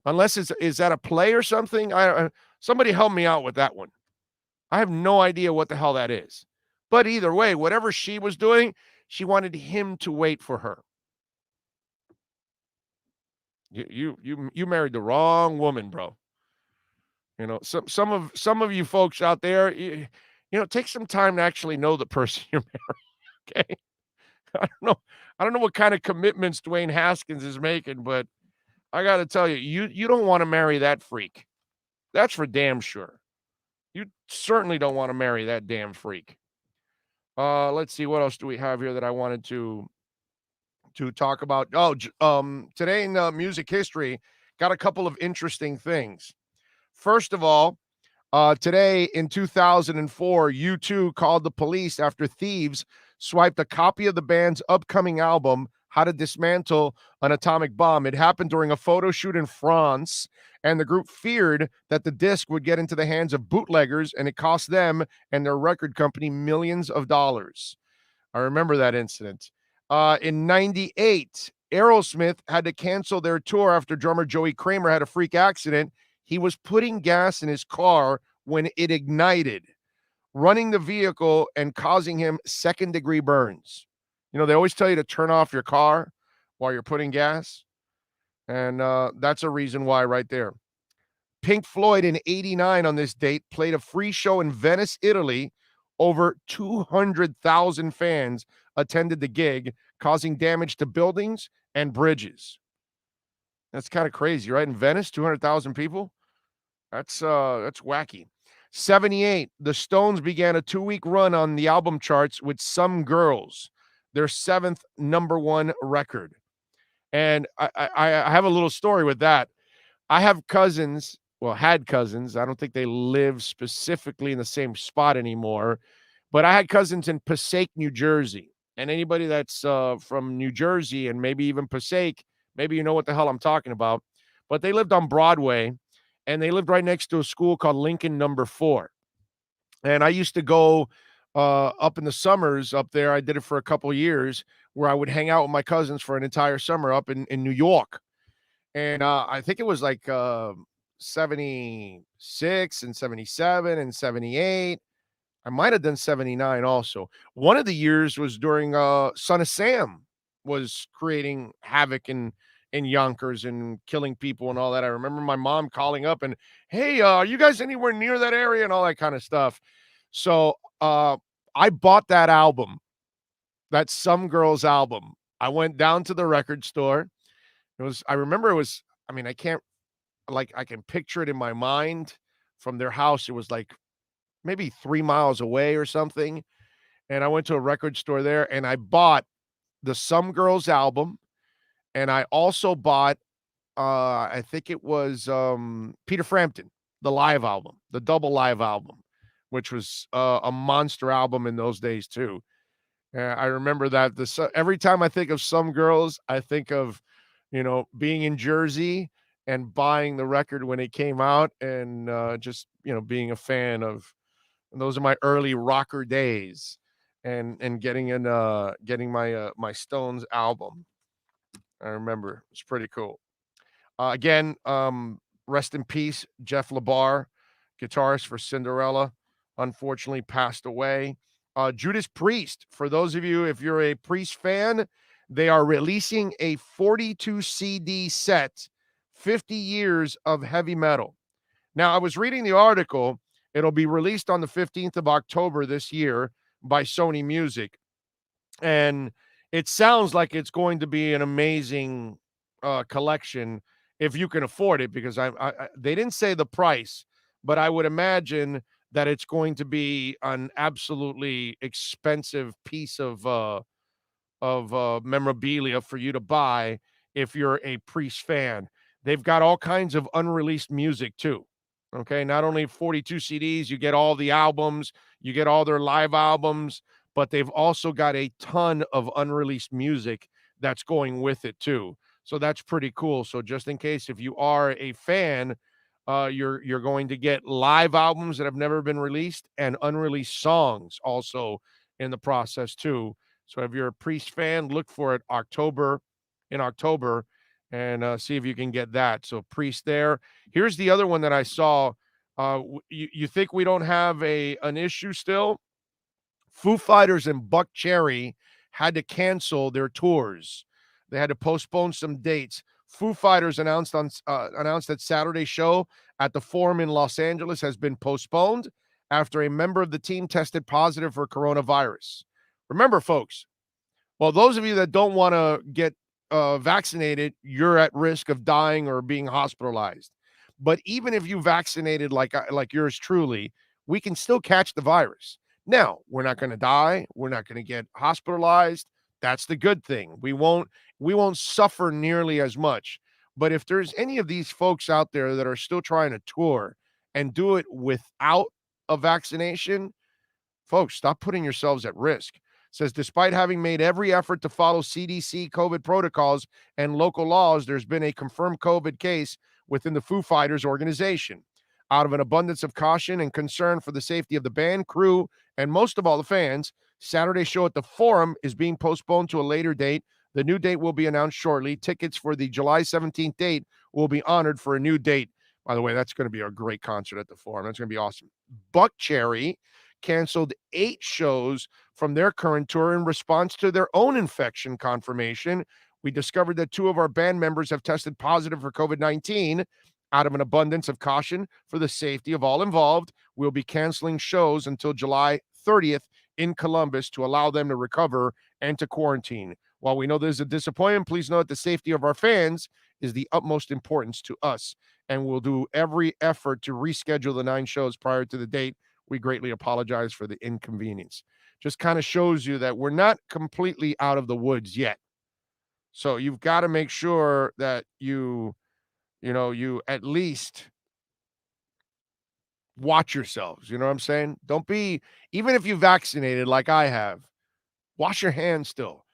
Unless is that a play or something? Somebody help me out with that one. I have no idea what the hell that is. But either way, whatever she was doing, she wanted him to wait for her. You married the wrong woman, bro. Some of you folks out there, take some time to actually know the person you're marrying. Okay, I don't know what kind of commitments Dwayne Haskins is making, but I got to tell you, you don't want to marry that freak. That's for damn sure. You certainly don't want to marry that damn freak. Let's see, what else do we have here that I wanted to talk about? Today in music history, got a couple of interesting things. First of all, today in 2004, U2 called the police after thieves swiped a copy of the band's upcoming album, how to dismantle an atomic bomb. It happened during a photo shoot in France, and the group feared that the disc would get into the hands of bootleggers, and it cost them and their record company millions of dollars. I remember that incident. In 98, Aerosmith had to cancel their tour after drummer Joey Kramer had a freak accident. He was putting gas in his car when it ignited, running the vehicle and causing him second-degree burns. You know, they always tell you to turn off your car while you're putting gas, and that's a reason why right there. Pink Floyd in 89 on this date played a free show in Venice, Italy. Over 200,000 fans attended the gig, causing damage to buildings and bridges. That's kind of crazy, right? In Venice, 200,000 people. That's wacky. 78, the Stones began a 2-week run on the album charts with Some Girls, their 7th #1 record. And I have a little story with that. I have cousins, had cousins. I don't think they live specifically in the same spot anymore, but I had cousins in Passaic, New Jersey. And anybody that's from New Jersey and maybe even Passaic, maybe you know what the hell I'm talking about. But they lived on Broadway, and they lived right next to a school called Lincoln No. 4. And I used to go up in the summers up there. I did it for a couple of years, where I would hang out with my cousins for an entire summer up in New York. And I think it was like 76 and 77 and 78. I might have done 79 also. One of the years was during Son of Sam was creating havoc in Yonkers and killing people and all that. I remember my mom calling up and, hey, are you guys anywhere near that area and all that kind of stuff. So I bought that album, that Some Girls album. I went down to the record store. I remember it was, I can picture it in my mind from their house. It was like maybe 3 miles away or something. And I went to a record store there and I bought the Some Girls album. And I also bought, I think it was Peter Frampton, the live album, the double live album, which was a monster album in those days too. I remember that every time I think of Some Girls, I think of, being in Jersey and buying the record when it came out and just, being a fan of, and those are my early rocker days and getting my Stones album. I remember it's pretty cool. Again, rest in peace, Jeff LaBar, guitarist for Cinderella, unfortunately passed away. Judas Priest, for those of you, if you're a Priest fan, they are releasing a 42 CD set, 50 years of heavy metal. Now, I was reading the article. It'll be released on the 15th of October this year by Sony Music. And it sounds like it's going to be an amazing collection if you can afford it, because they didn't say the price, but I would imagine that it's going to be an absolutely expensive piece of memorabilia for you to buy if you're a Priest fan. They've got all kinds of unreleased music too. Okay, not only 42 CDs, you get all the albums, you get all their live albums, but they've also got a ton of unreleased music that's going with it too. So that's pretty cool. So just in case, if you are a fan, you're going to get live albums that have never been released and unreleased songs also in the process too. So if you're a Priest fan, look for it in October and see if you can get that. So Priest there. Here's the other one that I saw. You think we don't have an issue still? Foo Fighters and Buck Cherry had to cancel their tours. They had to postpone some dates. Foo Fighters announced that Saturday's show at the Forum in Los Angeles has been postponed after a member of the team tested positive for coronavirus. Remember, folks, well, those of you that don't want to get vaccinated, you're at risk of dying or being hospitalized. But even if you vaccinated like yours truly, we can still catch the virus. Now, we're not going to die. We're not going to get hospitalized. That's the good thing. We won't suffer nearly as much. But if there's any of these folks out there that are still trying to tour and do it without a vaccination, folks, stop putting yourselves at risk. Says, despite having made every effort to follow CDC COVID protocols and local laws, there's been a confirmed COVID case within the Foo Fighters organization. Out of an abundance of caution and concern for the safety of the band, crew, and most of all the fans, Saturday's show at the Forum is being postponed to a later date. The new date will be announced shortly. Tickets for the July 17th date will be honored for a new date. By the way, that's going to be a great concert at the Forum. That's going to be awesome. Buckcherry canceled 8 shows from their current tour in response to their own infection confirmation. We discovered that 2 of our band members have tested positive for COVID-19. Out of an abundance of caution for the safety of all involved, we'll be canceling shows until July 30th in Columbus to allow them to recover and to quarantine. While we know there's a disappointment, please note the safety of our fans is the utmost importance to us, and we'll do every effort to reschedule the 9 shows prior to the date. We greatly apologize for the inconvenience. Just kind of shows you that we're not completely out of the woods yet. So you've got to make sure that you at least watch yourselves. You know what I'm saying? Don't be, even if you vaccinated like I have, wash your hands still.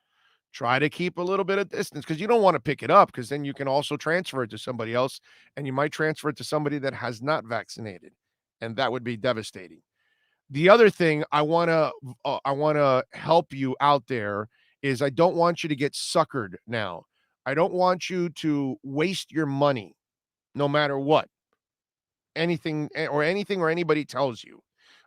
Try to keep a little bit of distance because you don't want to pick it up because then you can also transfer it to somebody else, and you might transfer it to somebody that has not vaccinated, and that would be devastating. The other thing I want to help you out there is I don't want you to get suckered now. I don't want you to waste your money no matter what. Anything or anybody tells you.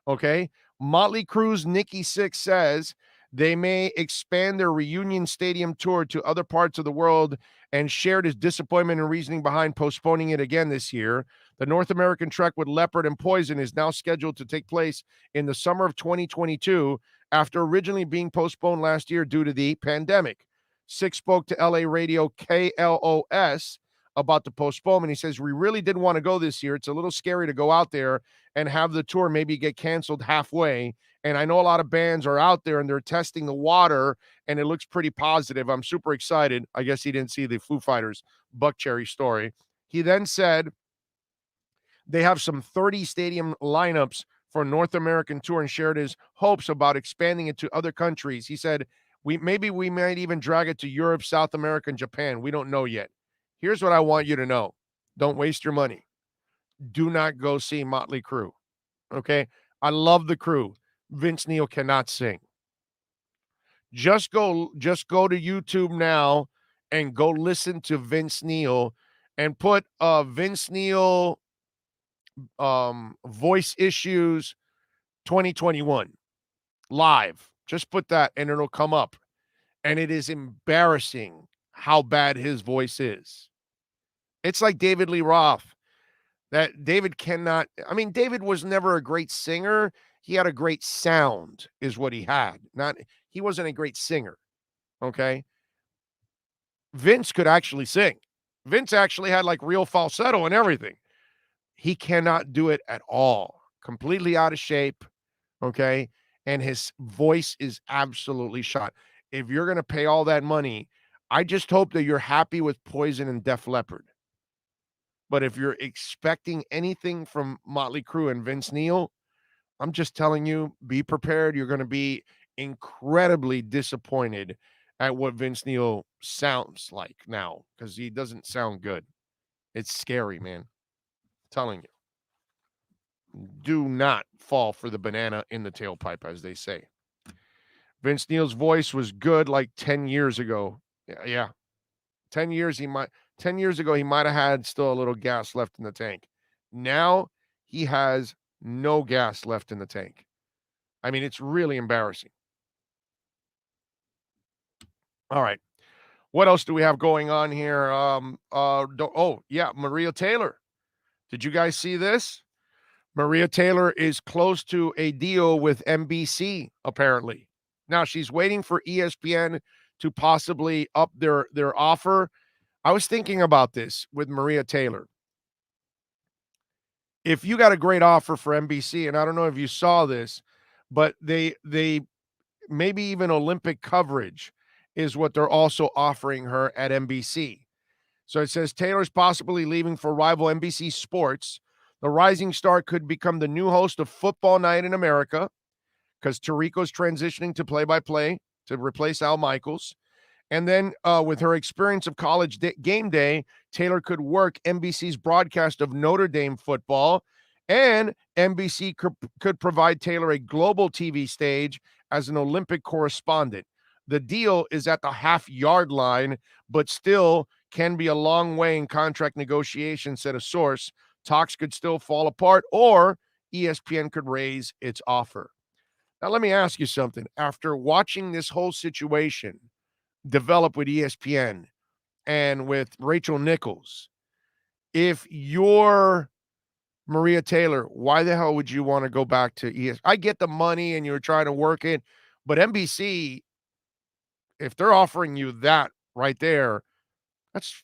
Okay? Motley Crue's Nikki Sixx says they may expand their reunion stadium tour to other parts of the world and shared his disappointment and reasoning behind postponing it again this year. The North American trek with Leopard and Poison is now scheduled to take place in the summer of 2022 after originally being postponed last year due to the pandemic. Sixx spoke to LA radio KLOS about the postponement. He says, we really did want to go this year. It's a little scary to go out there and have the tour maybe get canceled halfway. And I know a lot of bands are out there and they're testing the water and it looks pretty positive. I'm super excited. I guess he didn't see the Foo Fighters Buckcherry story. He then said they have some 30 stadium lineups for North American tour and shared his hopes about expanding it to other countries. He said, we might even drag it to Europe, South America, and Japan. We don't know yet. Here's what I want you to know. Don't waste your money. Do not go see Motley Crue. Okay? I love the Crew. Vince Neil cannot sing. Just go to YouTube now and go listen to Vince Neil and put Vince Neil voice issues 2021 live. Just put that and it'll come up. And it is embarrassing how bad his voice is. It's like David Lee Roth. That David cannot, I mean, David was never a great singer. He had a great sound is what he had. He wasn't a great singer. Okay. Vince could actually sing. Vince actually had like real falsetto and everything. He cannot do it at all. Completely out of shape. Okay. And his voice is absolutely shot. If you're going to pay all that money, I just hope that you're happy with Poison and Def Leppard. But if you're expecting anything from Motley Crue and Vince Neil, I'm just telling you, be prepared. You're going to be incredibly disappointed at what Vince Neil sounds like now because he doesn't sound good. It's scary, man. I'm telling you. Do not fall for the banana in the tailpipe, as they say. Vince Neil's voice was good like 10 years ago. Yeah. 10 years ago, he might have had still a little gas left in the tank. Now he has no gas left in the tank. I mean, it's really embarrassing. All right. What else do we have going on here? Maria Taylor. Did you guys see this? Maria Taylor is close to a deal with NBC, apparently. Now, she's waiting for ESPN to possibly up their offer. I was thinking about this with Maria Taylor. If you got a great offer for NBC, and I don't know if you saw this, but they maybe even Olympic coverage is what they're also offering her at NBC. So it says Taylor's possibly leaving for rival NBC Sports. The rising star could become the new host of Football Night in America, because Tirico's transitioning to play-by-play to replace Al Michaels. And then with her experience of college game day, Taylor could work NBC's broadcast of Notre Dame football, and NBC could provide Taylor a global TV stage as an Olympic correspondent. The deal is at the half-yard line, but still can be a long way in contract negotiations, said a source. Talks could still fall apart, or ESPN could raise its offer. Now, let me ask you something. After watching this whole situation develop with ESPN and with Rachel Nichols, if you're Maria Taylor, why the hell would you want to go back to ESPN? I get the money and you're trying to work it, but NBC, if they're offering you that right there, that's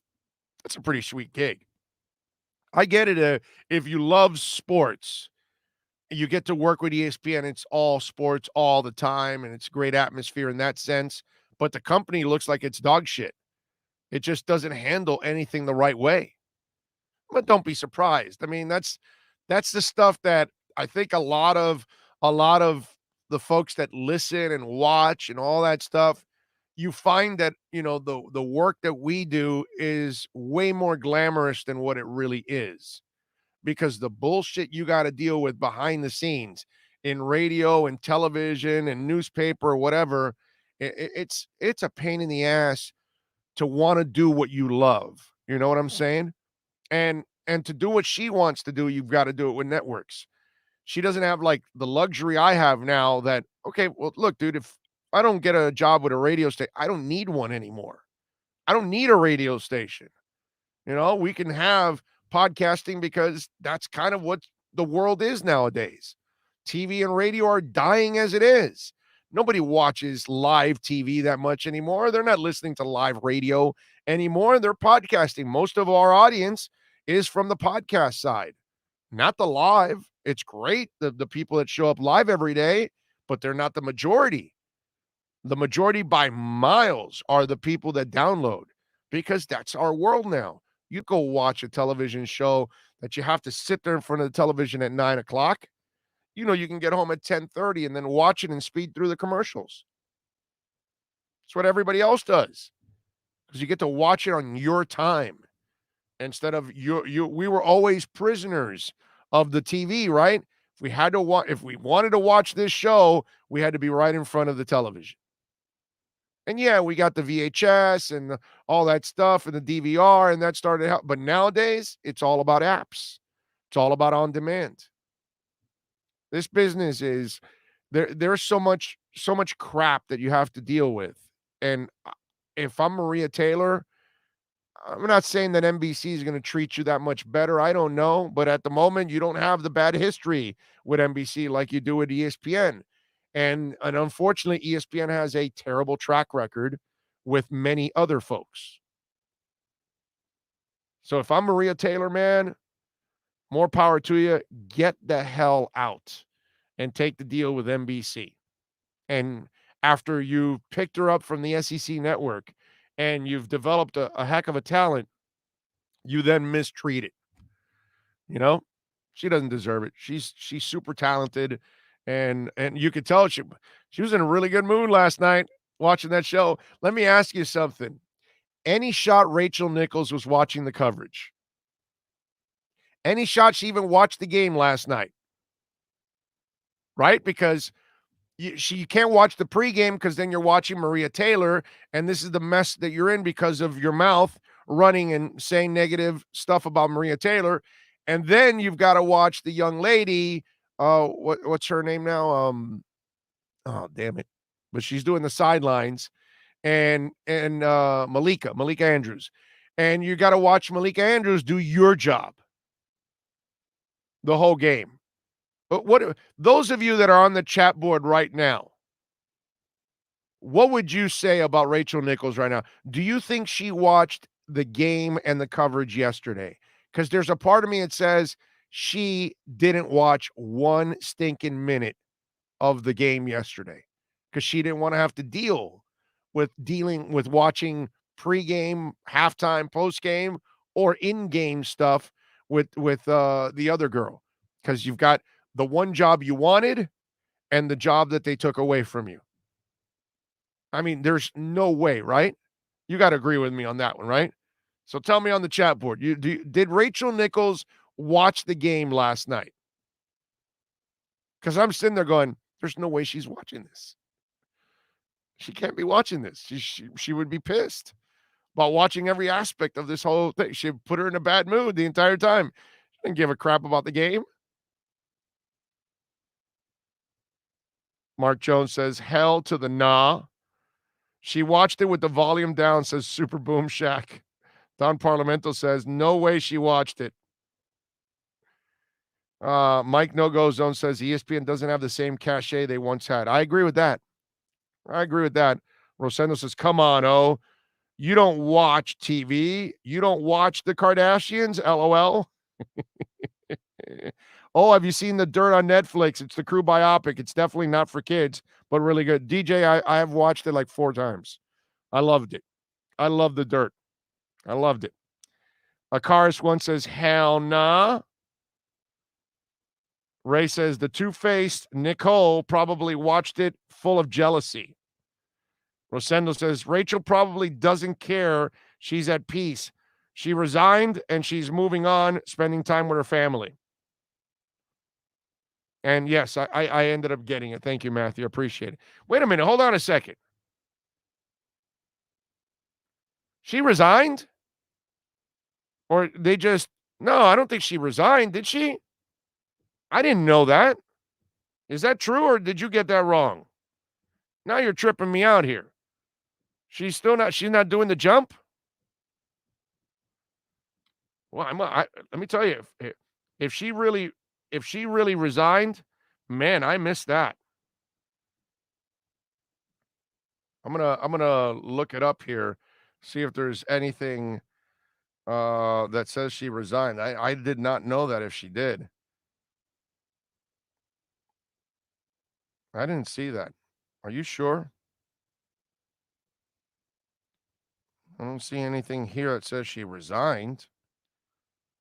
a pretty sweet gig. I get it. If you love sports, you get to work with ESPN. It's all sports all the time, and it's a great atmosphere in that sense. But the company looks like it's dog shit. It just doesn't handle anything the right way. But don't be surprised. I mean, that's the stuff that I think a lot of the folks that listen and watch and all that stuff, you find that, you know, the work that we do is way more glamorous than what it really is, because the bullshit you got to deal with behind the scenes in radio and television and newspaper or whatever, it's a pain in the ass to want to do what you love. You know what I'm saying? And to do what she wants to do, you've got to do it with networks. She doesn't have like the luxury I have now that, okay, well, look, dude, if I don't get a job with a radio station, I don't need one anymore. I don't need a radio station. You know, we can have podcasting because that's kind of what the world is nowadays. TV and radio are dying as it is. Nobody watches live TV that much anymore. They're not listening to live radio anymore. They're podcasting. Most of our audience is from the podcast side, not the live. It's great, the people that show up live every day, but they're not the majority. The majority by miles are the people that download, because that's our world now. You go watch a television show that you have to sit there in front of the television at 9 o'clock. You know, you can get home at 10:30 and then watch it and speed through the commercials. It's what everybody else does, because you get to watch it on your time instead of we were always prisoners of the TV, right? If we wanted to watch this show, we had to be right in front of the television. And yeah, we got the VHS and all that stuff and the DVR, and that started out. But nowadays, it's all about apps. It's all about on demand. This business is there's so much crap that you have to deal with. And if I'm Maria Taylor, I'm not saying that NBC is going to treat you that much better. I don't know. But at the moment, you don't have the bad history with NBC like you do with ESPN. And unfortunately, ESPN has a terrible track record with many other folks. So if I'm Maria Taylor, man, more power to you. Get the hell out and take the deal with NBC. And after you picked her up from the SEC network and you've developed a heck of a talent, you then mistreat it. You know, she doesn't deserve it. She's super talented. And you could tell she was in a really good mood last night watching that show. Let me ask you something. Any shot Rachel Nichols was watching the coverage? Any shot she even watched the game last night? Right? Because you can't watch the pregame because then you're watching Maria Taylor, and this is the mess that you're in because of your mouth running and saying negative stuff about Maria Taylor. And then you've got to watch the young lady. What's her name now? Oh, damn it. But she's doing the sidelines, and Malika Andrews. And you got to watch Malika Andrews do your job the whole game. But what those of you that are on the chat board right now, what would you say about Rachel Nichols right now? Do you think she watched the game and the coverage yesterday? Because there's a part of me that says she didn't watch one stinking minute of the game yesterday because she didn't want to have to dealing with watching pregame, halftime, postgame, or in-game stuff with the other girl, because you've got the one job you wanted and the job that they took away from you. I mean, there's no way, right? You got to agree with me on that one, right? So tell me on the chat board, did Rachel Nichols watch the game last night? Because I'm sitting there going, there's no way she's watching this. She can't be watching this. She would be pissed about watching every aspect of this whole thing. She put her in a bad mood the entire time. She didn't give a crap about the game. Mark Jones says, hell to the nah. She watched it with the volume down, says Super Boom Shack. Don Parlamento says, no way she watched it. Mike No Go Zone says ESPN doesn't have the same cachet they once had. I agree with that. Rosendo says, come on, you don't watch TV. You don't watch the Kardashians, LOL. Oh, have you seen The Dirt on Netflix? It's the Crew biopic. It's definitely not for kids, but really good. DJ, I have watched it like 4 times. I loved it. I love The Dirt. I loved it. Akaris one says, hell nah. Ray says, the two-faced Nicole probably watched it full of jealousy. Rosendo says, Rachel probably doesn't care. She's at peace. She resigned, and she's moving on, spending time with her family. And yes, I ended up getting it. Thank you, Matthew. Appreciate it. Wait a minute. Hold on a second. She resigned? Or they just... No, I don't think she resigned. Did she? I didn't know that. Is that true, or did you get that wrong? Now you're tripping me out here. She's not doing the jump? Well, let me tell you, if she really resigned, man, I missed that. I'm gonna look it up here, see if there's anything that says she resigned. I did not know that if she did. I didn't see that. Are you sure? I don't see anything here that says she resigned.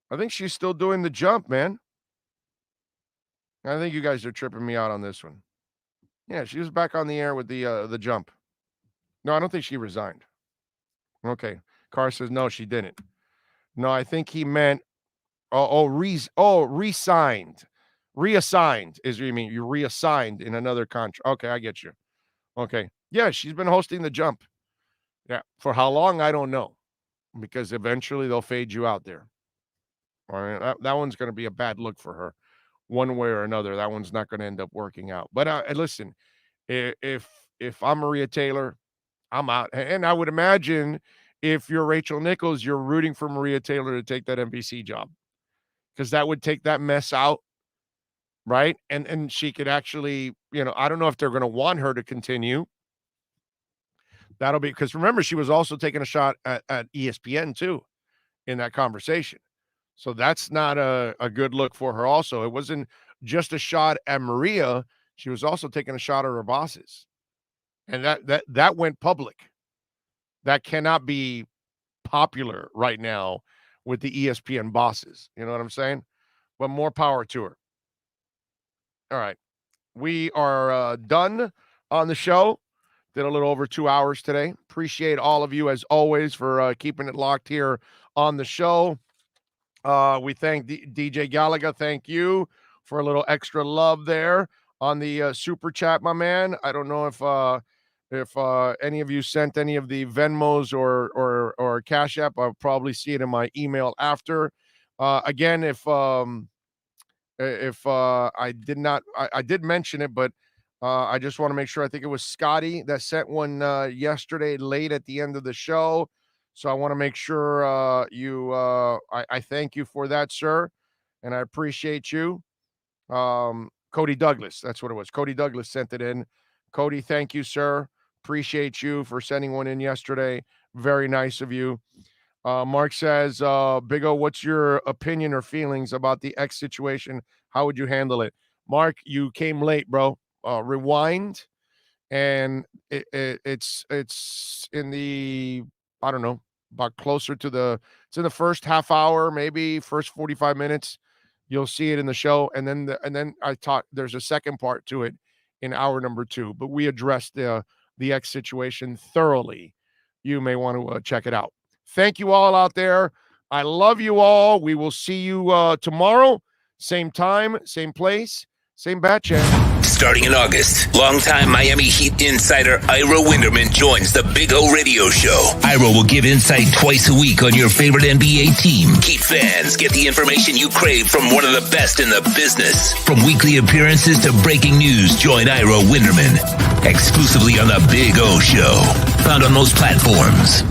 I think she's still doing the jump, man. I think you guys are tripping me out on this one. Yeah, she was back on the air with the jump. No, I don't think she resigned. Okay. Carr says, no, she didn't. No, I think he meant, resigned. Reassigned is what you mean. You reassigned in another contract. Okay, I get you. Okay. Yeah, she's been hosting the jump. Yeah. For how long, I don't know. Because eventually they'll fade you out there. All right. That one's going to be a bad look for her. One way or another, that one's not going to end up working out. But listen, if I'm Maria Taylor, I'm out. And I would imagine if you're Rachel Nichols, you're rooting for Maria Taylor to take that NBC job. Because that would take that mess out. Right. And she could actually, I don't know if they're going to want her to continue. That'll be because remember, she was also taking a shot at ESPN too in that conversation. So that's not a good look for her also. It wasn't just a shot at Maria. She was also taking a shot at her bosses. And that went public. That cannot be popular right now with the ESPN bosses. You know what I'm saying? But more power to her. All right. We are done on the show. Did a little over 2 hours today. Appreciate all of you, as always, for keeping it locked here on the show. We thank DJ Gallagher. Thank you for a little extra love there on the super chat, my man. I don't know if any of you sent any of the Venmos or Cash App. I'll probably see it in my email after. Again, if I did not, I did mention it, but I just want to make sure. I think it was Scotty that sent one yesterday late at the end of the show. So I want to make sure I thank you for that, sir. And I appreciate you. Cody Douglas, that's what it was. Cody Douglas sent it in. Cody, thank you, sir. Appreciate you for sending one in yesterday. Very nice of you. Mark says, Big O, what's your opinion or feelings about the X situation? How would you handle it? Mark, you came late, bro. Rewind. And it's in the, I don't know, about closer to it's in the first half hour, maybe first 45 minutes. You'll see it in the show. And then I taught there's a second part to it in hour number 2, but we addressed the X situation thoroughly. You may want to check it out. Thank you all out there. I love you all. We will see you tomorrow. Same time, same place, same bat channel. Starting in August, longtime Miami Heat insider Ira Winderman joins the Big O Radio Show. Ira will give insight twice a week on your favorite NBA team. Heat fans get the information you crave from one of the best in the business. From weekly appearances to breaking news, join Ira Winderman exclusively on the Big O Show. Found on most platforms.